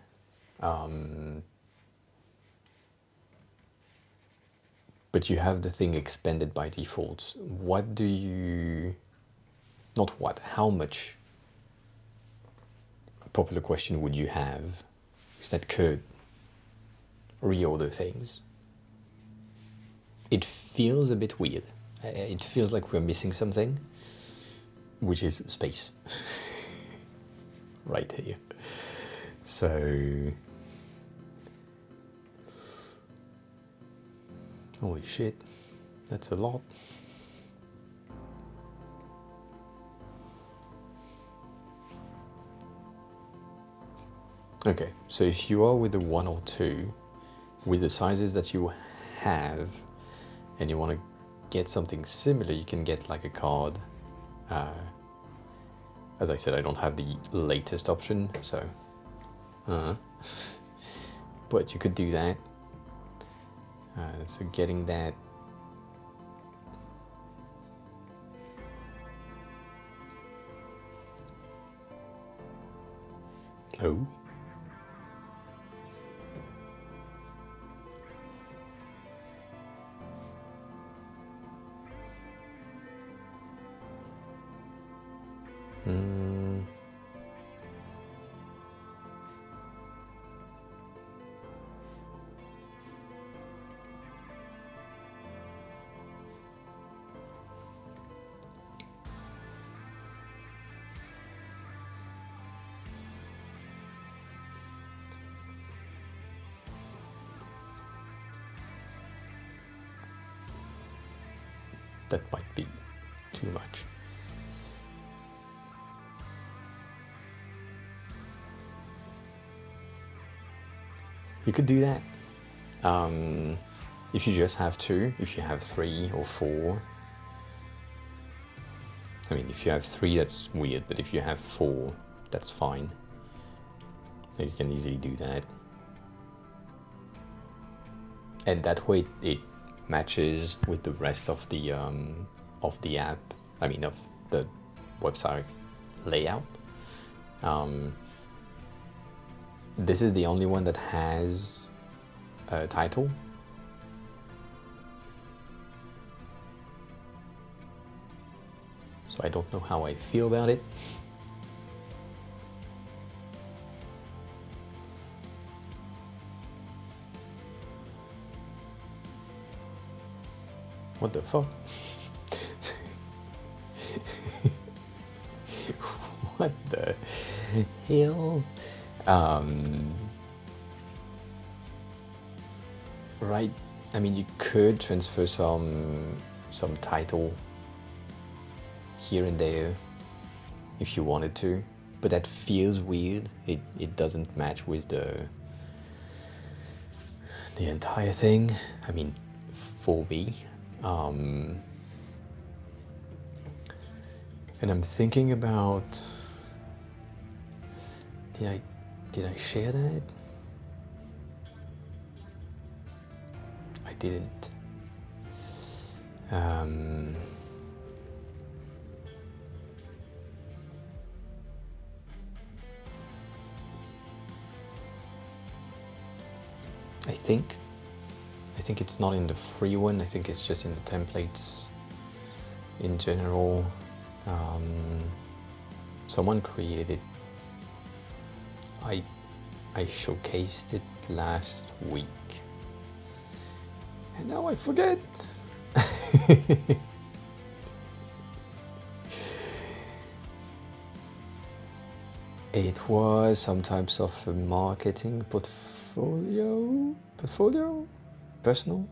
But you have the thing expanded by default. What do you, not what, how much, popular question, would you have that could reorder things? It feels a bit weird. It feels like we're missing something, which is space. Right here. So, holy shit, that's a lot. Okay, so if you are with the 1 or 2, with the sizes that you have, and you want to get something similar, you can get like a card. As I said, I don't have the latest option, so but you could do that. So getting that oh. That might be too much. You could do that. If you just have 2, if you have 3 or 4. I mean, if you have 3, that's weird, but if you have 4, that's fine. You can easily do that. And that way it matches with the rest of the app, I mean of the website layout. This is the only one that has a title. So I don't know how I feel about it. What the fuck? What the hell? Right, I mean, you could transfer some title here and there if you wanted to, but that feels weird. It doesn't match with the entire thing. I mean, for me. And I'm thinking about, did I share that? I didn't. I think it's not in the free one. I think it's just in the templates in general. Someone created it. I showcased it last week, and now I forget. It was some types of a marketing portfolio, personal.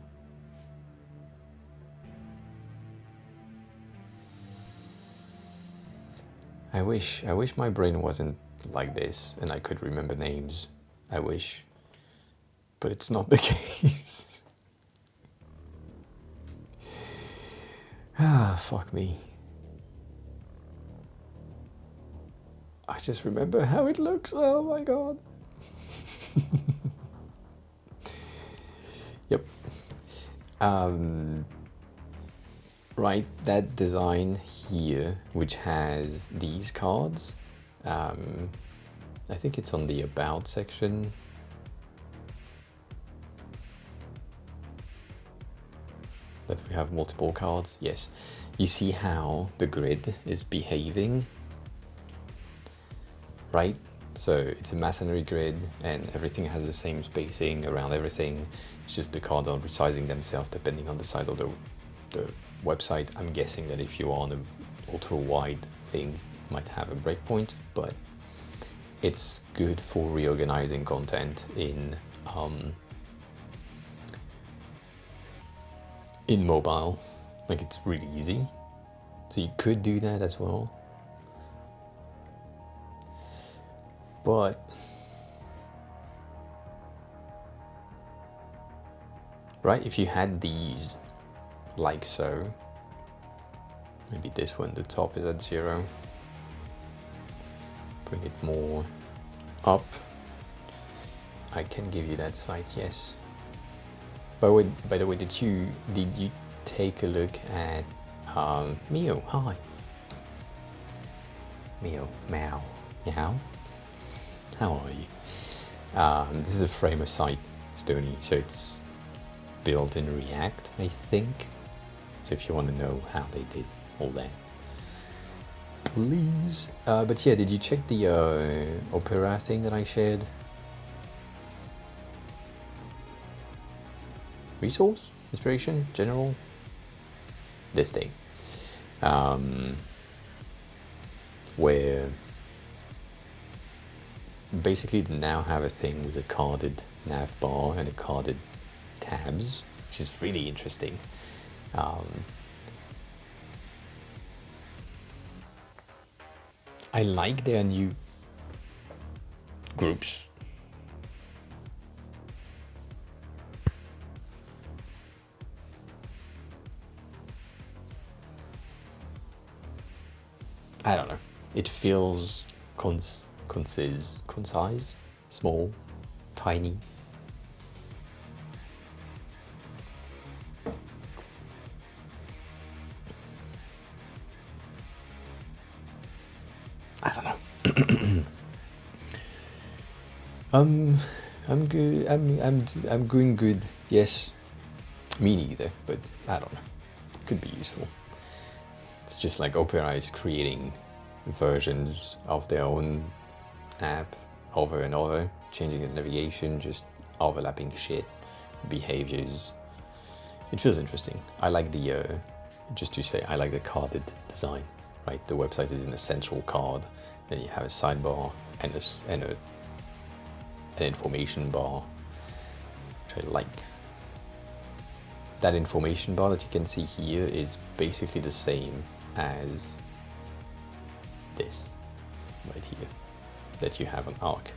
I wish my brain wasn't like this and I could remember names. I wish, but it's not the case. Fuck me. I just remember how it looks. Oh my god. Yep. Right, that design here, which has these cards, I think it's on the About section. That we have multiple cards. Yes. You see how the grid is behaving, right? So it's a masonry grid and everything has the same spacing around everything. It's just the cards are resizing themselves depending on the size of the website. I'm guessing that if you're on an ultra wide thing, it might have a breakpoint, but it's good for reorganizing content in mobile. Like, it's really easy. So you could do that as well. But right, if you had these like so, maybe this one, the top is at 0. Bring it more up. I can give you that site, yes. By the way, did you take a look at Mio? Hi. Mio, meow, meow. How are you? This is a Framer site, Stony, so it's built in React, I think. So if you want to know how they did all that, please. But yeah, did you check the Opera thing that I shared? Resource? Inspiration? General? This thing. Where basically they now have a thing with a carded nav bar and a carded tabs, which is really interesting. I like their new groups. I don't know. It feels concise, small, tiny. I don't know. I'm good. I'm going good. Yes. Me neither, but I don't know. Could be useful. It's just like Opera is creating versions of their own app over and over, changing the navigation, just overlapping shit, behaviors, it feels interesting. I like the, just to say, I like the carded design, right? The website is in a central card, then you have a sidebar and an information bar, which I like. That information bar that you can see here is basically the same as this right here that you have on Arc.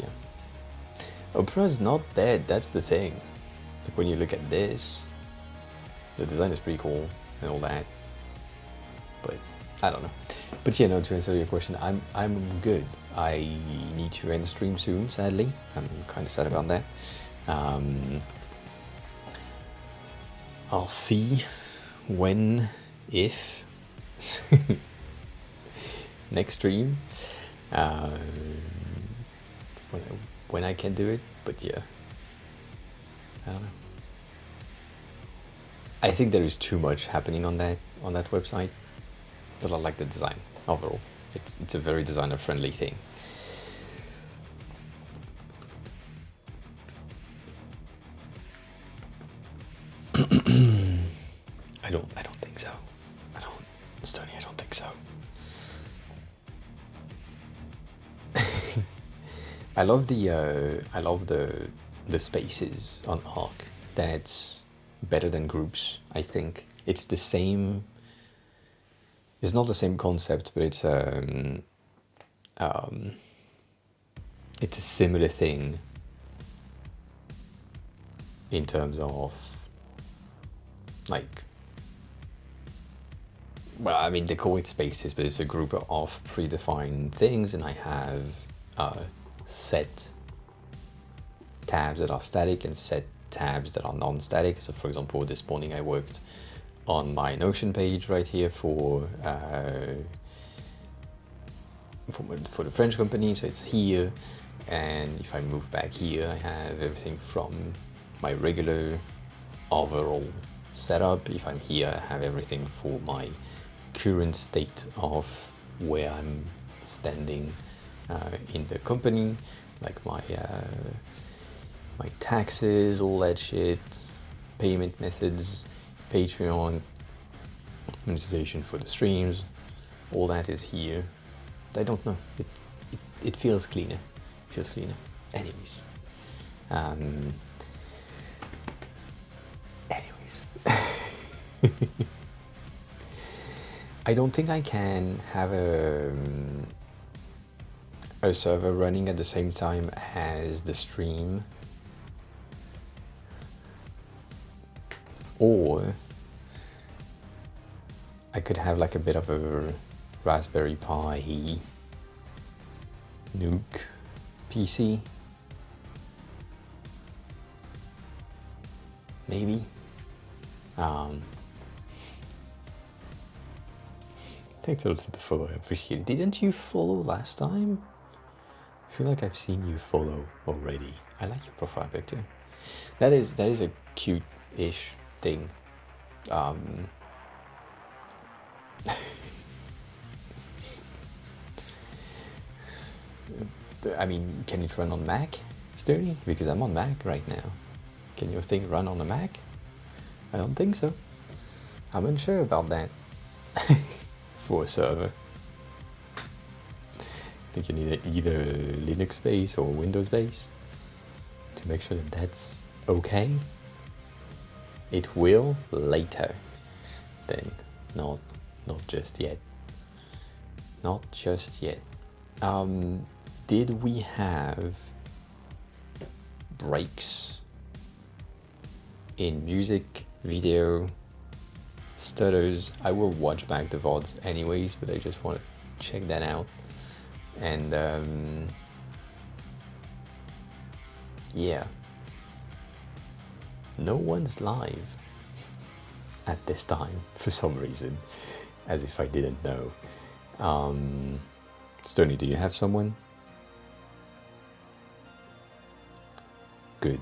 Yeah. Opera's not dead, that's the thing. Like when you look at this, the design is pretty cool and all that, but I don't know. But yeah, no, to answer your question, I'm good. I need to end stream soon, sadly. I'm kind of sad about that. I'll see when, if, next stream, when I can do it, but yeah, I don't know. I think there is too much happening on that website, but I like the design overall. It's a very designer friendly thing. I don't think so. Stoney, I don't think so. I love the spaces on Arc. That's better than groups. I think it's the same. It's not the same concept, but it's a similar thing in terms of like, well, I mean, they call it spaces, but it's a group of predefined things, and I have set tabs that are static and set tabs that are non-static. So for example, this morning I worked on my Notion page right here for the French company, so it's here, and if I move back here, I have everything from my regular overall setup. If I'm here, I have everything for my current state of where I'm standing in the company, like my taxes, all that shit, payment methods, Patreon, monetization for the streams, all that is here. I don't know, it feels cleaner. Anyways, I don't think I can have a server running at the same time as the stream, or I could have like a bit of a Raspberry Pi Nuke PC, maybe. Thanks a lot for the follow, I appreciate it. Didn't you follow last time? I feel like I've seen you follow already. I like your profile picture. That is a cute-ish thing. I mean, can it run on Mac, Sturdy? Because I'm on Mac right now. Can your thing run on a Mac? I don't think so. I'm unsure about that. For a server, I think you need either Linux base or Windows base to make sure that that's okay. It will later, then not just yet. Not just yet. Did we have breaks in music, video, stutters? I will watch back the VODs anyways, but I just want to check that out. And yeah, no one's live at this time for some reason, as if I didn't know. Stoney, do you have someone? Good.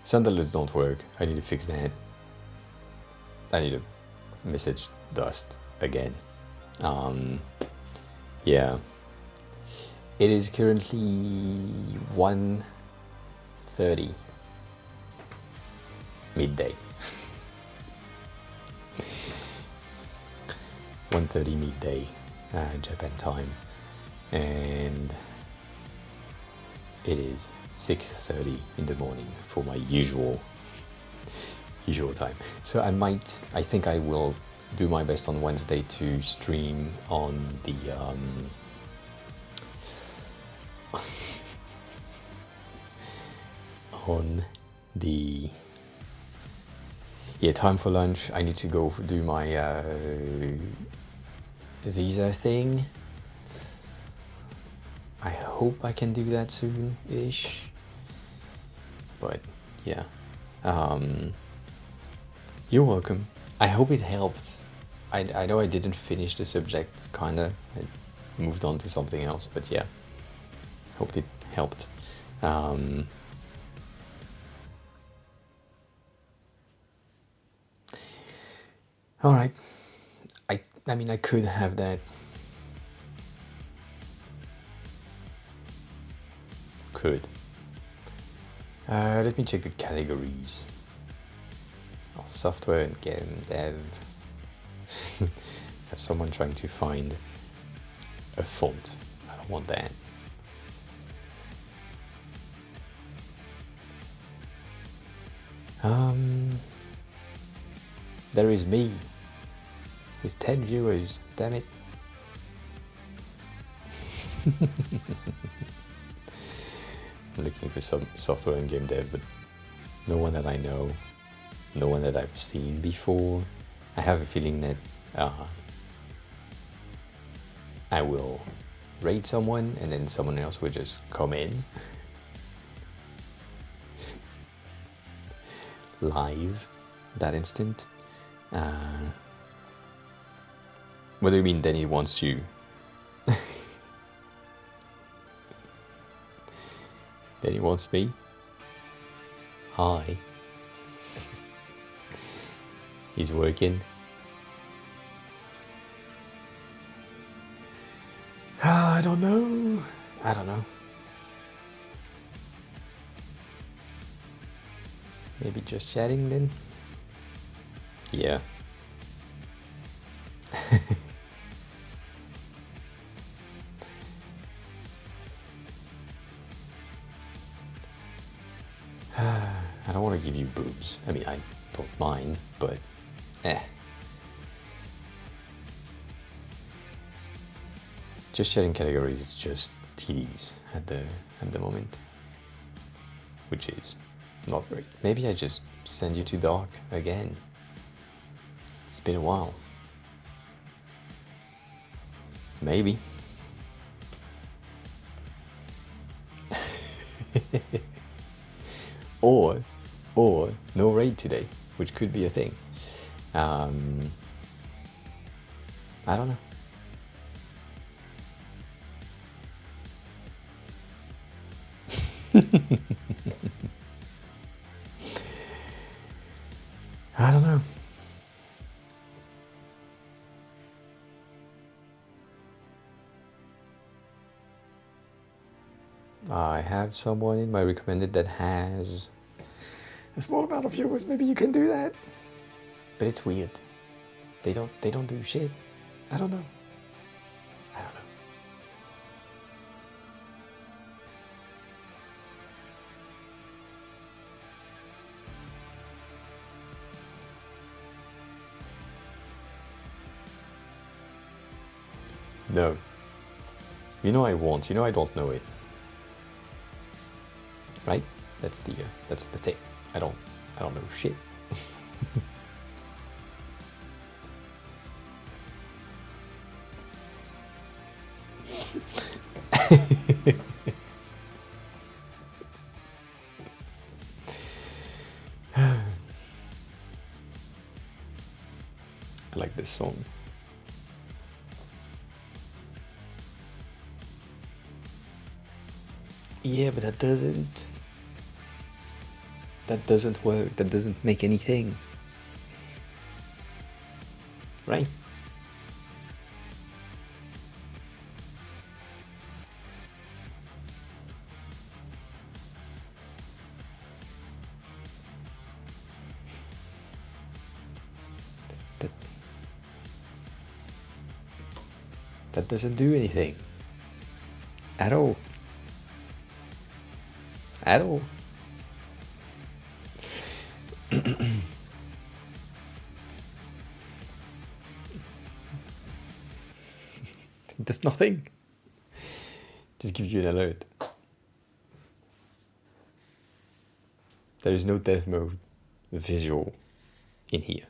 Sound alerts don't work. I need to fix that. I need to message Dust again. Yeah. It is currently 1:30 midday. 1:30 midday Japan time, and it is 6:30 in the morning for my usual time. So I think I will do my best on Wednesday to stream on the on the time for lunch. I need to go do my visa thing. I hope I can do that soon-ish. But yeah, you're welcome. I hope it helped. I know I didn't finish the subject, kinda. I moved on to something else, but yeah, hoped it helped. All right. I mean, I could have that. Could. Let me check the categories. Oh, software and game dev. Have someone trying to find a font. I don't want that. There is me with 10 viewers. Damn it. I'm looking for some software and game dev, but no one that I know, no one that I've seen before. I have a feeling that I will rate someone and then someone else will just come in live that instant. What do you mean Danny wants you? Danny wants me? Hi. He's working. I don't know. Maybe just chatting then? Yeah. I don't want to give you boobs. I mean, I don't mind, but Just sharing categories is just TDs at the moment, which is not great. Maybe I just send you to dark again. It's been a while. Maybe. or no raid today, which could be a thing. I don't know. I don't know. I have someone in my recommended that has a small amount of viewers. Maybe you can do that. But it's weird. They don't do shit. I don't know. No. You know I won't. You know I don't know it. Right? That's the thing. I don't know shit. I like this song. Yeah, but that doesn't work. That doesn't make anything. Right? That doesn't do anything. At all. At all. There's nothing. Just gives you an alert. There is no dev mode visual in here.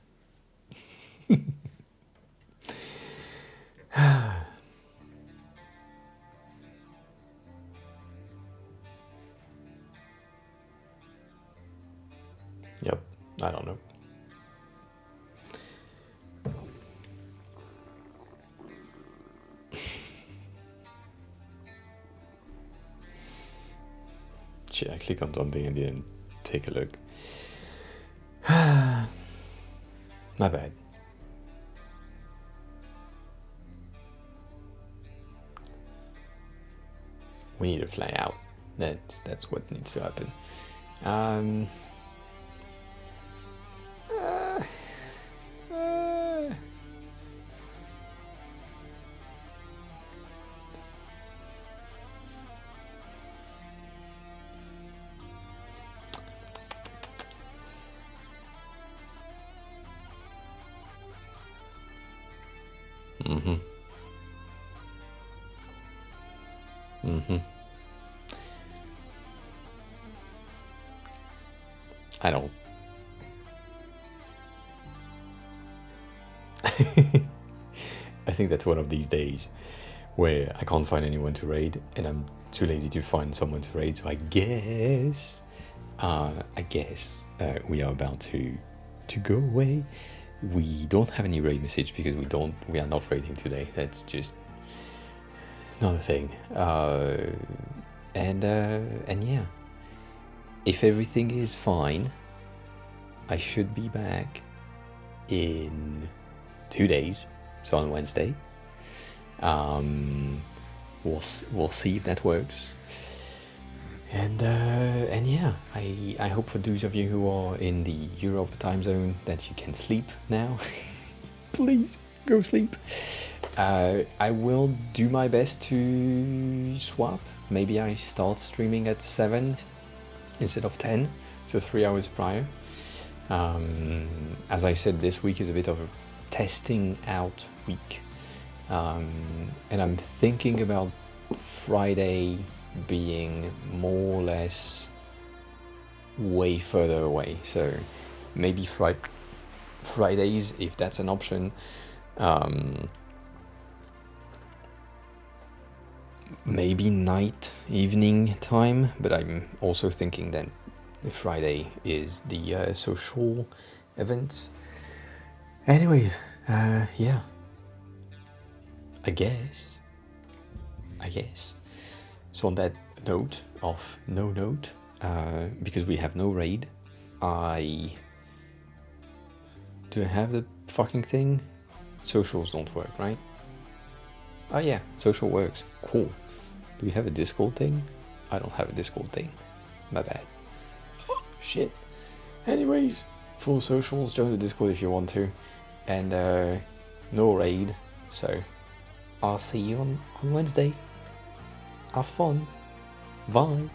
Yep, I don't know. Shit, I clicked on something and didn't take a look. My bad. We need to fly out. That's what needs to happen. I don't. I think that's one of these days where I can't find anyone to raid and I'm too lazy to find someone to raid, so I guess we are about to go away. We don't have any raid message because we are not raiding today. That's just another thing. And yeah, if everything is fine, I should be back in 2 days, so on Wednesday. We'll see if that works. And yeah, I hope for those of you who are in the Europe time zone that you can sleep now. Please go sleep. I will do my best to swap. Maybe I start streaming at 7 instead of 10, so 3 hours prior. As I said, this week is a bit of a testing out week. And I'm thinking about Friday being more or less way further away. So maybe Fridays, if that's an option. Maybe night, evening time, but I'm also thinking that Friday is the social events. Anyways, yeah. I guess. So on that note of no note, because we have no raid, do I have the fucking thing? Socials don't work, right? Oh yeah, social works. Cool. Do we have a Discord thing? I don't have a Discord thing. My bad. Oh, shit. Anyways, full socials, join the Discord if you want to. And no raid, so I'll see you on Wednesday. Have fun. Bye.